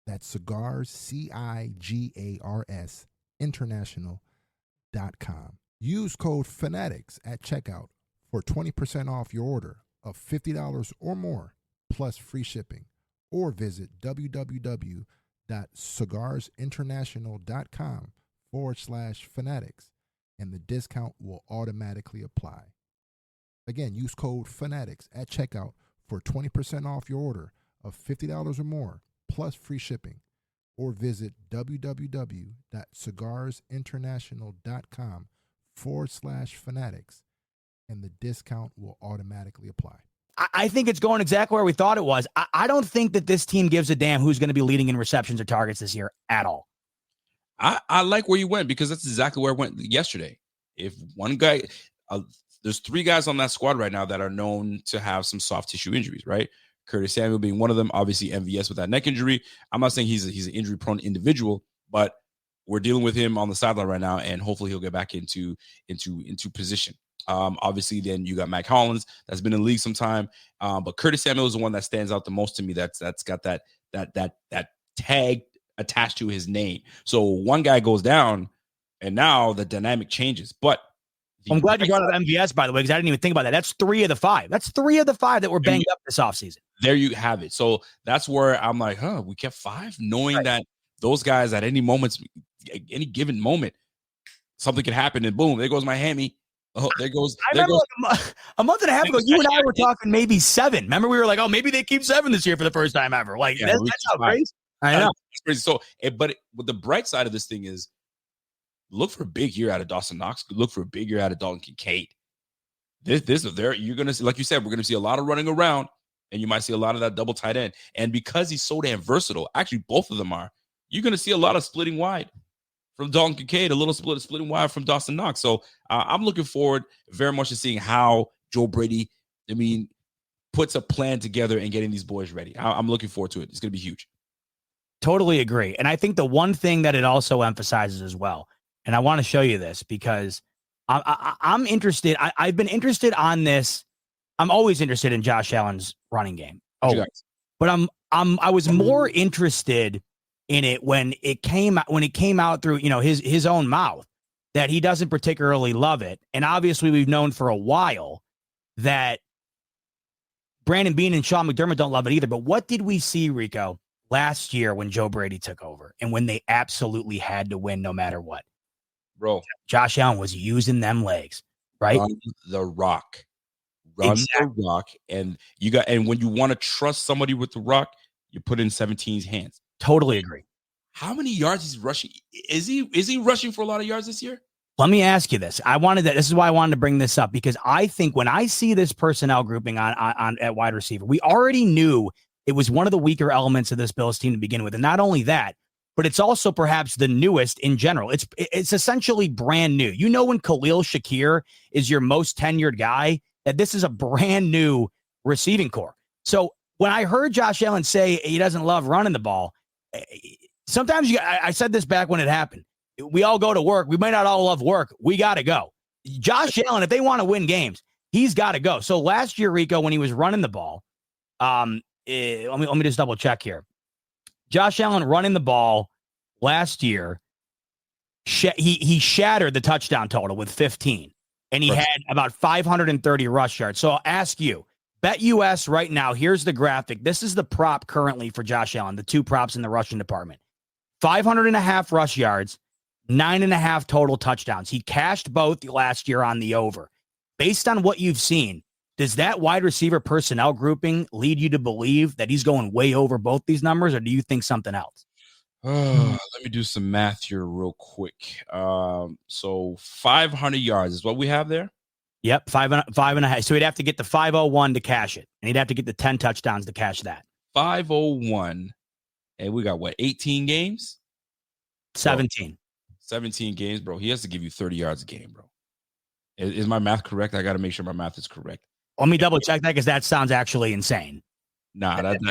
That's cigars, CIGARS, international.com. Use code FANATICS at checkout for 20% off your order of $50 or more, plus free shipping. Or visit www.cigarsinternational.com/fanatics, and the discount will automatically apply. Again, use code FANATICS at checkout for 20% off your order of $50 or more, plus free shipping. Or visit www.cigarsinternational.com/fanatics, and the discount will automatically apply. I think it's going exactly where we thought it was. I don't think that this team gives a damn who's going to be leading in receptions or targets this year at all. I like where you went, because that's exactly where I went yesterday. If one guy, there's 3 guys on that squad right now that are known to have some soft tissue injuries, right? Curtis Samuel being one of them, obviously MVS with that neck injury. I'm not saying he's an injury prone individual, but we're dealing with him on the sideline right now, and hopefully he'll get back into position. Obviously, then you got Mac Hollins that's been in the league some time, but Curtis Samuel is the one that stands out the most to me. That's got that tag attached to his name. So one guy goes down, and now the dynamic changes. But I'm glad you brought up MVS, by the way, because I didn't even think about that. That's 3 of the 5. That's 3 of the 5 that were banged up this offseason. There you have it. So that's where I'm like, we kept 5, knowing that those guys at any given moment, something could happen, and boom, there goes my hammy. Oh, there goes. I remember like a month and a half ago, you and I were talking maybe 7. Remember, we were like, oh, maybe they keep 7 this year for the first time ever. Like, that's how crazy. I know. It's crazy. So, but the bright side of this thing is, look for a big year out of Dawson Knox. Look for a big year out of Dalton Kincaid. You're gonna see, like you said, we're gonna see a lot of running around, and you might see a lot of that double tight end. And because he's so damn versatile, actually both of them are, you're gonna see a lot of splitting wide from Dalton Kincaid, a little splitting wide from Dawson Knox. So I'm looking forward very much to seeing how Joe Brady, puts a plan together and getting these boys ready. I'm looking forward to it. It's gonna be huge. Totally agree. And I think the one thing that it also emphasizes as well, and I want to show you this because I'm interested. I've been interested on this. I'm always interested in Josh Allen's running game. Oh, but I was more interested in it when it came out through his own mouth that he doesn't particularly love it. And obviously we've known for a while that Brandon Beane and Sean McDermott don't love it either. But what did we see, Rico, last year when Joe Brady took over and when they absolutely had to win no matter what? Bro, Josh Allen was using them legs, right? Run the rock. The rock. And when you want to trust somebody with the rock, you put in 17's hands. Totally agree. How many yards he's rushing? Is he rushing for a lot of yards this year? Let me ask you this. This is why I wanted to bring this up, because I think when I see this personnel grouping on at wide receiver, we already knew it was one of the weaker elements of this Bills team to begin with. And not only that, but it's also perhaps the newest in general. It's essentially brand new. When Khalil Shakir is your most tenured guy, that this is a brand new receiving core. So when I heard Josh Allen say he doesn't love running the ball, sometimes I said this back when it happened. We all go to work. We may not all love work. We got to go. Josh Allen, if they want to win games, he's got to go. So last year, Rico, when he was running the ball, let me just double check here. Josh Allen running the ball last year, he shattered the touchdown total with 15, and he had about 530 rush yards. So I'll ask you, BetUS right now, here's the graphic. This is the prop currently for Josh Allen, the 2 props in the rushing department. 500.5 rush yards, 9.5 total touchdowns. He cashed both last year on the over. Based on what you've seen, does that wide receiver personnel grouping lead you to believe that he's going way over both these numbers, or do you think something else? Let me do some math here real quick. So 500 yards is what we have there? Yep, 5.5. So he'd have to get the 501 to cash it, and he'd have to get the 10 touchdowns to cash that. 501, and we got 18 games? 17. 17 games, bro. He has to give you 30 yards a game, bro. Is my math correct? I got to make sure my math is correct. Let me double check that, because that sounds actually insane. Nah, that's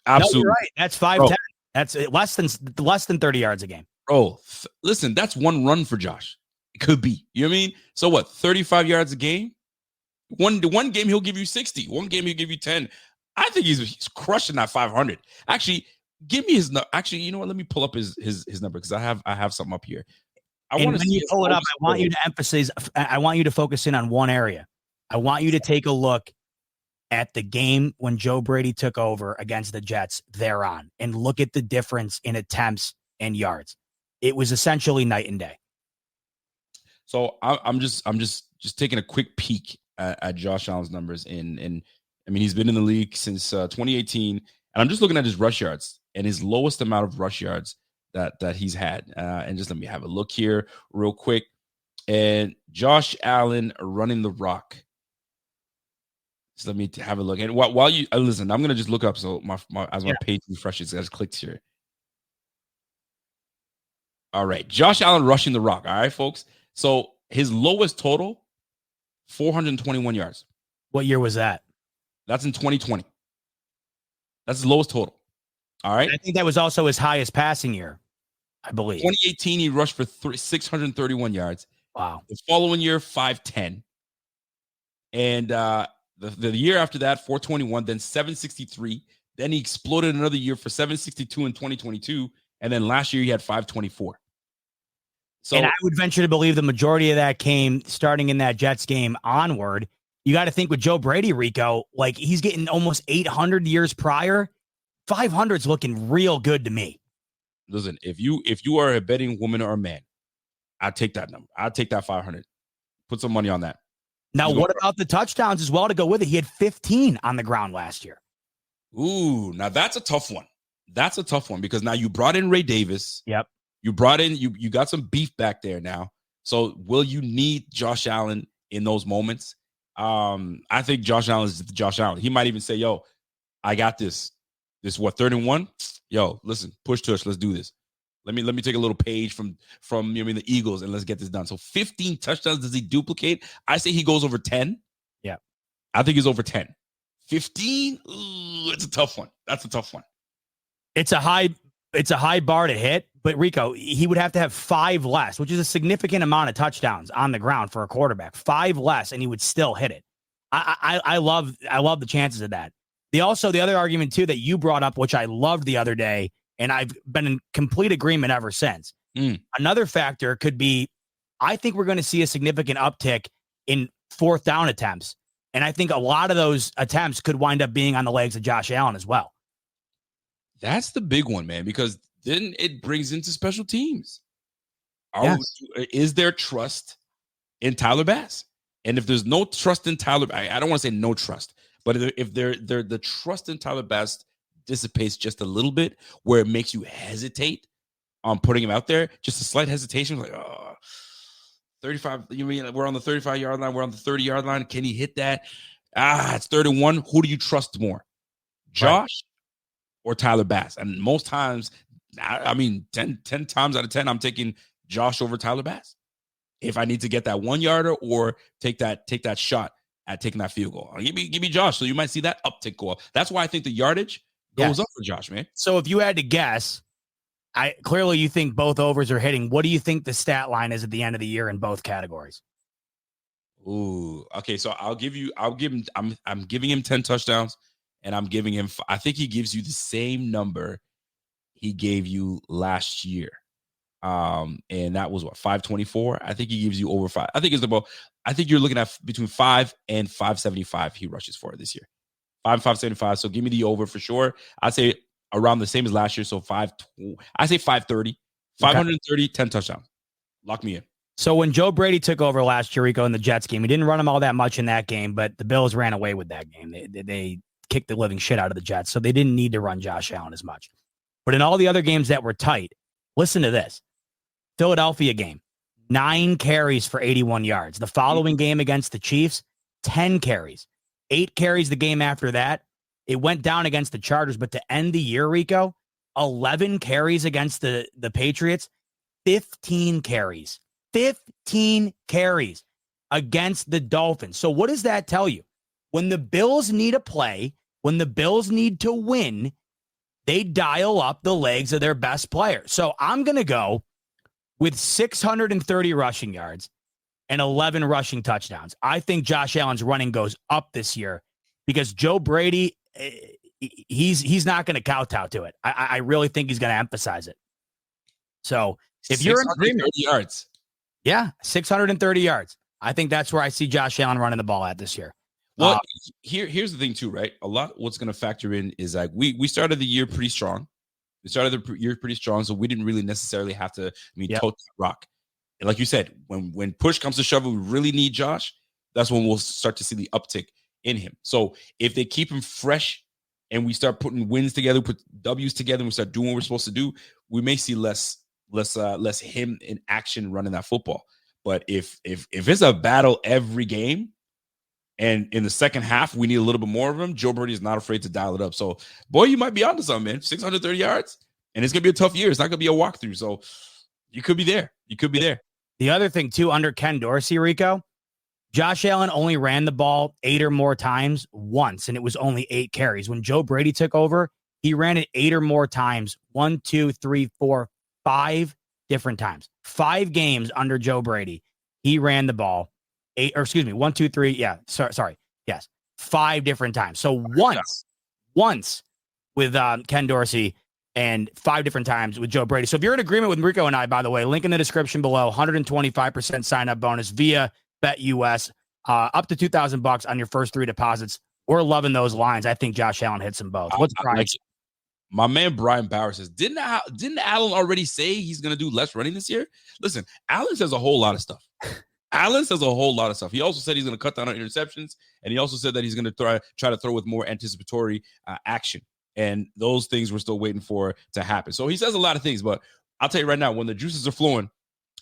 absolutely no, you're right. That's 5'10". That's less than 30 yards a game. Bro, listen, that's one run for Josh. It could be. You know what I mean? So what, 35 yards a game? One game he'll give you 60. One game he'll give you 10. I think he's crushing that 500. Actually, give me his number. Actually, you know what? Let me pull up his number, because I have something up here. When you pull it up, I want you to emphasize. I want you to focus in on one area. I want you to take a look at the game when Joe Brady took over against the Jets thereon, and look at the difference in attempts and yards. It was essentially night and day. So I'm just taking a quick peek at Josh Allen's numbers, and I mean, he's been in the league since 2018, and I'm just looking at his rush yards and his lowest amount of rush yards that he's had. And just let me have a look here real quick. And Josh Allen running the rock. So let me have a look. And while you listen, I'm gonna just look up. So my page refreshes, I just clicked here. All right, Josh Allen rushing the rock. All right, folks. So his lowest total, 421 yards. What year was that? That's in 2020. That's his lowest total. All right. I think that was also his highest passing year, I believe. 2018, he rushed for 631 yards. Wow. The following year, 510. And the year after that, 421, then 763. Then he exploded another year for 762 in 2022. And then last year, he had 524. So and I would venture to believe the majority of that came starting in that Jets game onward. You got to think with Joe Brady, Rico, like he's getting almost 800 years prior. 500's looking real good to me. listen, if you are a betting woman or a man, I'd take that number. I'd take that 500. Put some money on that. Now, what about the touchdowns as well to go with it? He had 15 on the ground last year. Ooh, now that's a tough one. That's a tough one because now you brought in Ray Davis. Yep. You brought in, you got some beef back there now. So will you need Josh Allen in those moments? I think Josh Allen is Josh Allen. He might even say, yo, I got this. This what, 3rd and 1? Yo, listen, push tush, let's do this. Let me take a little page from the Eagles and let's get this done. So 15 touchdowns, does he duplicate? I say he goes over 10. Yeah. I think he's over 10. 15? Ooh, it's a tough one. That's a tough one. It's a high bar to hit, but Rico, he would have to have 5 less, which is a significant amount of touchdowns on the ground for a quarterback. 5 less, and he would still hit it. I love the chances of that. The other argument too that you brought up, which I loved the other day, and I've been in complete agreement ever since. Another factor could be, I think we're going to see a significant uptick in 4th down attempts, and I think a lot of those attempts could wind up being on the legs of Josh Allen as well. That's the big one, man, because then it brings into special teams. Is there trust in Tyler Bass? And if there's no trust in Tyler, I don't want to say no trust, but if the trust in Tyler Bass dissipates just a little bit, where it makes you hesitate on putting him out there, just a slight hesitation, like, 35, you mean we're on the 35-yard line, we're on the 30-yard line, can he hit that? It's 3rd and 1. Who do you trust more, Josh or Tyler Bass? And most times, I mean, 10 times out of 10, I'm taking Josh over Tyler Bass if I need to get that 1-yarder or take that shot at taking that field goal. Give me Josh, so you might see that uptick go up. That's why I think the yardage goes up for Josh, man. So if you had to guess, clearly you think both overs are hitting. What do you think the stat line is at the end of the year in both categories? Ooh, okay. So I'm giving him 10 touchdowns, and I'm giving him, I think he gives you the same number he gave you last year. And that was what, 524. I think he gives you over 5. I think you're looking at between 5 and 575 he rushes for this year. 575. So give me the over for sure. I'd say around the same as last year. So I say 530, 530, 10 touchdowns. Lock me in. So when Joe Brady took over last year, Rico, in the Jets game, he didn't run him all that much in that game, but the Bills ran away with that game. They kicked the living shit out of the Jets, so they didn't need to run Josh Allen as much. But in all the other games that were tight, listen to this. Philadelphia game, 9 carries for 81 yards. The following game against the Chiefs, 10 carries. 8 carries the game after that. It went down against the Chargers, but to end the year, Rico, 11 carries against the Patriots, 15 carries. 15 carries against the Dolphins. So what does that tell you? When the Bills need a play, when the Bills need to win, they dial up the legs of their best player. So I'm going to go with 630 rushing yards and 11 rushing touchdowns. I think Josh Allen's running goes up this year because Joe Brady, he's not going to kowtow to it. I really think he's going to emphasize it. So if you're in agreement, yards. Yeah, 630 yards. I think that's where I see Josh Allen running the ball at this year. Well, here's the thing too, right? A lot what's going to factor in is like we started the year pretty strong. We started the year pretty strong, so we didn't really necessarily have to tote that rock. And like you said, when push comes to shove, we really need Josh. That's when we'll start to see the uptick in him. So if they keep him fresh and we start putting wins together, put W's together, and we start doing what we're supposed to do, we may see less him in action running that football. But if it's a battle every game, and in the second half we need a little bit more of him, Joe Brady is not afraid to dial it up. So, boy, you might be onto something, man. 630 yards, and it's gonna be a tough year. It's not gonna be a walkthrough. So, you could be there. You could be there. The other thing too, under Ken Dorsey, Rico, Josh Allen only ran the ball 8 or more times once, and it was only 8 carries. When Joe Brady took over, he ran it 8 or more times. 1, 2, 3, 4, 5 different times. 5 games under Joe Brady, he ran the ball 1, 2, 3. Yeah, sorry. Yes, 5 different times. So once with Ken Dorsey, and 5 different times with Joe Brady. So if you're in agreement with Rico and I, by the way, link in the description below, 125% sign-up bonus via BetUS, up to $2,000 on your first 3 deposits. We're loving those lines. I think Josh Allen hits them both. What's Brian? Like, my man Brian Bauer says, didn't Allen already say he's going to do less running this year? Listen, Allen says a whole lot of stuff. He also said he's going to cut down on interceptions, and he also said that he's going to try to throw with more anticipatory action. And those things we're still waiting for to happen. So he says a lot of things, but I'll tell you right now, when the juices are flowing,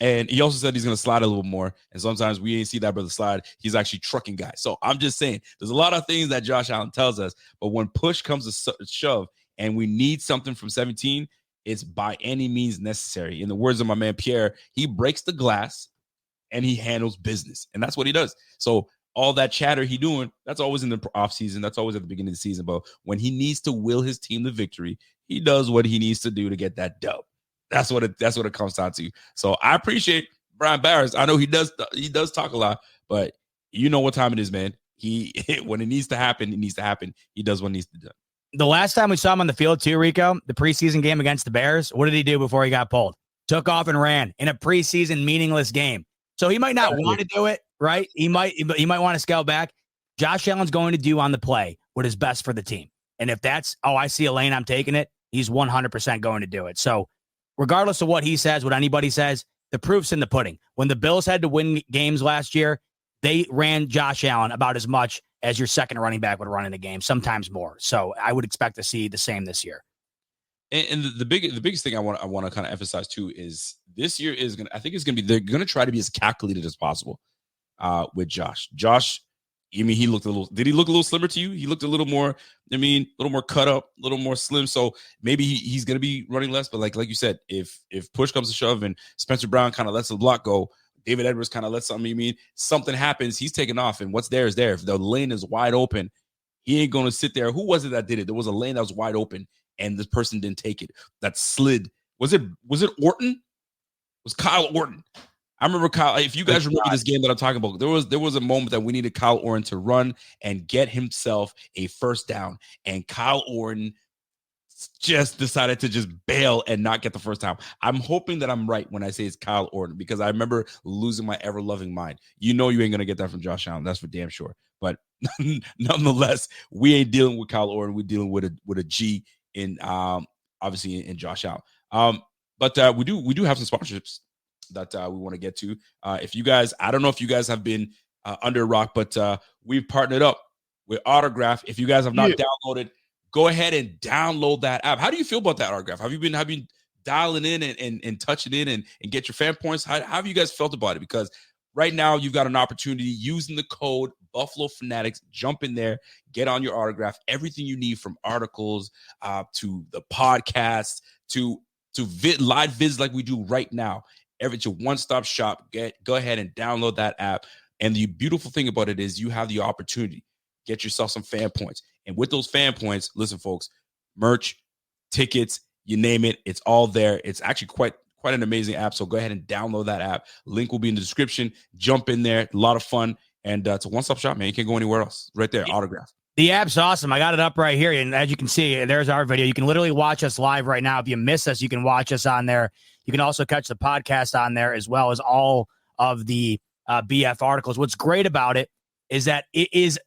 and he also said he's going to slide a little more. And sometimes we ain't see that brother slide. He's actually trucking guys. So I'm just saying, there's a lot of things that Josh Allen tells us, but when push comes to shove and we need something from 17, it's by any means necessary. In the words of my man Pierre, he breaks the glass and he handles business. And that's what he does. So all that chatter he doing, that's always in the offseason. That's always at the beginning of the season. But when he needs to will his team to victory, he does what he needs to do to get that dub. That's what it comes down to. So I appreciate Brian Barris. I know he does talk a lot, but you know what time it is, man. When it needs to happen, it needs to happen. He does what needs to be done. The last time we saw him on the field too, Rico, the preseason game against the Bears, what did he do before he got pulled? Took off and ran in a preseason meaningless game. So he might not want to do it, right? He might want to scale back. Josh Allen's going to do on the play what is best for the team. And if that's, I see a lane, I'm taking it, he's 100% going to do it. So regardless of what he says, what anybody says, the proof's in the pudding. When the Bills had to win games last year, they ran Josh Allen about as much as your second running back would run in a game, sometimes more. So I would expect to see the same this year. And the biggest thing I want to kind of emphasize too is this year is they're gonna try to be as calculated as possible with Josh. Did he look a little slimmer to you? He looked a little more, cut up, a little more slim. So maybe he's gonna be running less. But like you said, if push comes to shove and Spencer Brown kind of lets the block go, David Edwards kind of lets something happens, he's taking off, and what's there is there. If the lane is wide open, he ain't gonna sit there. Who was it that did it? There was a lane that was wide open, and this person didn't take it. That slid. Was it Orton? It was Kyle Orton. I remember Kyle. If you guys remember this game that I'm talking about, there was a moment that we needed Kyle Orton to run and get himself a first down, and Kyle Orton just decided to just bail and not get the first down. I'm hoping that I'm right when I say it's Kyle Orton, because I remember losing my ever-loving mind. You know you ain't gonna get that from Josh Allen. That's for damn sure. But nonetheless, we ain't dealing with Kyle Orton. We're dealing with a G in obviously in Josh Allen. But we do have some sponsorships that we want to get to. If you guys, I don't know if you guys have been under a rock, but we've partnered up with Autograph. If you guys have not downloaded, go ahead and download that app. How do you feel about that, Autograph? Have you been dialing in and touching in and get your fan points? How have you guys felt about it? Because right now you've got an opportunity using the code Buffalo Fanatics. Jump in there, get on your Autograph. Everything you need, from articles to the podcast to live vids like we do right now. It's a one-stop shop. Go ahead and download that app. And the beautiful thing about it is you have the opportunity. Get yourself some fan points. And with those fan points, listen, folks, merch, tickets, you name it, it's all there. It's actually quite an amazing app. So go ahead and download that app. Link will be in the description. Jump in there. A lot of fun. And it's a one-stop shop, man. You can't go anywhere else. Right there, Autograph. The app's awesome. I got it up right here. And as you can see, there's our video. You can literally watch us live right now. If you miss us, you can watch us on there. You can also catch the podcast on there, as well as all of the BF articles. What's great about it is that it is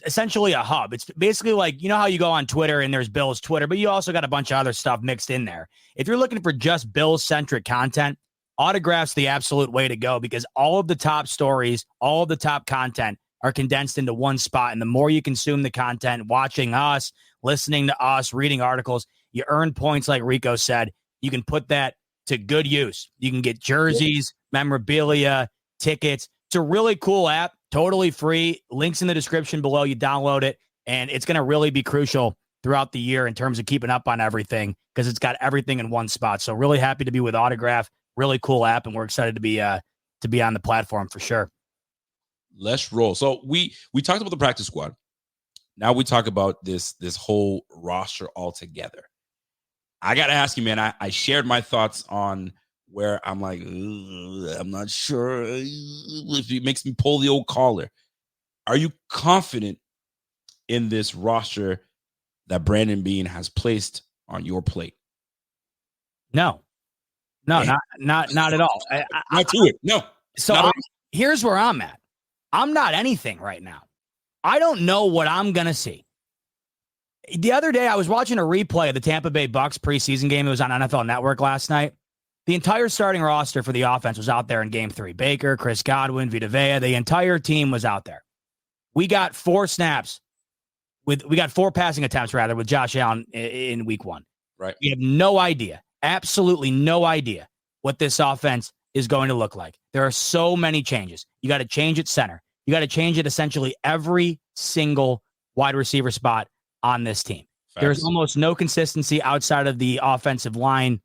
essentially a hub. It's basically like, you know how you go on Twitter and there's Bills Twitter, but you also got a bunch of other stuff mixed in there. If you're looking for just Bills-centric content, Autograph's the absolute way to go, because all of the top stories, all of the top content are condensed into one spot. And the more you consume the content, watching us, listening to us, reading articles, you earn points, like Rico said. You can put that to good use. You can get jerseys, memorabilia, tickets. It's a really cool app, totally free. Links in the description below. You download it, and it's going to really be crucial throughout the year in terms of keeping up on everything, because it's got everything in one spot. So really happy to be with Autograph. Really cool app, and we're excited to be on the platform for sure. Let's roll. So we talked about the practice squad. Now we talk about this whole roster altogether. I got to ask you, man, I shared my thoughts on where I'm like, I'm not sure if it makes me pull the old collar. Are you confident in this roster that Brandon Beane has placed on your plate? No, not at all. Not to it. No. So here's where I'm at. I'm not anything right now. I don't know what I'm going to see. The other day, I was watching a replay of the Tampa Bay Bucks preseason game. It was on NFL Network last night. The entire starting roster for the offense was out there in Game 3. Baker, Chris Godwin, Vita Vea, the entire team was out there. We got 4 snaps. We got 4 passing attempts, rather, with Josh Allen in week 1. Right. We have no idea, absolutely no idea what this offense is going to look like. There are so many changes. You got to change at center. You got to change it essentially every single wide receiver spot on this team. Facts. There's almost no consistency outside of the offensive line,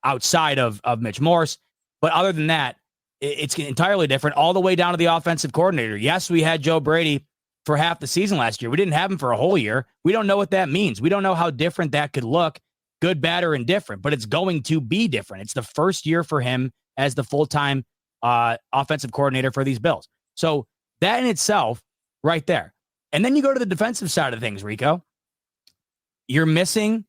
outside of Mitch Morse. But other than that, it's entirely different all the way down to the offensive coordinator. Yes, we had Joe Brady for half the season last year. We didn't have him for a whole year. We don't know what that means. We don't know how different that could look, good, bad, or indifferent, but it's going to be different. It's the first year for him as the full-time offensive coordinator for these Bills. So that in itself, right there. And then you go to the defensive side of things, Rico. You're missing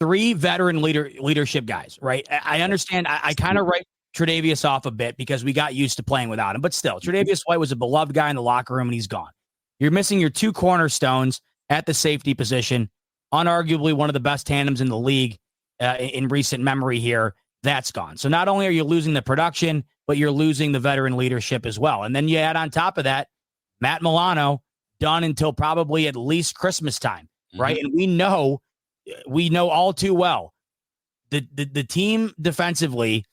3 veteran leadership guys, right? I understand. I kind of write Tre'Davious off a bit because we got used to playing without him. But still, Tre'Davious White was a beloved guy in the locker room, and he's gone. You're missing your 2 cornerstones at the safety position, unarguably one of the best tandems in the league in recent memory here. That's gone. So not only are you losing the production, but you're losing the veteran leadership as well. And then you add on top of that, Matt Milano, done until probably at least Christmas time, right? And we know all too well the team defensively,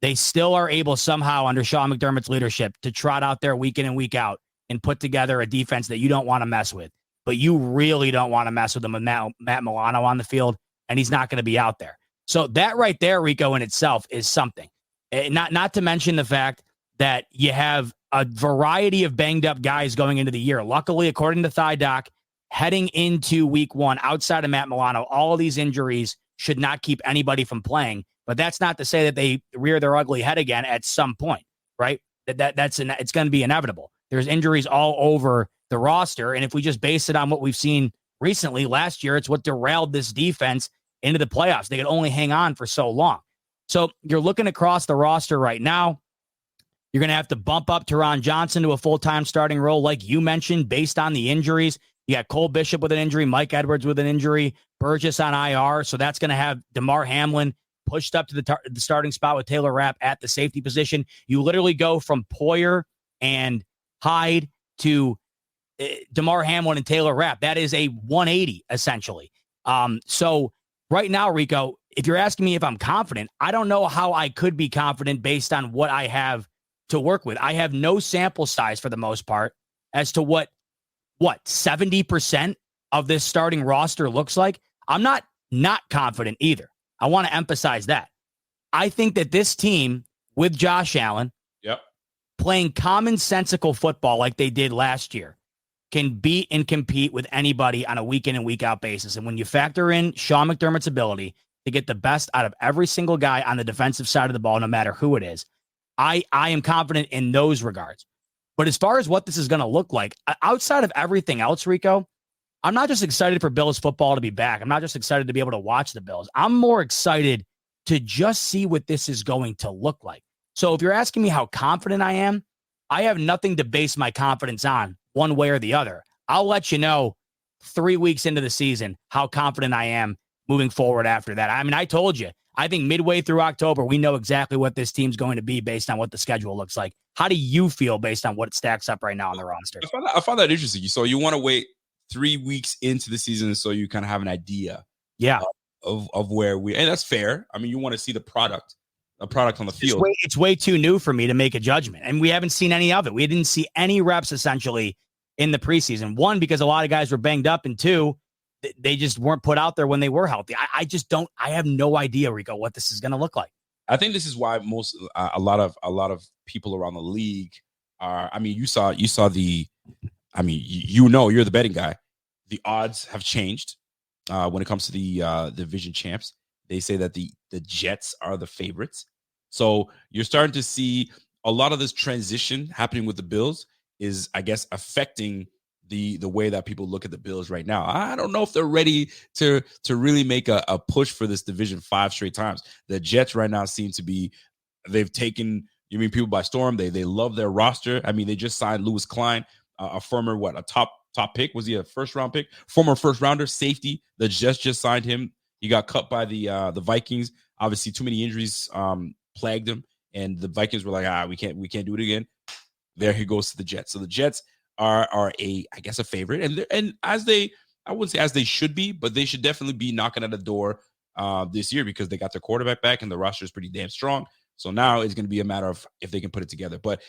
they still are able somehow under Sean McDermott's leadership to trot out there week in and week out and put together a defense that you don't want to mess with. But you really don't want to mess with them with Matt Milano on the field, and he's not going to be out there. So that right there, Rico, in itself is something. Not to mention the fact that you have a variety of banged up guys going into the year. Luckily, according to Thigh Doc, heading into week 1, outside of Matt Milano, all of these injuries should not keep anybody from playing. But that's not to say that they rear their ugly head again at some point, right? It's going to be inevitable. There's injuries all over the roster. And if we just base it on what we've seen recently, last year, it's what derailed this defense into the playoffs. They could only hang on for so long. So you're looking across the roster right now. You're going to have to bump up Teron Johnson to a full-time starting role, like you mentioned, based on the injuries. You got Cole Bishop with an injury, Mike Edwards with an injury, Burgess on IR. So that's going to have DeMar Hamlin pushed up to the starting spot with Taylor Rapp at the safety position. You literally go from Poyer and Hyde to DeMar Hamlin and Taylor Rapp. That is a 180, essentially. So right now, Rico, if you're asking me if I'm confident, I don't know how I could be confident based on what I have to work with. I have no sample size for the most part as to what 70% of this starting roster looks like. I'm not confident either. I want to emphasize that. I think that this team with Josh Allen playing commonsensical football like they did last year can beat and compete with anybody on a week in and week out basis. And when you factor in Sean McDermott's ability to get the best out of every single guy on the defensive side of the ball, no matter who it is, I am confident in those regards. But as far as what this is going to look like, outside of everything else, Rico, I'm not just excited for Bills football to be back. I'm not just excited to be able to watch the Bills. I'm more excited to just see what this is going to look like. So if you're asking me how confident I am, I have nothing to base my confidence on one way or the other. I'll let you know 3 weeks into the season how confident I am moving forward after that. I mean, I told you, I think midway through October, we know exactly what this team's going to be based on what the schedule looks like. How do you feel based on what it stacks up right now on the roster? I find that interesting. So you want to wait 3 weeks into the season so you kind of have an idea of where and that's fair. I mean, you want to see the product on the field. It's way too new for me to make a judgment, and we haven't seen any of it. We didn't see any reps essentially in the preseason. 1, because a lot of guys were banged up, and 2, they just weren't put out there when they were healthy. I have no idea, Rico, what this is going to look like. I think this is why a lot of people around the league are. I mean, you saw the. I mean, you're the betting guy. The odds have changed when it comes to the division champs. They say that the Jets are the favorites. So you're starting to see a lot of this transition happening with the Bills is, I guess, affecting the way that people look at the Bills right now. I don't know if they're ready to really make a push for this division 5 straight times. The Jets right now seem to be, they've taken people by storm. They love their roster. I mean, they just signed Lewis Klein, a former a top pick. Was he a first round pick? Former first rounder, safety. The Jets just signed him. He got cut by the Vikings. Obviously, too many injuries plagued him, and the Vikings were like, we can't do it again. There he goes to the Jets. So the Jets are I guess a favorite, and as I wouldn't say as they should be, but they should definitely be knocking at the door this year because they got their quarterback back and the roster is pretty damn strong. So now it's going to be a matter of if they can put it together. But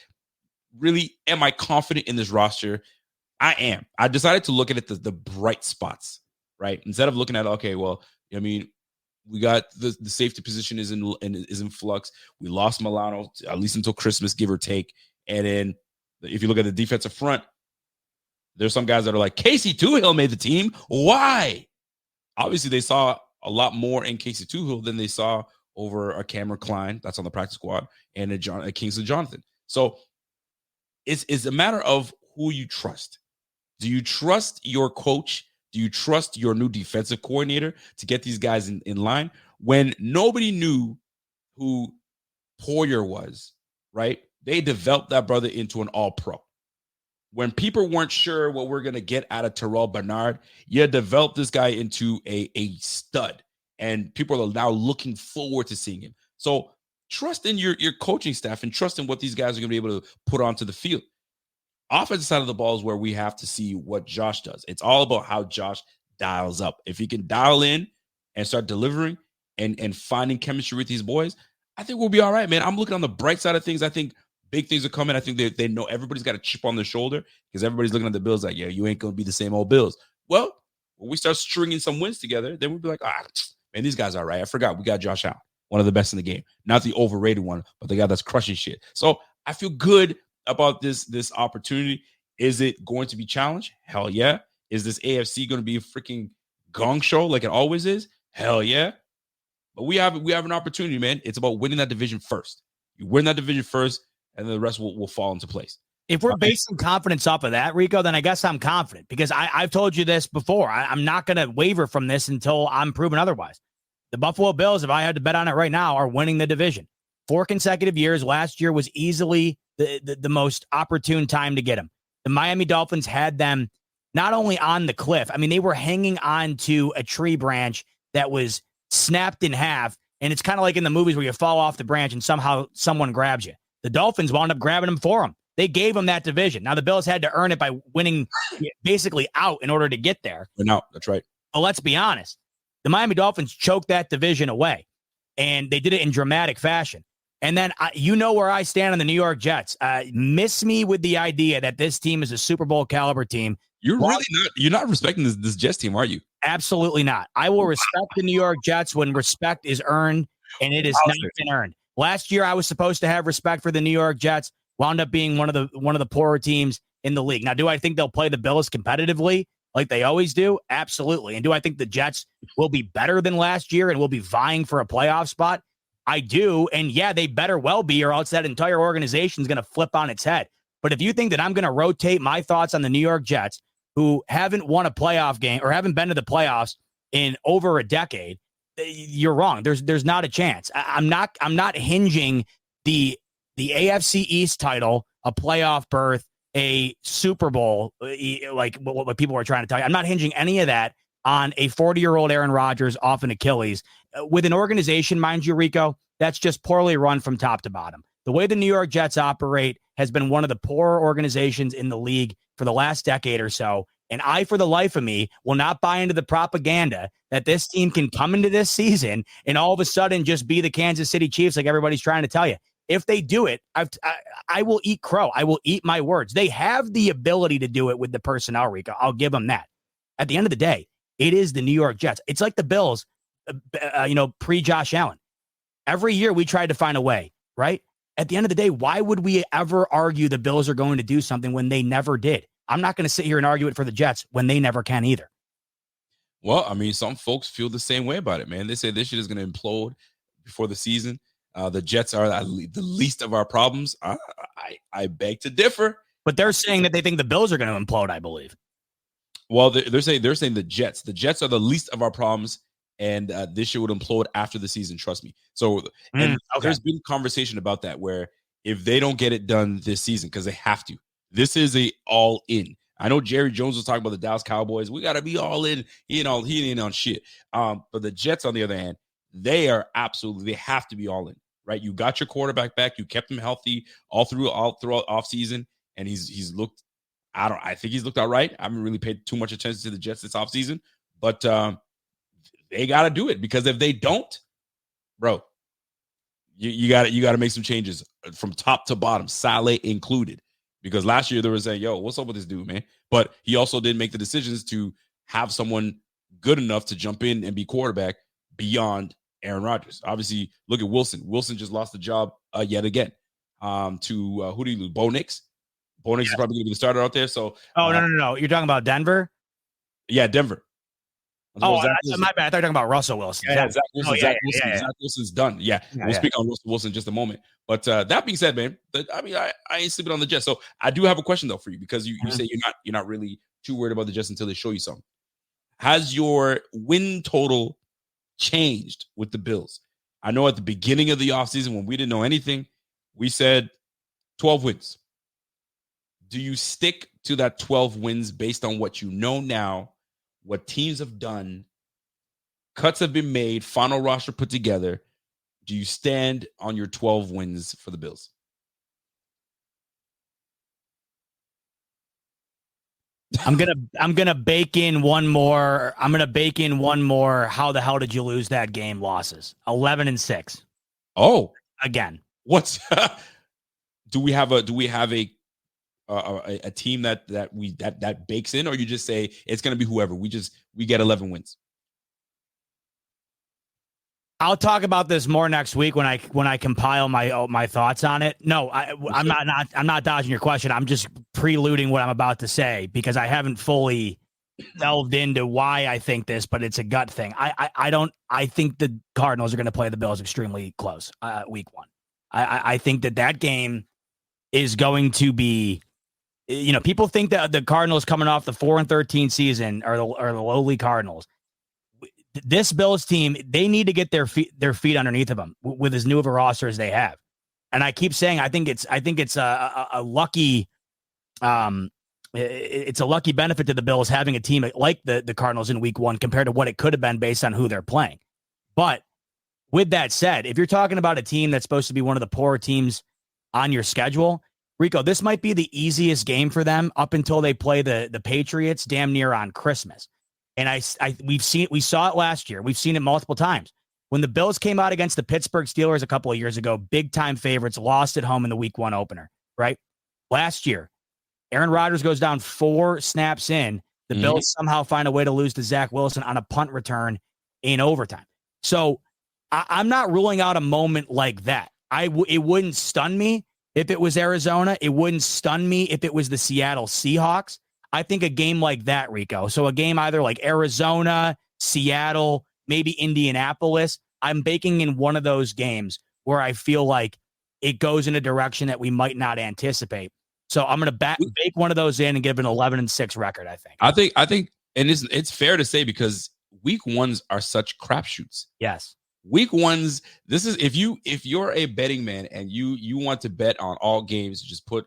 really, am I confident in this roster? I am. I decided to look at it the bright spots, right? Instead of looking at, okay, well, I mean, we got the safety position is in flux. We lost Milano at least until Christmas, give or take. And then if you look at the defensive front, there's some guys that are like, Casey Toohill made the team. Why? Obviously, they saw a lot more in Casey Toohill than they saw over a Cameron Klein that's on the practice squad and a Kingsley Jonathan. So it's a matter of who you trust. Do you trust your coach? Do you trust your new defensive coordinator to get these guys in line? When nobody knew who Poyer was, right? They developed that brother into an all-pro. When people weren't sure what we're going to get out of Terrell Bernard, you developed this guy into a stud. And people are now looking forward to seeing him. So trust in your coaching staff and trust in what these guys are going to be able to put onto the field. Offensive side of the ball is where we have to see what Josh does. It's all about how Josh dials up. If he can dial in and start delivering and finding chemistry with these boys, I think we'll be all right, man. I'm looking on the bright side of things. I think big things are coming. I think they know everybody's got a chip on their shoulder because everybody's looking at the Bills like, yeah, you ain't going to be the same old Bills. Well, when we start stringing some wins together, then we'll be like, man, these guys are all right. I forgot we got Josh Allen, one of the best in the game. Not the overrated one, but the guy that's crushing shit. So I feel good about this opportunity. Is it going to be challenged? Hell yeah. Is this AFC going to be a freaking gong show like it always is? Hell yeah. But we have an opportunity, man. It's about winning that division first. You win that division first, and then the rest will fall into place. If we're basing confidence off of that, Rico, then I guess I'm confident because I've told you this before. I'm not going to waver from this until I'm proven otherwise. The Buffalo Bills, if I had to bet on it right now, are winning the division. 4 consecutive years. Last year was easily the most opportune time to get them. The Miami Dolphins had them not only on the cliff. I mean, they were hanging on to a tree branch that was snapped in half. And it's kind of like in the movies where you fall off the branch and somehow someone grabs you. The Dolphins wound up grabbing them for them. They gave them that division. Now, the Bills had to earn it by winning basically out in order to get there. No, that's right. But let's be honest. The Miami Dolphins choked that division away, and they did it in dramatic fashion. And then you know where I stand on the New York Jets. Miss me with the idea that this team is a Super Bowl caliber team. You're not respecting this Jets team, are you? Absolutely not. I will respect the New York Jets when respect is earned, and it has not been earned. Last year, I was supposed to have respect for the New York Jets. Wound up being one of the poorer teams in the league. Now, do I think they'll play the Bills competitively like they always do? Absolutely. And do I think the Jets will be better than last year and will be vying for a playoff spot? I do. And yeah, they better well be, or else that entire organization is going to flip on its head. But if you think that I'm going to rotate my thoughts on the New York Jets, who haven't won a playoff game or haven't been to the playoffs in over a decade, you're wrong. There's not a chance. I'm not hinging the AFC East title, a playoff berth, a Super Bowl, like what people are trying to tell you. I'm not hinging any of that on a 40-year-old Aaron Rodgers off an Achilles with an organization, mind you, Rico, that's just poorly run from top to bottom. The way the New York Jets operate has been one of the poorer organizations in the league for the last decade or so. And I, for the life of me, will not buy into the propaganda that this team can come into this season and all of a sudden just be the Kansas City Chiefs like everybody's trying to tell you. If they do it, I will eat crow. I will eat my words. They have the ability to do it with the personnel, Rico. I'll give them that. At the end of the day, it is the New York Jets. It's like the Bills, pre-Josh Allen. Every year we tried to find a way, right? At the end of the day, why would we ever argue the Bills are going to do something when they never did? I'm not going to sit here and argue it for the Jets when they never can either. Well, I mean, some folks feel the same way about it, man. They say this shit is going to implode before the season. The Jets are the least of our problems. I beg to differ. But they're saying that they think the Bills are going to implode, I believe. Well, they're saying the Jets. The Jets are the least of our problems, and this year would implode after the season. Trust me. So, and there's been conversation about that where if they don't get it done this season, because they have to, this is a all in. I know Jerry Jones was talking about the Dallas Cowboys. We got to be all in. He ain't on shit. But the Jets, on the other hand, they have to be all in, right? You got your quarterback back. You kept him healthy all throughout off season, and he's looked. I think he's looked all right. I haven't really paid too much attention to the Jets this offseason, but they got to do it, because if they don't, bro, you got to make some changes from top to bottom, Saleh included. Because last year they were saying, yo, what's up with this dude, man? But he also didn't make the decisions to have someone good enough to jump in and be quarterback beyond Aaron Rodgers. Obviously, look at Wilson. Wilson just lost the job yet again to who do you lose? Bo Nix. Bo Nix is probably going to be the starter out there. So, no. You're talking about Denver? Yeah, Denver. My bad. I thought you were talking about Russell Wilson. Yeah, Zach Wilson. Zach Wilson's done. Yeah, we'll speak on Russell Wilson in just a moment. But that being said, man, I ain't sleeping on the Jets. So I do have a question though for you, because you say you're not really too worried about the Jets until they show you something. Has your win total changed with the Bills? I know at the beginning of the offseason when we didn't know anything, we said 12 wins. Do you stick to that 12 wins based on what you know now, what teams have done, cuts have been made, final roster put together? Do you stand on your 12 wins for the Bills? I'm gonna bake in one more. How the hell did you lose that game? Losses 11-6. Oh, again. What's do we have a team that bakes in, or you just say it's going to be whoever? We get 11 wins. I'll talk about this more next week when I compile my thoughts on it. No, I'm not dodging your question. I'm just preluding what I'm about to say, because I haven't fully delved into why I think this, but it's a gut thing. I think the Cardinals are going to play the Bills extremely close week one. I think that game is going to be, people think that the Cardinals coming off the 4-13 season are the lowly Cardinals. This Bills team, they need to get their feet underneath of them with as new of a roster as they have. And I keep saying, I think it's a lucky, it's a lucky benefit to the Bills having a team like the Cardinals in week one compared to what it could have been based on who they're playing. But with that said, if you're talking about a team that's supposed to be one of the poorer teams on your schedule, Rico, this might be the easiest game for them up until they play the Patriots damn near on Christmas. And we saw it last year. We've seen it multiple times. When the Bills came out against the Pittsburgh Steelers a couple of years ago, big time favorites, lost at home in the week one opener, right? Last year, Aaron Rodgers goes down 4 snaps in. The Bills somehow find a way to lose to Zach Wilson on a punt return in overtime. So I'm not ruling out a moment like that. It wouldn't stun me if it was Arizona. It wouldn't stun me if it was the Seattle Seahawks. I think a game like that, Rico. So a game either like Arizona, Seattle, maybe Indianapolis. I'm baking in one of those games where I feel like it goes in a direction that we might not anticipate. So I'm going to bake one of those in and give an 11-6 record, I think. I think, and it's fair to say, because week ones are such crapshoots. Yes. Week ones, this is if you're a betting man and you want to bet on all games, just put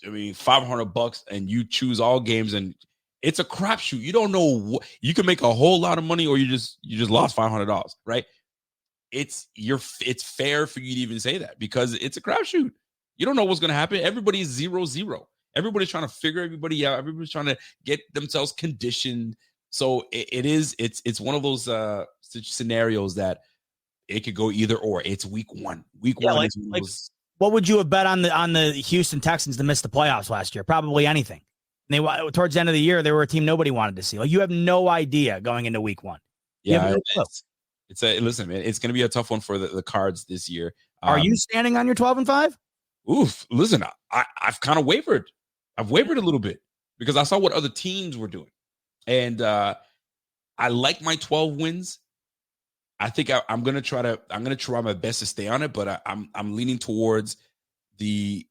$500 and you choose all games, and it's a crapshoot. You don't know what you can make a whole lot of money, or you just lost $500, right? It's fair for you to even say that, because it's a crapshoot. You don't know what's going to happen. Everybody's 0-0. Everybody's trying to figure everybody out. Everybody's trying to get themselves conditioned. So it's one of those scenarios that it could go either or. It's week one. Week one is what would you have bet on the Houston Texans to miss the playoffs last year? Probably anything. And towards the end of the year, they were a team nobody wanted to see. Like, you have no idea going into week one. Yeah, listen, man, it's going to be a tough one for the Cards this year. Are you standing on your 12-5? Oof, listen, I've kind of wavered. I've wavered a little bit because I saw what other teams were doing, and I like my 12 wins. I think I'm gonna try my best to stay on it, but I'm leaning towards the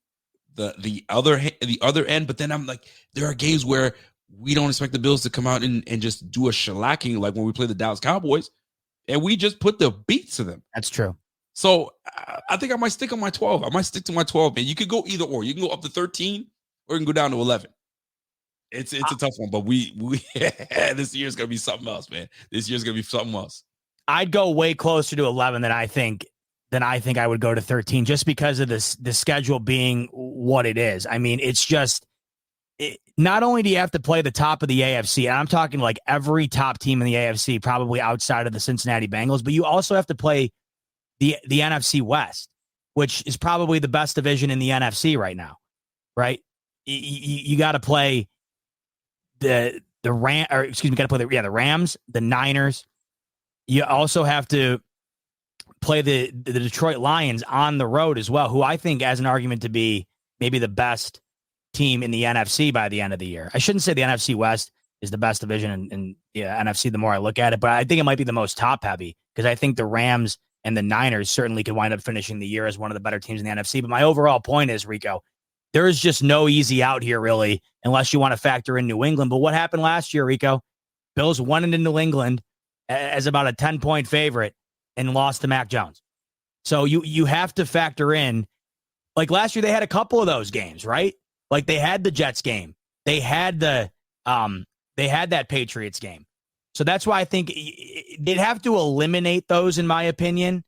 other end. But then I'm like, there are games where we don't expect the Bills to come out and just do a shellacking like when we play the Dallas Cowboys, and we just put the beats to them. That's true. So I think I might stick on my 12. I might stick to my 12, man. You could go either or. You can go up to 13 or you can go down to 11. It's a tough one, but we this year's going to be something else, man. This year's going to be something else. I'd go way closer to 11 than I think I would go to 13, just because of the schedule being what it is. I mean, it's just not only do you have to play the top of the AFC, and I'm talking like every top team in the AFC, probably outside of the Cincinnati Bengals, but you also have to play the NFC West, which is probably the best division in the NFC right now, right? You got to play the Rams, the Niners. You also have to play the Detroit Lions on the road as well, who I think has an argument to be maybe the best team in the NFC by the end of the year. I shouldn't say the NFC West is the best division in the NFC the more I look at it, but I think it might be the most top heavy, because I think the Rams and the Niners certainly could wind up finishing the year as one of the better teams in the NFC. But my overall point is, Rico, there is just no easy out here, really, unless you want to factor in New England. But what happened last year, Rico? Bills won into New England as about a 10-point favorite and lost to Mac Jones. So you have to factor in, like last year they had a couple of those games, right? Like they had the Jets game. They had that Patriots game. So that's why I think they'd have to eliminate those, in my opinion,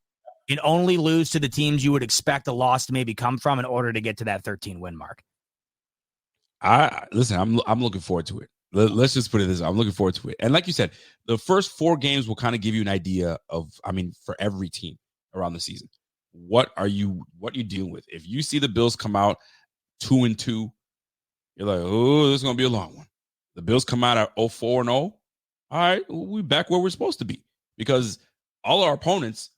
and only lose to the teams you would expect a loss to maybe come from in order to get to that 13 win mark. Listen, I'm looking forward to it. Let's just put it this way. I'm looking forward to it. And like you said, the first 4 games will kind of give you an idea of, for every team around the season, what are you dealing with? If you see the Bills come out 2-2, you're like, oh, this is going to be a long one. The Bills come out at 0-4-0. All right, we're back where we're supposed to be, because all our opponents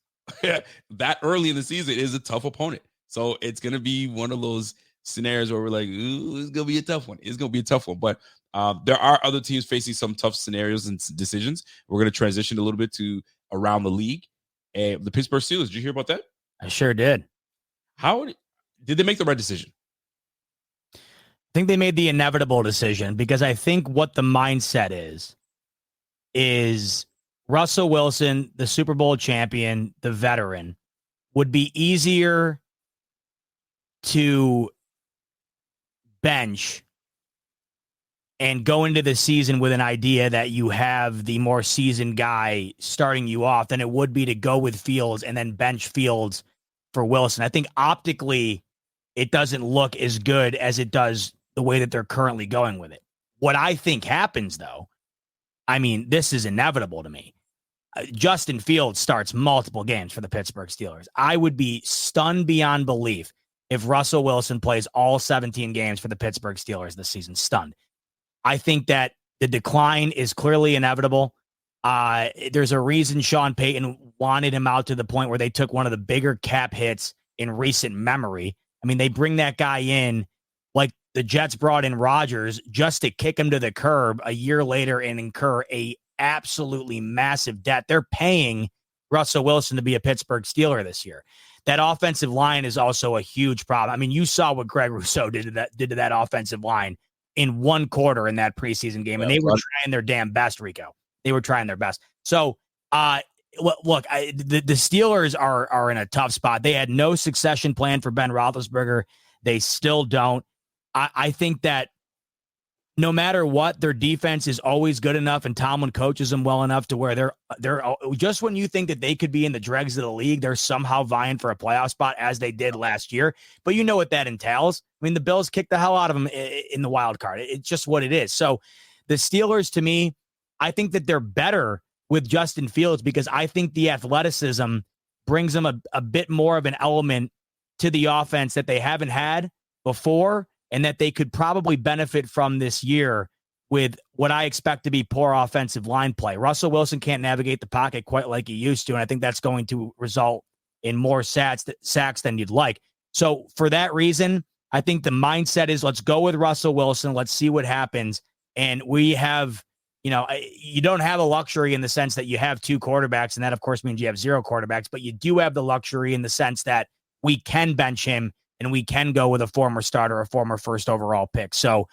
that early in the season is a tough opponent. So it's going to be one of those scenarios where we're like, ooh, it's going to be a tough one. It's going to be a tough one. But there are other teams facing some tough scenarios and decisions. We're going to transition a little bit to around the league. The Pittsburgh Steelers, did you hear about that? I sure did. How did they make the right decision? I think they made the inevitable decision, because I think what the mindset is Russell Wilson, the Super Bowl champion, the veteran, would be easier to bench and go into the season with an idea that you have the more seasoned guy starting you off than it would be to go with Fields and then bench Fields for Wilson. I think optically it doesn't look as good as it does the way that they're currently going with it. What I think happens, though, I mean, this is inevitable to me. Justin Fields starts multiple games for the Pittsburgh Steelers. I would be stunned beyond belief if Russell Wilson plays all 17 games for the Pittsburgh Steelers this season. Stunned. I think that the decline is clearly inevitable. There's a reason Sean Payton wanted him out to the point where they took one of the bigger cap hits in recent memory. I mean, they bring that guy in like the Jets brought in Rodgers just to kick him to the curb a year later and incur a absolutely massive debt. They're paying Russell Wilson to be a Pittsburgh Steeler this year. That offensive line is also a huge problem. I mean, you saw what Greg Rousseau did to that offensive line in one quarter in that preseason game, and they were trying their damn best, Rico. They were trying their best. So, look, the Steelers are in a tough spot. They had no succession plan for Ben Roethlisberger. They still don't. I think that no matter what, their defense is always good enough, and Tomlin coaches them well enough to where they're just when you think that they could be in the dregs of the league, they're somehow vying for a playoff spot, as they did last year. But you know what that entails. I mean, the Bills kicked the hell out of them in the wild card. It's just what it is. So the Steelers, to me, I think that they're better with Justin Fields, because I think the athleticism brings them a bit more of an element to the offense that they haven't had before, and that they could probably benefit from this year with what I expect to be poor offensive line play. Russell Wilson can't navigate the pocket quite like he used to, and I think that's going to result in more sacks than you'd like. So for that reason, I think the mindset is, let's go with Russell Wilson. Let's see what happens. And we have, you don't have a luxury in the sense that you have 2 quarterbacks, and that, of course, means you have 0 quarterbacks, but you do have the luxury in the sense that we can bench him and we can go with a former starter, a former first overall pick. So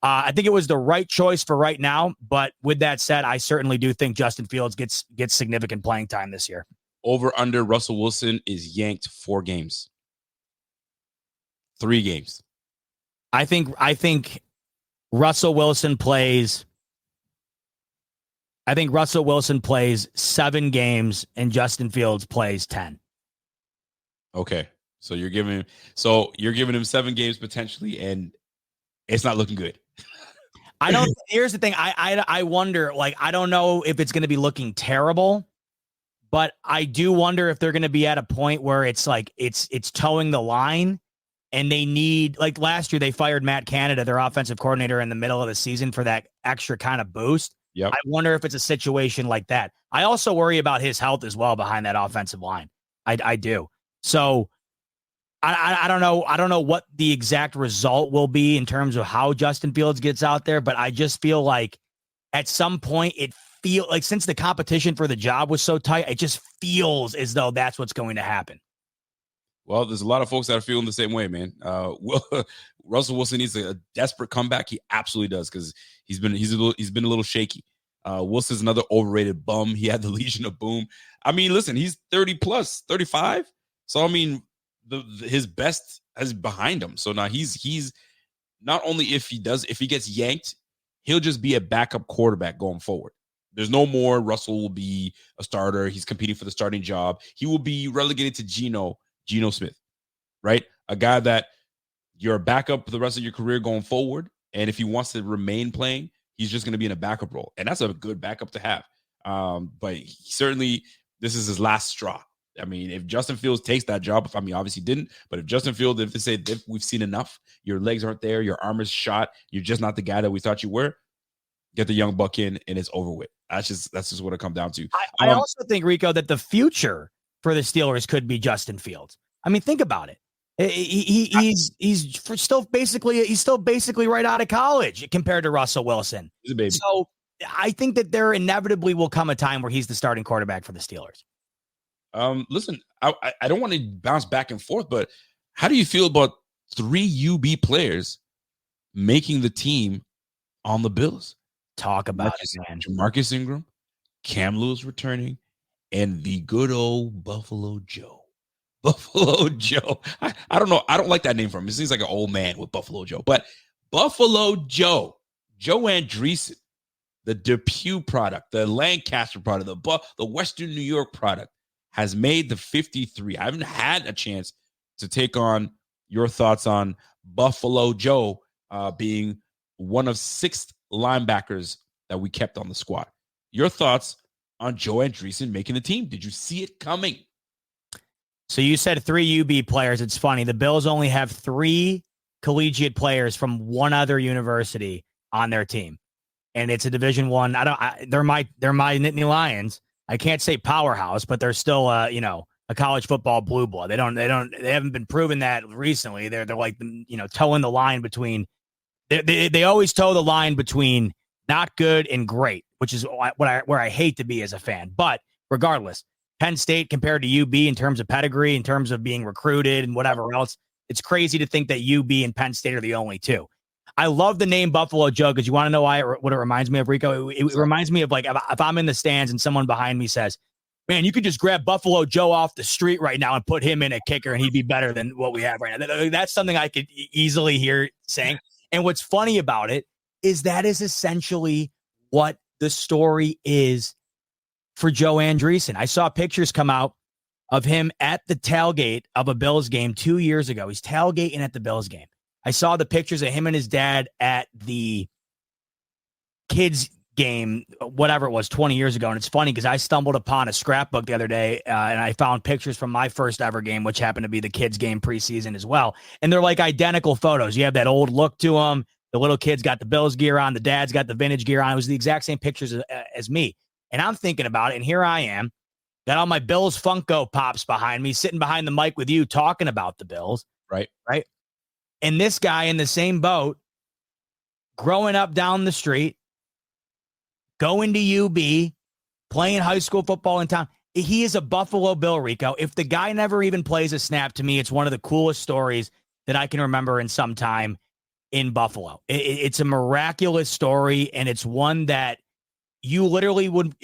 I think it was the right choice for right now. But with that said, I certainly do think Justin Fields gets significant playing time this year. Over under Russell Wilson is yanked 4 games. 3 games. I think Russell Wilson plays. I think Russell Wilson plays 7 games and Justin Fields plays 10. Okay. So you're giving him 7 games potentially, and it's not looking good. I don't. Here's the thing. I wonder. Like, I don't know if it's going to be looking terrible, but I do wonder if they're going to be at a point where it's like it's towing the line, and they need, like last year they fired Matt Canada, their offensive coordinator, in the middle of the season for that extra kind of boost. Yep. I wonder if it's a situation like that. I also worry about his health as well behind that offensive line. I do. So I don't know. I don't know what the exact result will be in terms of how Justin Fields gets out there, but I just feel like at some point since the competition for the job was so tight, it just feels as though that's what's going to happen. Well, there's a lot of folks that are feeling the same way, man. Russell Wilson needs a desperate comeback. He absolutely does, because he's been a little shaky. Wilson's another overrated bum. He had the Legion of Boom. I mean, listen, he's 30 plus, 35. So I mean, his best is behind him. So now he's not only if he gets yanked, he'll just be a backup quarterback going forward. There's no more Russell will be a starter. He's competing for the starting job. He will be relegated to Geno Smith, right? A guy that you're a backup for the rest of your career going forward. And if he wants to remain playing, he's just going to be in a backup role. And that's a good backup to have. But this is his last straw. I mean, if Justin Fields takes that job, obviously didn't, but if Justin Fields, if we've seen enough, your legs aren't there, your arm is shot, you're just not the guy that we thought you were, get the young buck in and it's over with. That's just what it comes down to. I also think, Rico, that the future for the Steelers could be Justin Fields. I mean, think about it. He's still basically right out of college compared to Russell Wilson. He's a baby. So I think that there inevitably will come a time where he's the starting quarterback for the Steelers. Listen, I don't want to bounce back and forth, but how do you feel about 3 UB players making the team on the Bills? Talk about it, man. Marcus Ingram, Cam Lewis returning, and the good old Buffalo Joe. Buffalo Joe. I don't know. I don't like that name for him. It seems like an old man with Buffalo Joe. But Buffalo Joe, Joe Andreessen, the Depew product, the Lancaster product, the Western New York product, has made the 53. I haven't had a chance to take on your thoughts on Buffalo Joe being one of 6 linebackers that we kept on the squad. Your thoughts on Joe Andreessen making the team? Did you see it coming? So you said 3 UB players. It's funny. The Bills only have 3 collegiate players from one other university on their team, and it's a Division I. They're my Nittany Lions. I can't say powerhouse, but they're still a college football blue blood. They haven't been proven that recently. They're like, towing the line between. They always toe the line between not good and great, which is where I hate to be as a fan. But regardless, Penn State compared to UB in terms of pedigree, in terms of being recruited and whatever else, it's crazy to think that UB and Penn State are the only 2. I love the name Buffalo Joe because you want to know what it reminds me of, Rico? It reminds me of, like, if I'm in the stands and someone behind me says, man, you could just grab Buffalo Joe off the street right now and put him in a kicker and he'd be better than what we have right now. That's something I could easily hear saying. And what's funny about it is that is essentially what the story is for Joe Andreessen. I saw pictures come out of him at the tailgate of a Bills game 2 years ago. He's tailgating at the Bills game. I saw the pictures of him and his dad at the kids game, whatever it was, 20 years ago. And it's funny because I stumbled upon a scrapbook the other day and I found pictures from my first ever game, which happened to be the kids game preseason as well. And they're like identical photos. You have that old look to them. The little kid's got the Bills gear on. The dad's got the vintage gear on. It was the exact same pictures as me. And I'm thinking about it. And here I am, got all my Bills Funko Pops behind me, sitting behind the mic with you talking about the Bills. Right. And this guy in the same boat, growing up down the street, going to UB, playing high school football in town. He is a Buffalo Bill, Rico. If the guy never even plays a snap, to me, it's one of the coolest stories that I can remember in some time. in Buffalo. It's a miraculous story, and it's one that you literally would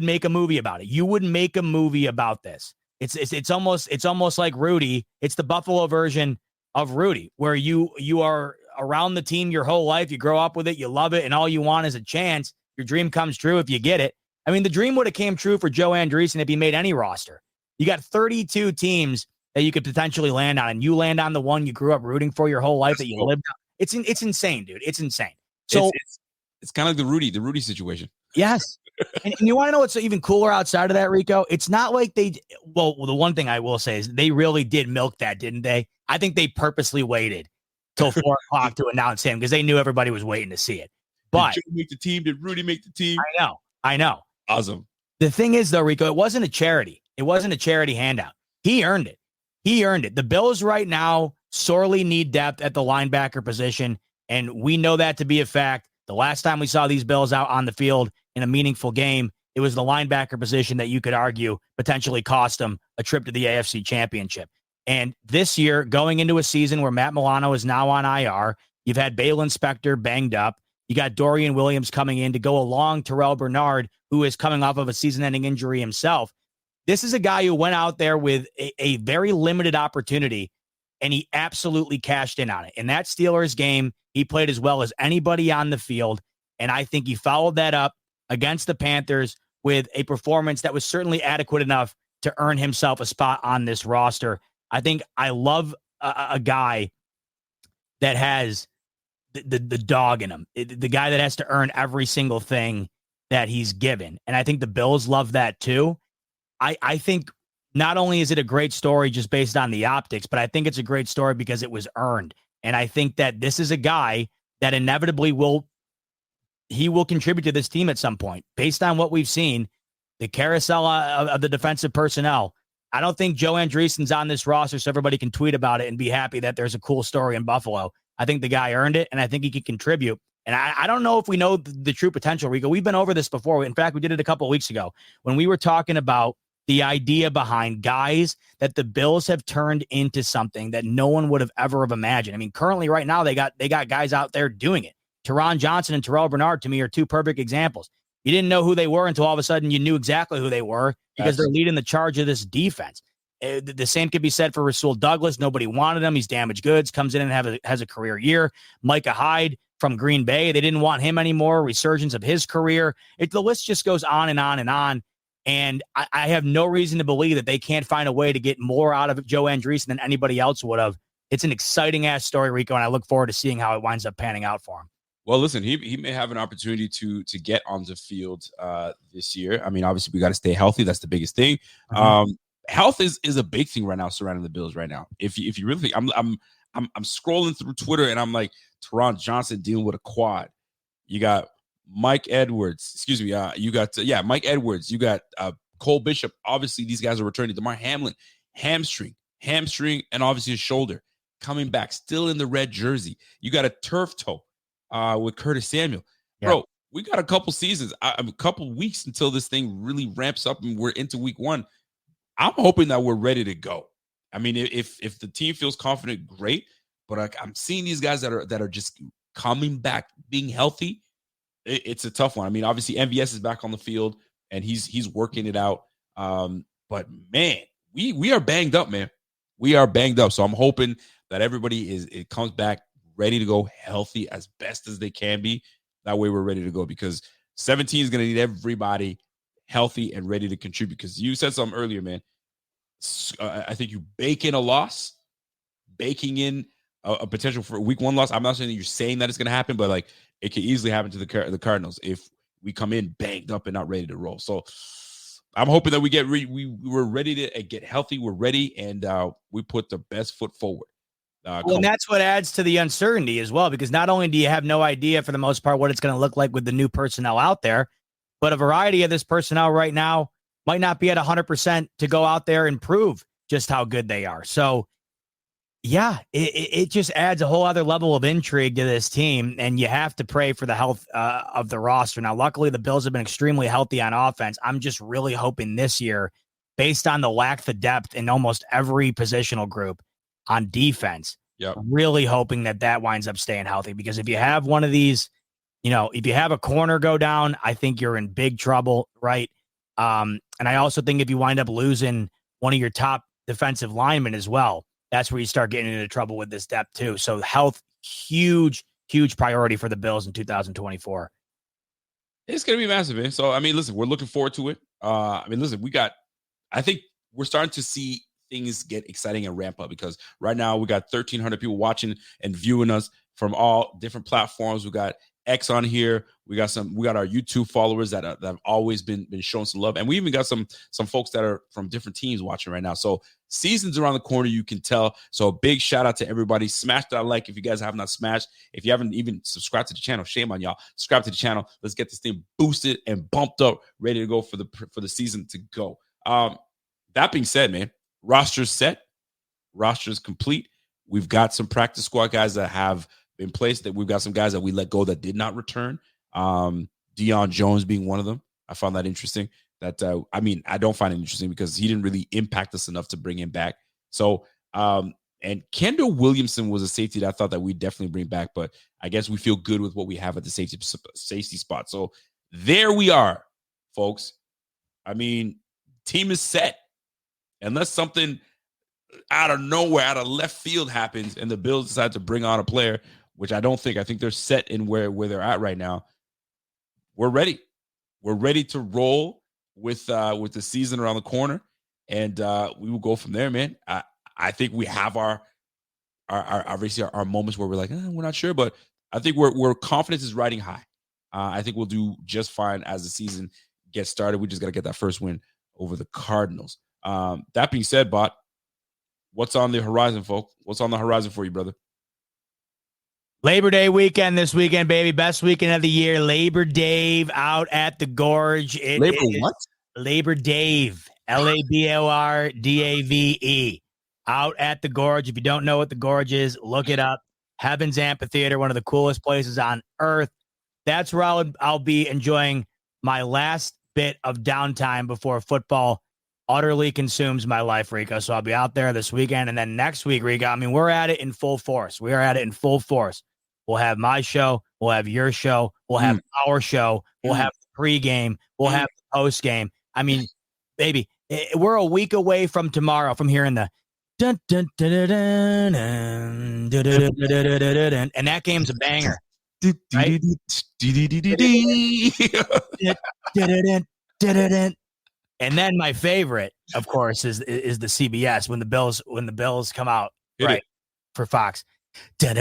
make a movie about it. You would make a movie about this. It's almost like Rudy. It's the Buffalo version of Rudy, where you are around the team your whole life. You grow up with it, you love it, and all you want is a chance. Your dream comes true if you get it. I mean, the dream would have came true for Joe Andreessen if he made any roster. You got 32 teams that you could potentially land on, and you land on the one you grew up rooting for your whole life that you lived on. It's insane, dude. It's insane. So it's kind of like the Rudy situation. Yes. And you want to know what's even cooler outside of that, Rico? It's not like the one thing I will say is they really did milk that, didn't they? I think they purposely waited till 4 o'clock to announce him because they knew everybody was waiting to see it. But did Joe make the team? Did Rudy make the team? I know. Awesome. The thing is, though, Rico, it wasn't a charity. It wasn't a charity handout. He earned it. The Bills right now sorely need depth at the linebacker position, and we know that to be a fact. The last time we saw these Bills out on the field in a meaningful game, it was the linebacker position that you could argue potentially cost them a trip to the AFC Championship. And this year, going into a season where Matt Milano is now on IR, you've had Balin Spector banged up. You got Dorian Williams coming in to go along Terrell Bernard, who is coming off of a season-ending injury himself. This is a guy who went out there with a very limited opportunity, and he absolutely cashed in on it. In that Steelers game, he played as well as anybody on the field, and I think he followed that up against the Panthers with a performance that was certainly adequate enough to earn himself a spot on this roster. I think I love a guy that has the dog in him, the guy that has to earn every single thing that he's given. And I think the Bills love that too. I think not only is it a great story just based on the optics, but I think it's a great story because it was earned. And I think that this is a guy that inevitably will contribute to this team at some point. Based on what we've seen, the carousel of the defensive personnel, I don't think Joe Andreessen's on this roster so everybody can tweet about it and be happy that there's a cool story in Buffalo. I think the guy earned it, and I think he can contribute. And I don't know if we know the true potential, Rico. We've been over this before. In fact, we did it a couple of weeks ago when we were talking about the idea behind guys that the Bills have turned into something that no one would have ever have imagined. I mean, currently right now, they got guys out there doing it. Teron Johnson and Terrell Bernard, to me, are two perfect examples. You didn't know who they were until all of a sudden you knew exactly who they were because they're leading the charge of this defense. The same could be said for Rasul Douglas. Nobody wanted him. He's damaged goods, comes in and has a career year. Micah Hyde from Green Bay, they didn't want him anymore. Resurgence of his career. The list just goes on and on and on. And I have no reason to believe that they can't find a way to get more out of Joe Andreessen than anybody else would have. It's an exciting-ass story, Rico, and I look forward to seeing how it winds up panning out for him. Well, listen, he may have an opportunity to get on the field this year. I mean, obviously, we got to stay healthy. That's the biggest thing. Mm-hmm. Health is a big thing right now surrounding the Bills right now. If you really think, I'm scrolling through Twitter and I'm like, Teron Johnson dealing with a quad. You got Mike Edwards. Excuse me. You got Mike Edwards. You got Cole Bishop. Obviously, these guys are returning. DeMar Hamlin, hamstring, and obviously his shoulder coming back, still in the red jersey. You got a turf toe with Curtis Samuel. Yeah. Bro, we got a couple seasons, a couple weeks until this thing really ramps up and we're into week one. I'm hoping that we're ready to go. I mean, if the team feels confident, great. But I'm seeing these guys that are just coming back, being healthy. It's a tough one. I mean, obviously MVS is back on the field and he's working it out. But man, we are banged up, man. We are banged up. So I'm hoping that everybody comes back ready to go, healthy as best as they can be. That way we're ready to go because 17 is going to need everybody healthy and ready to contribute. Because you said something earlier, man. I think you bake in a loss, baking in a potential for a week one loss. I'm not saying that you're saying that it's going to happen, but like it could easily happen to the Cardinals if we come in banged up and not ready to roll. So I'm hoping that we're ready to get healthy. We're ready, and we put the best foot forward. And that's what adds to the uncertainty as well, because not only do you have no idea for the most part what it's going to look like with the new personnel out there, but a variety of this personnel right now might not be at 100% to go out there and prove just how good they are. So, yeah, it just adds a whole other level of intrigue to this team, and you have to pray for the health of the roster. Now, luckily, the Bills have been extremely healthy on offense. I'm just really hoping this year, based on the lack of depth in almost every positional group on defense, Yep. Really hoping that winds up staying healthy, because if you have one of these, if you have a corner go down, I think you're in big trouble, right? And I also think if you wind up losing one of your top defensive linemen as well, that's where you start getting into trouble with this depth too. So health, huge priority for the Bills in 2024. It's going to be massive, man. So, I mean, listen, we're looking forward to it. Listen, I think we're starting to see things get exciting and ramp up, because right now we got 1,300 people watching and viewing us from all different platforms. We got X on here. We got our YouTube followers that have always been showing some love. And we even got some folks that are from different teams watching right now. So season's around the corner, you can tell. So a big shout out to everybody. Smash that like if you guys have not smashed. If you haven't even subscribed to the channel, shame on y'all. Subscribe to the channel. Let's get this thing boosted and bumped up, ready to go for the season to go. That being said, man, roster's set. Roster's complete. We've got some practice squad guys that have been placed. That we've got some guys that we let go that did not return. Deion Jones being one of them. I found that interesting. That I don't find it interesting because he didn't really impact us enough to bring him back. So, and Kendall Williamson was a safety that I thought that we'd definitely bring back, but I guess we feel good with what we have at the safety spot. So there we are, folks. I mean, team is set. Unless something out of nowhere, out of left field happens and the Bills decide to bring on a player, which I don't think. I think they're set in where they're at right now. We're ready. We're ready to roll with the season around the corner, and we will go from there, man. I think we have our obviously our moments where we're like, we're not sure, but I think we're confidence is riding high. I think we'll do just fine as the season gets started. We just got to get that first win over the Cardinals. That being said, Bot, what's on the horizon, folks? What's on the horizon for you, brother? Labor Day weekend this weekend, baby. Best weekend of the year. Labor Dave out at the Gorge. What? Labor Dave. LABORDAVE. Out at the Gorge. If you don't know what the Gorge is, look it up. Heavens Amphitheater, one of the coolest places on earth. That's where I'll be enjoying my last bit of downtime before football utterly consumes my life, Rico. So I'll be out there this weekend. And then next week, Rico, I mean, we're at it in full force. We are at it in full force. We'll have my show. We'll have your show. We'll have our show. We'll have the pregame. We'll have the postgame. I mean, baby, we're a week away from tomorrow from hearing the dun, dun, dun, dun, dun, dun, dun, dun, dun, dun, dun, and that game's a banger. Right? And then my favorite, of course, is the CBS when the Bills come out, right, for Fox. You I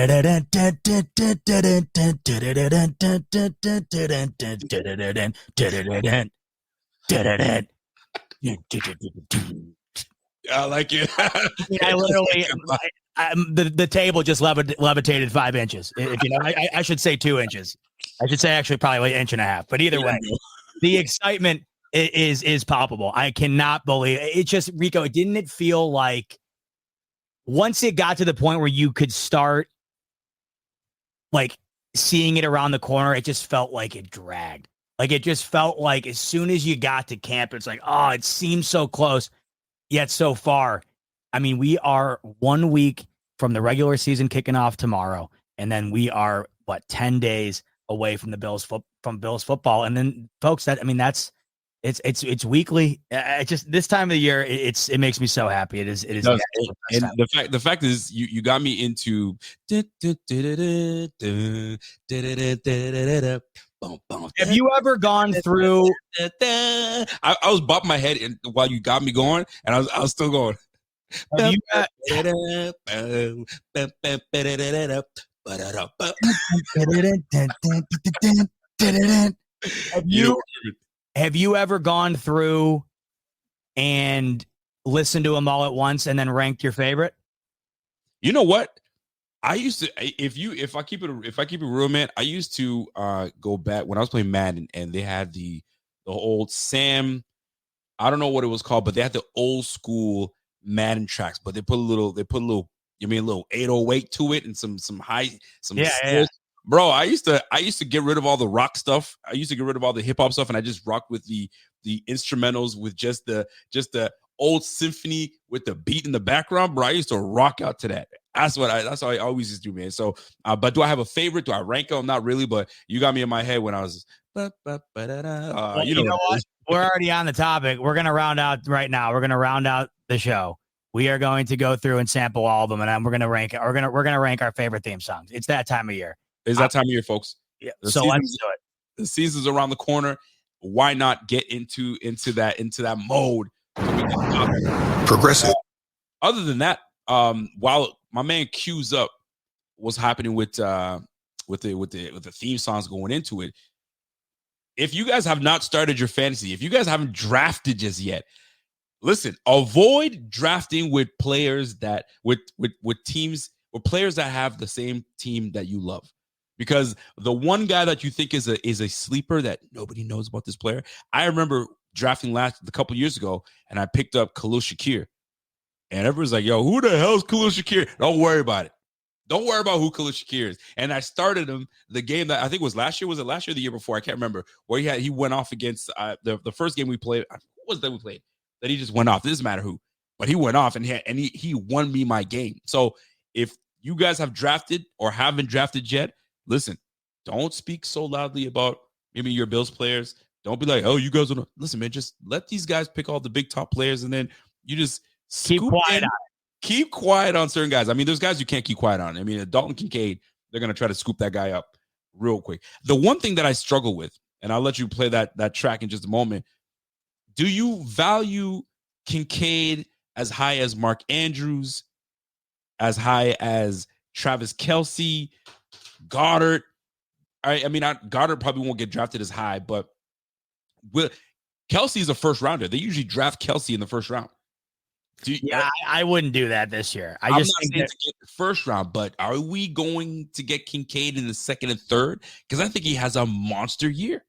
like it. I literally, the table just levitated 5 inches. If you know, I should say 2 inches. I should say actually probably an inch and a half. But either way, the excitement is palpable. I cannot believe it. Just, Rico, didn't it feel like once it got to the point where you could start like seeing it around the corner, it just felt like it dragged. Like it just felt like as soon as you got to camp, it's like, oh, it seems so close, yet so far. I mean, we are 1 week from the regular season kicking off tomorrow, and then we are 10 days away from the Bills football. And then, folks, it's weekly. Just this time of the year, it makes me so happy. It is. And the fact is, you got me into. Have you ever gone through? I was bopping my head while you got me going, and I was still going. Have you ever gone through and listened to them all at once and then ranked your favorite? You know what? I used to, if I keep it real, man, I used to go back when I was playing Madden, and they had the old Sam, I don't know what it was called, but they had the old school Madden tracks, but they put a little 808 to it and some Bro, I used to get rid of all the rock stuff. I used to get rid of all the hip hop stuff, and I just rocked with the instrumentals with just the old symphony with the beat in the background. Bro, I used to rock out to that. That's how I always used to do, man. So, but do I have a favorite? Do I rank them? Not really, but you got me in my head when I was. Well, you know what? We're already on the topic. We're gonna round out right now. We're gonna round out the show. We are going to go through and sample all of them, and then we're gonna rank it. We're gonna rank our favorite theme songs. It's that time of year. It's that time of year, folks. Yeah. So let's do it. The season's around the corner. Why not get into that mode? Progressive. Other than that, while my man queues up what's happening with the theme songs going into it, if you guys have not started your fantasy, if you guys haven't drafted just yet, listen, avoid drafting with players that with teams or players that have the same team that you love. Because the one guy that you think is a sleeper that nobody knows about this player. I remember drafting a couple years ago, and I picked up Khalil Shakir. And everyone's like, yo, who the hell is Khalil Shakir? Don't worry about it. Don't worry about who Khalil Shakir is. And I started him the game that I think was last year. Was it last year or the year before? I can't remember. Where he went off against the first game we played. What was that we played? That he just went off. It doesn't matter who. But he went off, and he won me my game. So if you guys have drafted or haven't drafted yet, listen, don't speak so loudly about maybe your Bills players. Don't be like, oh, you guys don't listen, man. Just let these guys pick all the big top players, and then you just keep quiet on it. Keep quiet on certain guys. I mean, there's guys you can't keep quiet on. I mean, Dalton Kincaid, they're gonna try to scoop that guy up real quick. The one thing that I struggle with, and I'll let you play that track in just a moment. Do you value Kincaid as high as Mark Andrews, as high as Travis Kelce? Goddard, I mean, Goddard probably won't get drafted as high, but Kelce is a first rounder. They usually draft Kelce in the first round. I wouldn't do that this year. I'm not saying to get the first round, but are we going to get Kincaid in the second and third? Because I think he has a monster year.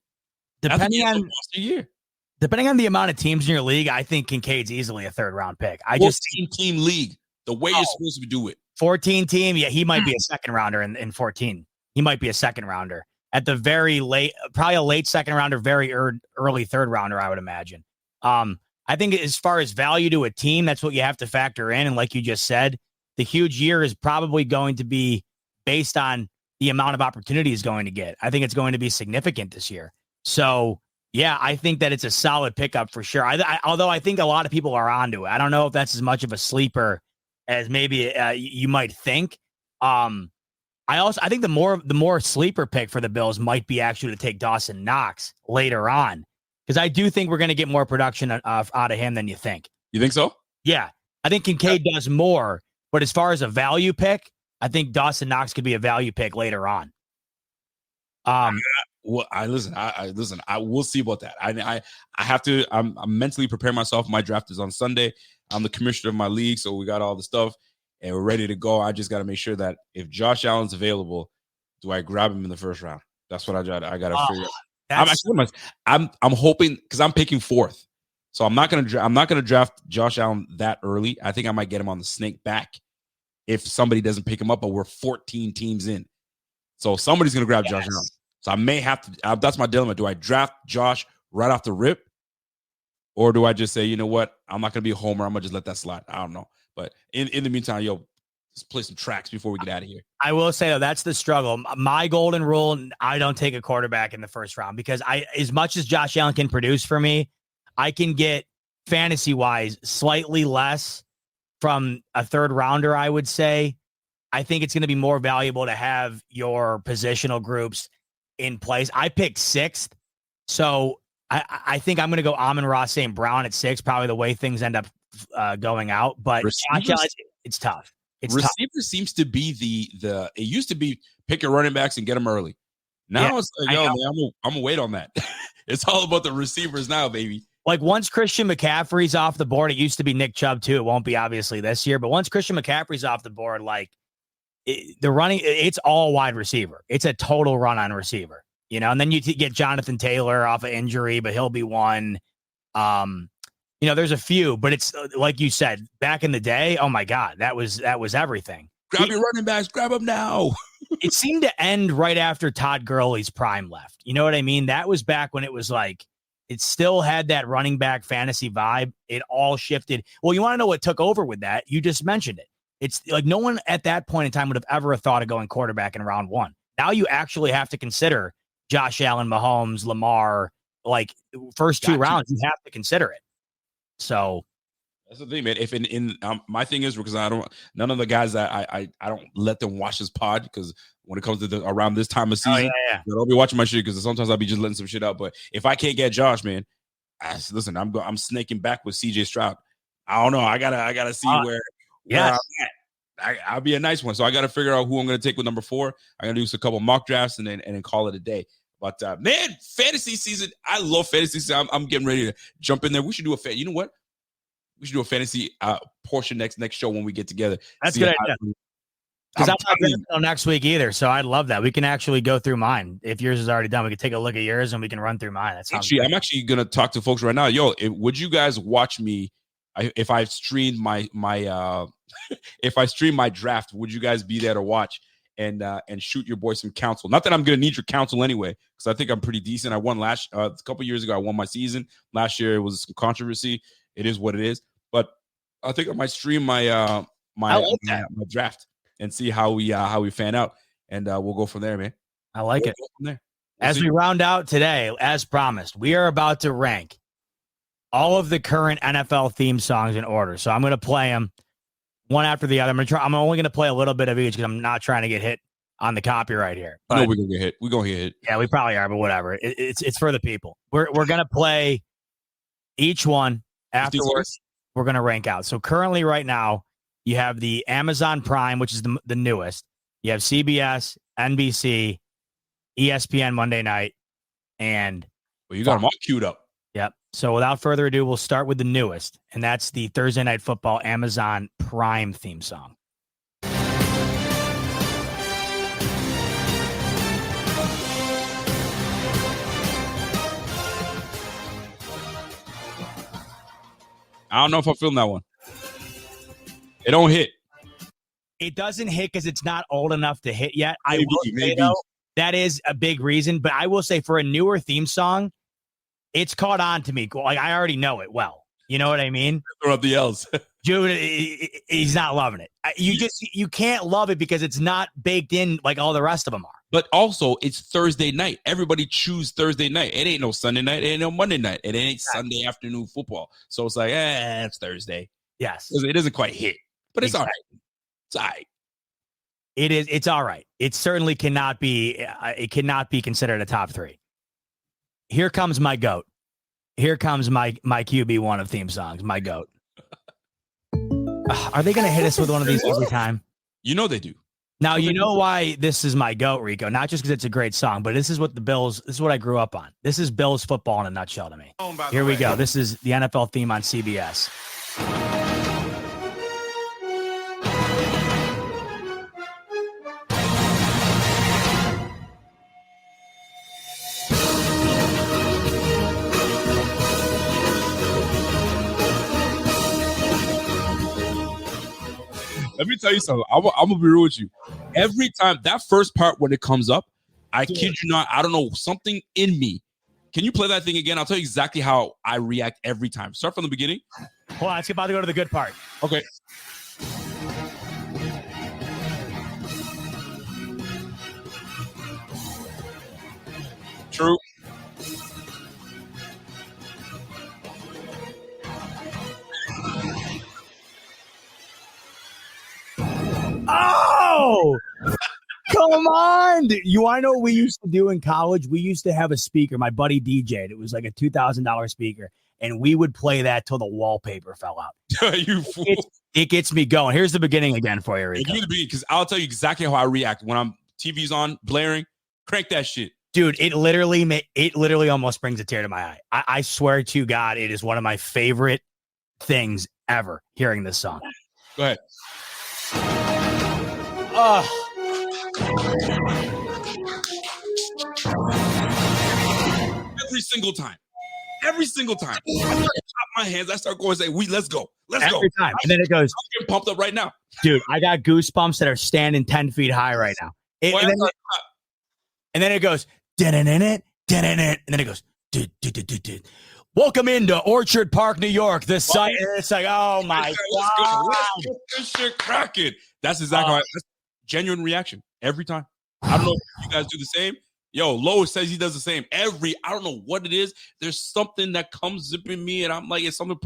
Depending on the amount of teams in your league, I think Kincaid's easily a third round pick. I just team league, the way you're supposed to do it. 14 team, yeah, he might be a second rounder in 14. He might be a second rounder at the very late, probably a late second rounder, very early third rounder, I would imagine. I think as far as value to a team, that's what you have to factor in. And like you just said, the huge year is probably going to be based on the amount of opportunity he's going to get. I think it's going to be significant this year. So, yeah, I think that it's a solid pickup for sure. Although I think a lot of people are onto it. I don't know if that's as much of a sleeper as maybe you might think. I think the more sleeper pick for the Bills might be actually to take Dawson Knox later on, because I do think we're going to get more production out of him than you think. You think so? Yeah, I think Kincaid does more, but as far as a value pick, I think Dawson Knox could be a value pick later on. Well, listen. I will see about that. I have to. I'm mentally preparing myself. My draft is on Sunday. I'm the commissioner of my league, so we got all the stuff and we're ready to go. I just got to make sure that if Josh Allen's available, do I grab him in the first round? That's what I got to figure out. I'm hoping, because I'm picking fourth, so I'm not gonna draft Josh Allen that early. I think I might get him on the snake back if somebody doesn't pick him up. But we're 14 teams in, so somebody's gonna grab Josh Allen. So I may have to. That's my dilemma. Do I draft Josh right off the rip? Or do I just say, you know what? I'm not going to be a homer. I'm going to just let that slide. I don't know. But in the meantime, just play some tracks before we get out of here. I will say, though, that's the struggle. My golden rule, I don't take a quarterback in the first round, because as much as Josh Allen can produce for me, I can get fantasy-wise slightly less from a third rounder, I would say. I think it's going to be more valuable to have your positional groups in place. I picked sixth, so I think I'm going to go Amon-Ra St. Brown at 6, probably the way things end up going out. But it's tough. Receiver seems to be the. It used to be pick your running backs and get them early. Now it's like, man, I'm gonna wait on that. It's all about the receivers now, baby. Like once Christian McCaffrey's off the board, it used to be Nick Chubb too. It won't be obviously this year, but once Christian McCaffrey's off the board, it's all wide receiver. It's a total run on receiver. And then you get Jonathan Taylor off of injury, but he'll be one. There's a few, but it's like you said, back in the day, oh my God, that was everything. Grab your running backs, grab them now. It seemed to end right after Todd Gurley's prime left. You know what I mean? That was back when it was like, it still had that running back fantasy vibe. It all shifted. Well, you want to know what took over with that? You just mentioned it. It's like no one at that point in time would have ever thought of going quarterback in round 1. Now you actually have to consider Josh Allen, Mahomes, Lamar, like first 2 rounds, you have to consider it. So that's the thing, man. If my thing is because none of the guys that I don't let them watch this pod because when it comes to around this time of season, they'll be watching my shit because sometimes I'll be just letting some shit out. But if I can't get Josh, man, listen, I'm snaking back with CJ Stroud. I don't know. I gotta see where I'm at. I'll be a nice one. So I got to figure out who I'm going to take with number 4. I'm going to do a couple mock drafts and then call it a day. But man, fantasy season. I love fantasy season. I'm getting ready to jump in there. We should do you know what? We should do a fantasy portion next show when we get together. That's a good idea. Because I'm not going to next week either. So I'd love that. We can actually go through mine. If yours is already done, we can take a look at yours and we can run through mine. That's I'm actually going to talk to folks right now. Yo, would you guys watch me if I streamed my if I stream my draft? Would you guys be there to watch and shoot your boy some counsel? Not that I'm going to need your counsel anyway, because I think I'm pretty decent. I won a couple years ago. I won my season. Last year it was some controversy. It is what it is. But I think I might stream my my draft and see how we fan out, and we'll go from there, man. I like it. From there. As we round out today, as promised, we are about to rank all of the current NFL theme songs in order. So I'm going to play them one after the other. I'm only going to play a little bit of each because I'm not trying to get hit on the copyright here. But, no, we're going to get hit. We're going to get hit. Yeah, we probably are, but whatever. It's for the people. We're going to play each one. Afterwards, we're going to rank out. So currently right now, you have the Amazon Prime, which is the newest. You have CBS, NBC, ESPN Monday night, and you got them all queued up. Yep. So without further ado, we'll start with the newest, and that's the Thursday Night Football Amazon Prime theme song. I don't know if I filmed that one. It don't hit. It doesn't hit because it's not old enough to hit yet. I will say, though, that is a big reason. But I will say for a newer theme song, it's caught on to me. Like I already know it well. You know what I mean? Throw up the L's. Dude, he's not loving it. You can't love it because it's not baked in like all the rest of them are. But also, it's Thursday night. Everybody choose Thursday night. It ain't no Sunday night. It ain't no Monday night. It ain't Sunday afternoon football. So it's like, it's Thursday. Yes. It doesn't quite hit, but it's all right. It's all right. It is. It's all right. It certainly cannot be. It cannot be considered a top 3. Here comes my GOAT. Here comes my QB1 of theme songs. My GOAT. Are they going to hit us with one of these every time? You know they do. Now, you know why this is my GOAT, Rico. Not just because it's a great song, but this is what this is what I grew up on. This is Bills football in a nutshell to me. Here we go. This is the NFL theme on CBS. Let me tell you something. I'm going to be real with you. Every time, that first part when it comes up, I kid you not, I don't know, something in me. Can you play that thing again? I'll tell you exactly how I react every time. Start from the beginning. Hold on, it's about to go to the good part. Okay. True. Oh, come on. You want to know what we used to do in college? We used to have a speaker. My buddy DJ'd. It was like a $2,000 speaker. And we would play that till the wallpaper fell out. You fool. It gets me going. Here's the beginning again for you, Rico. Because I'll tell you exactly how I react when TV's on, blaring. Crank that shit. Dude, it literally almost brings a tear to my eye. I swear to God, it is one of my favorite things ever, hearing this song. Go ahead. Every single time. I start clapping my hands. I start going and say, let's go. Every time. And then it goes. I'm getting pumped up right now. Dude, I got goosebumps that are standing 10 feet high right now. And then it goes, and then it goes, Welcome into Orchard Park, New York. The site. It's like, oh my god, let's get this shit cracking. That's exactly how that's genuine reaction every time. I don't know if you guys do the same. Yo, Lois says he does the same. I don't know what it is. There's something that comes up in me, and I'm like, it's something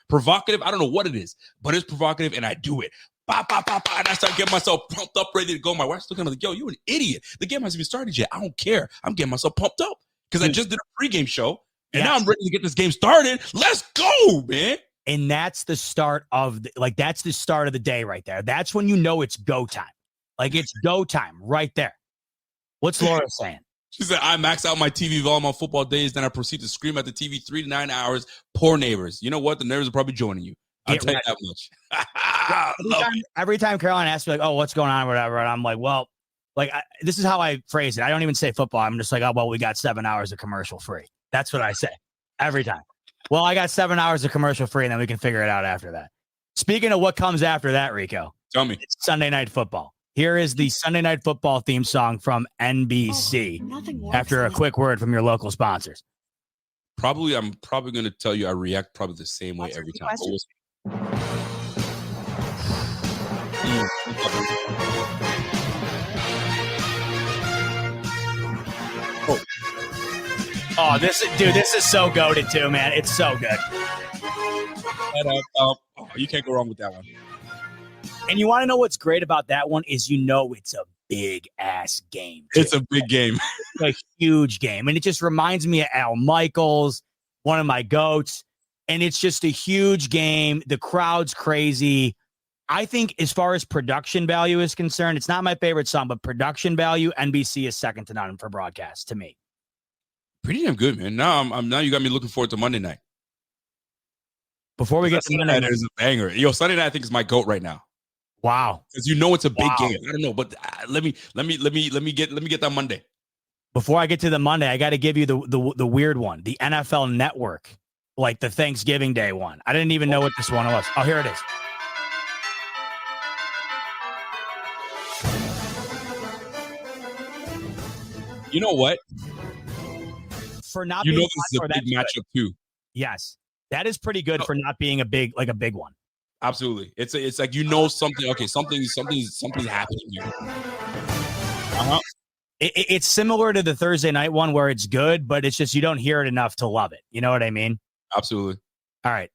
provocative. I don't know what it is, but it's provocative, and I do it. Bah, bah, bah, bah, and I start getting myself pumped up, ready to go. My wife's looking at me like, yo, you're an idiot. The game hasn't even started yet. I don't care. I'm getting myself pumped up because I just did a pregame show, and now I'm ready to get this game started. Let's go, man. And that's the start of that's the start of the day right there. That's when you know it's go time. Like it's go time right there. What's Laura saying? She said, I max out my TV volume on football days, then I proceed to scream at the TV 3 to 9 hours. Poor neighbors. You know what? The neighbors are probably joining you. I'll tell you that much. Every time Caroline asks me, like, oh, what's going on or whatever, and I'm like, well, this is how I phrase it. I don't even say football. I'm just like, oh, well, we got 7 hours of commercial free. That's what I say every time. Well, I got 7 hours of commercial free, and then we can figure it out after that. Speaking of what comes after that, Rico. Tell me. It's Sunday Night Football. Here is the Sunday Night Football theme song from NBC after a quick word from your local sponsors. I'm probably going to tell you I react probably the same way every time. Oh, this is so goated too, man. It's so good. You can't go wrong with that one. And you want to know what's great about that one is it's a big ass game. Too. It's a big game. It's a huge game. And it just reminds me of Al Michaels, one of my goats. And it's just a huge game. The crowd's crazy. I think as far as production value is concerned, it's not my favorite song, but production value, NBC is second to none for broadcast to me. Pretty damn good, man. Now now you got me looking forward to Monday night. Before we get to Monday night, is a banger. Yo, Sunday night I think is my GOAT right now. Wow. Because it's a big game. I don't know, but let me get that Monday. Before I get to the Monday, I got to give you the weird one, the NFL Network, like the Thanksgiving Day one. I didn't even know what this one was. Oh, here it is. You know what? For not being this is a big matchup too. Yes, that is pretty good for not being a big one. Absolutely, it's like something. Okay, something's happening here. It's similar to the Thursday night one where it's good, but it's just you don't hear it enough to love it. You know what I mean? Absolutely. All right,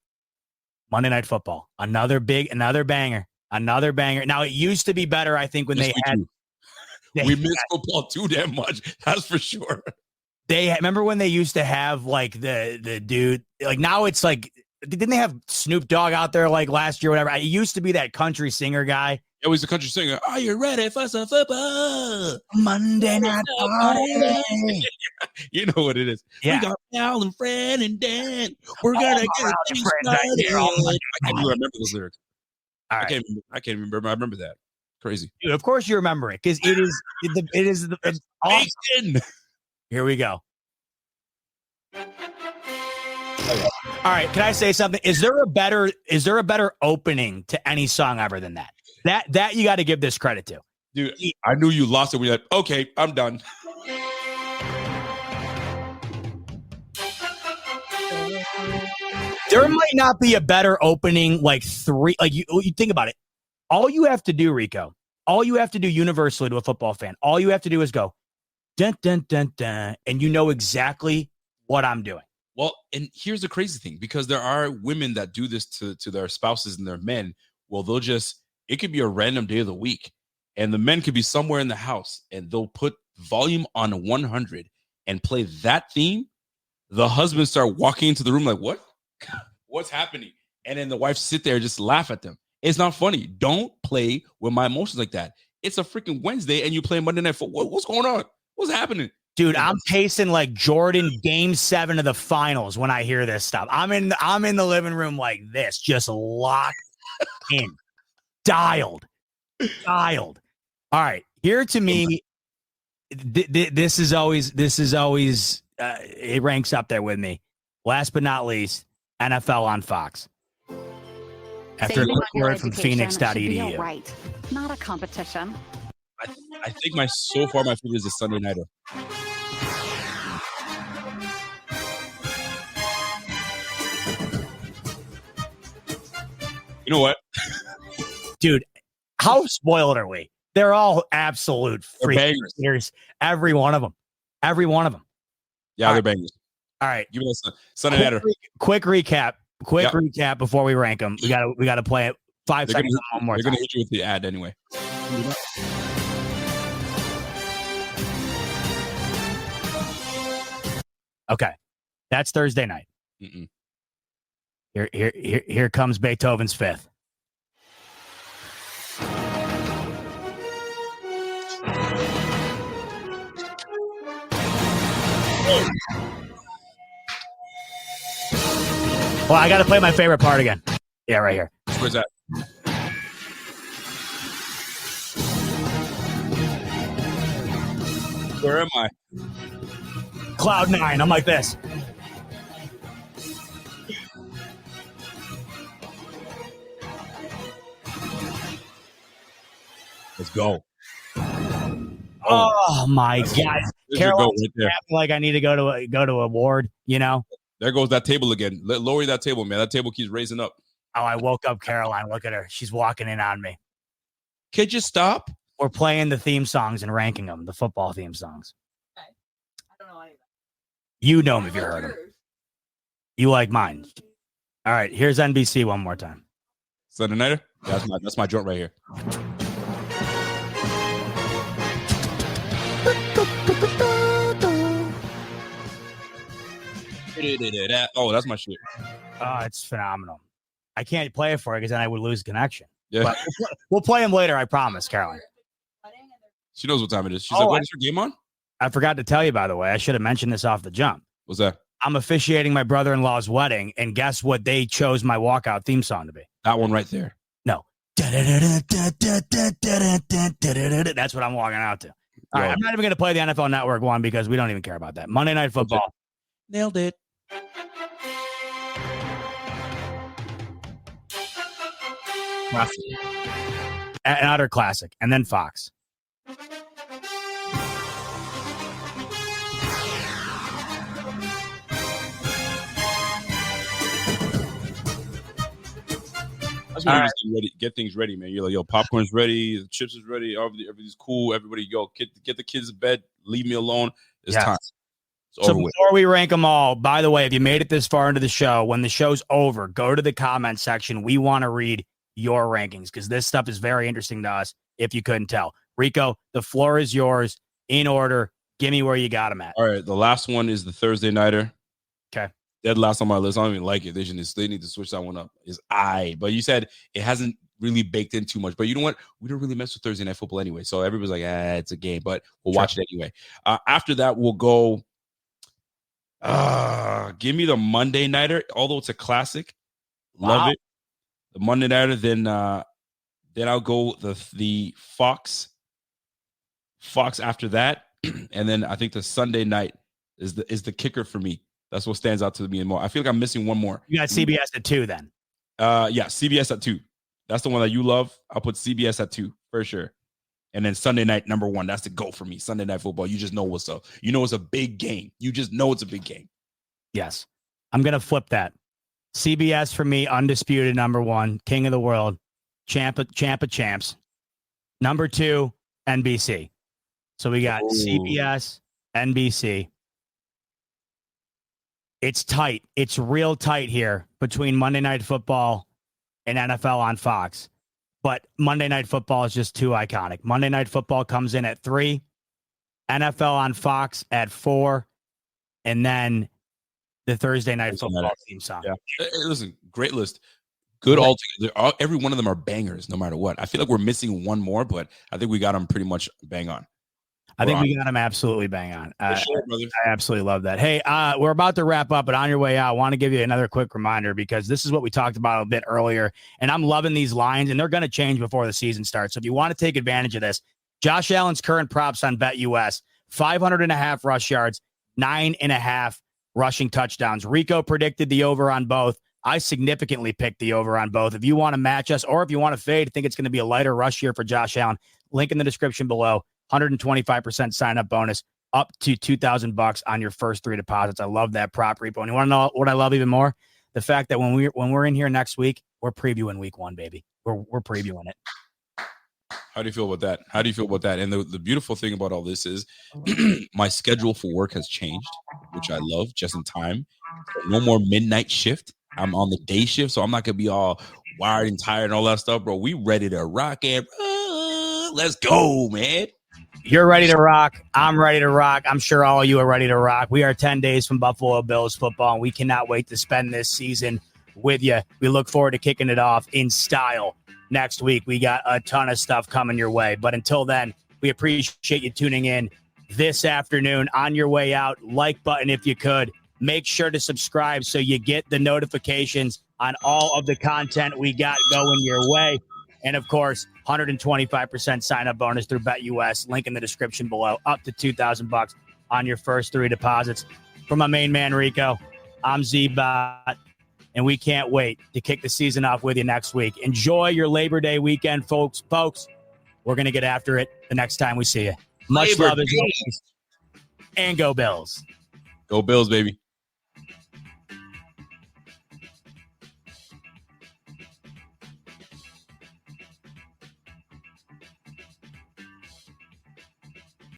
Monday Night Football, another banger. Now it used to be better, I think, when we miss football too damn much. That's for sure. Remember when they used to have like the dude, like now it's like, didn't they have Snoop Dogg out there like last year, whatever? It used to be that country singer guy. It was the country singer. Are you ready for some football? Monday Night Party. You know what it is. Yeah. We got Al and Fred and Dan. We're gonna get things started. I can't even remember those lyrics. All right. I can't remember. I remember that. Crazy. Dude, of course you remember it because it is awesome. Here we go. All right, can I say something? Is there a better opening to any song ever than that? That you got to give this credit to. Dude, I knew you lost it when you're like, okay, I'm done. There might not be a better opening like three. Like you think about it. All you have to do, Rico, all you have to do universally to a football fan, all you have to do is go, dun, dun, dun, dun, and you know exactly what I'm doing. Well, and here's the crazy thing, because there are women that do this to their spouses and their men. Well, it could be a random day of the week, and the men could be somewhere in the house, and they'll put volume on 100 and play that theme. The husband start walking into the room like, what? What's happening? And then the wife sit there and just laugh at them. It's not funny. Don't play with my emotions like that. It's a freaking Wednesday, and you play Monday Night Football. What's going on? What's happening? Dude, I'm pacing like Jordan Game 7 of the finals when I hear this stuff. I'm in the living room like this, just locked in, dialed. All right, here to me, this is always it ranks up there with me. Last but not least, NFL on Fox. After a quick word from Phoenix.edu. Right, not a competition. I think my favorite is the Sunday Nighter. You know what? Dude, how spoiled are we? They're all absolute They're bangers. freakers. Every one of them. Every one of them. Yeah, All they're right. bangers. All right. Give me that Sunday Nighter. Quick recap. Yep. Recap before we rank them. We gotta play it 5 They're seconds gonna, one more they're time. gonna hit you with the ad anyway. Okay. That's Thursday night. Mm-mm. Here comes Beethoven's Fifth. Well, I got to play my favorite part again. Yeah, right here. Where's that? Where am I? Cloud 9. I'm like this. Let's go. Oh my God. There's your Caroline, goat right there. like I need to go to a ward, you know? There goes that table again. Lower that table, man. That table keeps raising up. Oh, I woke up Caroline. Look at her. She's walking in on me. Could you stop? We're playing the theme songs and ranking them, the football theme songs. Okay. I don't know any of that. You know them if you heard them. You like mine. All right, here's NBC one more time. Sunday Nighter? That's my joint right here. Oh, that's my shit. Oh, it's phenomenal. I can't play it for you because then I would lose connection. Yeah. But we'll play them later, I promise, Caroline. She knows what time it is. She's like, what is your game on? I forgot to tell you, by the way. I should have mentioned this off the jump. What's that? I'm officiating my brother-in-law's wedding, and guess what they chose my walkout theme song to be? That one right there. No. That's what I'm walking out to. All right, I'm not even going to play the NFL Network one because we don't even care about that. Monday Night Football. Nailed it. Classic. An utter classic. And then Fox. That's when you just get things ready, man. You're like, yo, popcorn's ready, the chips is ready, everything's cool. Everybody, yo, get the kids to bed, leave me alone. It's time. It's So over with. before we rank them all, by the way, if you made it this far into the show, when the show's over, go to the comment section. We want to read your rankings because this stuff is very interesting to us, if you couldn't tell. Rico, the floor is yours. In order, give me where you got them at. All right, the last one is the Thursday Nighter. Okay. Dead last on my list. I don't even like it. They need to switch that one up. But you said it hasn't really baked in too much. But you know what? We don't really mess with Thursday Night Football anyway. So everybody's like, it's a game, but we'll watch it anyway. After that, we'll go. Give me the Monday Nighter, although it's a classic. Love it. The Monday Nighter. Then I'll go the Fox after that, and then I think the Sunday night is the kicker for me. That's what stands out to me more. I feel like I'm missing one more. You got CBS at 2 then. Yeah, CBS at 2. That's the one that you love. I'll put CBS at 2 for sure. And then Sunday night, number 1. That's the go for me. Sunday Night Football. You just know what's up. You know it's a big game. You just know it's a big game. Yes. I'm going to flip that. CBS for me, undisputed number 1, king of the world, champ of champs. Number 2, NBC. So we got CBS, NBC. It's tight. It's real tight here between Monday Night Football and NFL on Fox. But Monday Night Football is just too iconic. Monday Night Football comes in at 3, NFL on Fox at 4, and then the Thursday Night Football theme song. Yeah. Hey, listen, great list. Good altogether. Every one of them are bangers, no matter what. I feel like we're missing one more, but I think we got them pretty much bang on. I think we got him absolutely bang on. Sure, brother. I absolutely love that. Hey, we're about to wrap up, but on your way out, I want to give you another quick reminder because this is what we talked about a bit earlier, and I'm loving these lines, and they're going to change before the season starts. So if you want to take advantage of this, Josh Allen's current props on BetUS, 500.5 rush yards, 9.5 rushing touchdowns. Rico predicted the over on both. I significantly picked the over on both. If you want to match us or if you want to fade, think it's going to be a lighter rush year for Josh Allen, link in the description below. 125% sign-up bonus up to $2,000 on your first 3 deposits. I love that prop, Repo. And you want to know what I love even more? the fact that when we're in here next week, we're previewing week 1, baby. We're previewing it. How do you feel about that? How do you feel about that? And the beautiful thing about all this is my schedule for work has changed, which I love, just in time. So no more midnight shift. I'm on the day shift, so I'm not gonna be all wired and tired and all that stuff, bro. We ready to rock and roll. Let's go, man. You're ready to rock. I'm ready to rock. I'm sure all of you are ready to rock. We are 10 days from Buffalo Bills football, and we cannot wait to spend this season with you. We look forward to kicking it off in style next week. We got a ton of stuff coming your way. But until then, we appreciate you tuning in this afternoon. On your way out, like button if you could. Make sure to subscribe so you get the notifications on all of the content we got going your way. And of course, 125% sign up bonus through BetUS. Link in the description below. Up to $2,000 on your first 3 deposits. From my main man, Rico, I'm Z-Bot. And we can't wait to kick the season off with you next week. Enjoy your Labor Day weekend, folks. We're going to get after it the next time we see you. Much love as always. And go Bills. Go Bills, baby.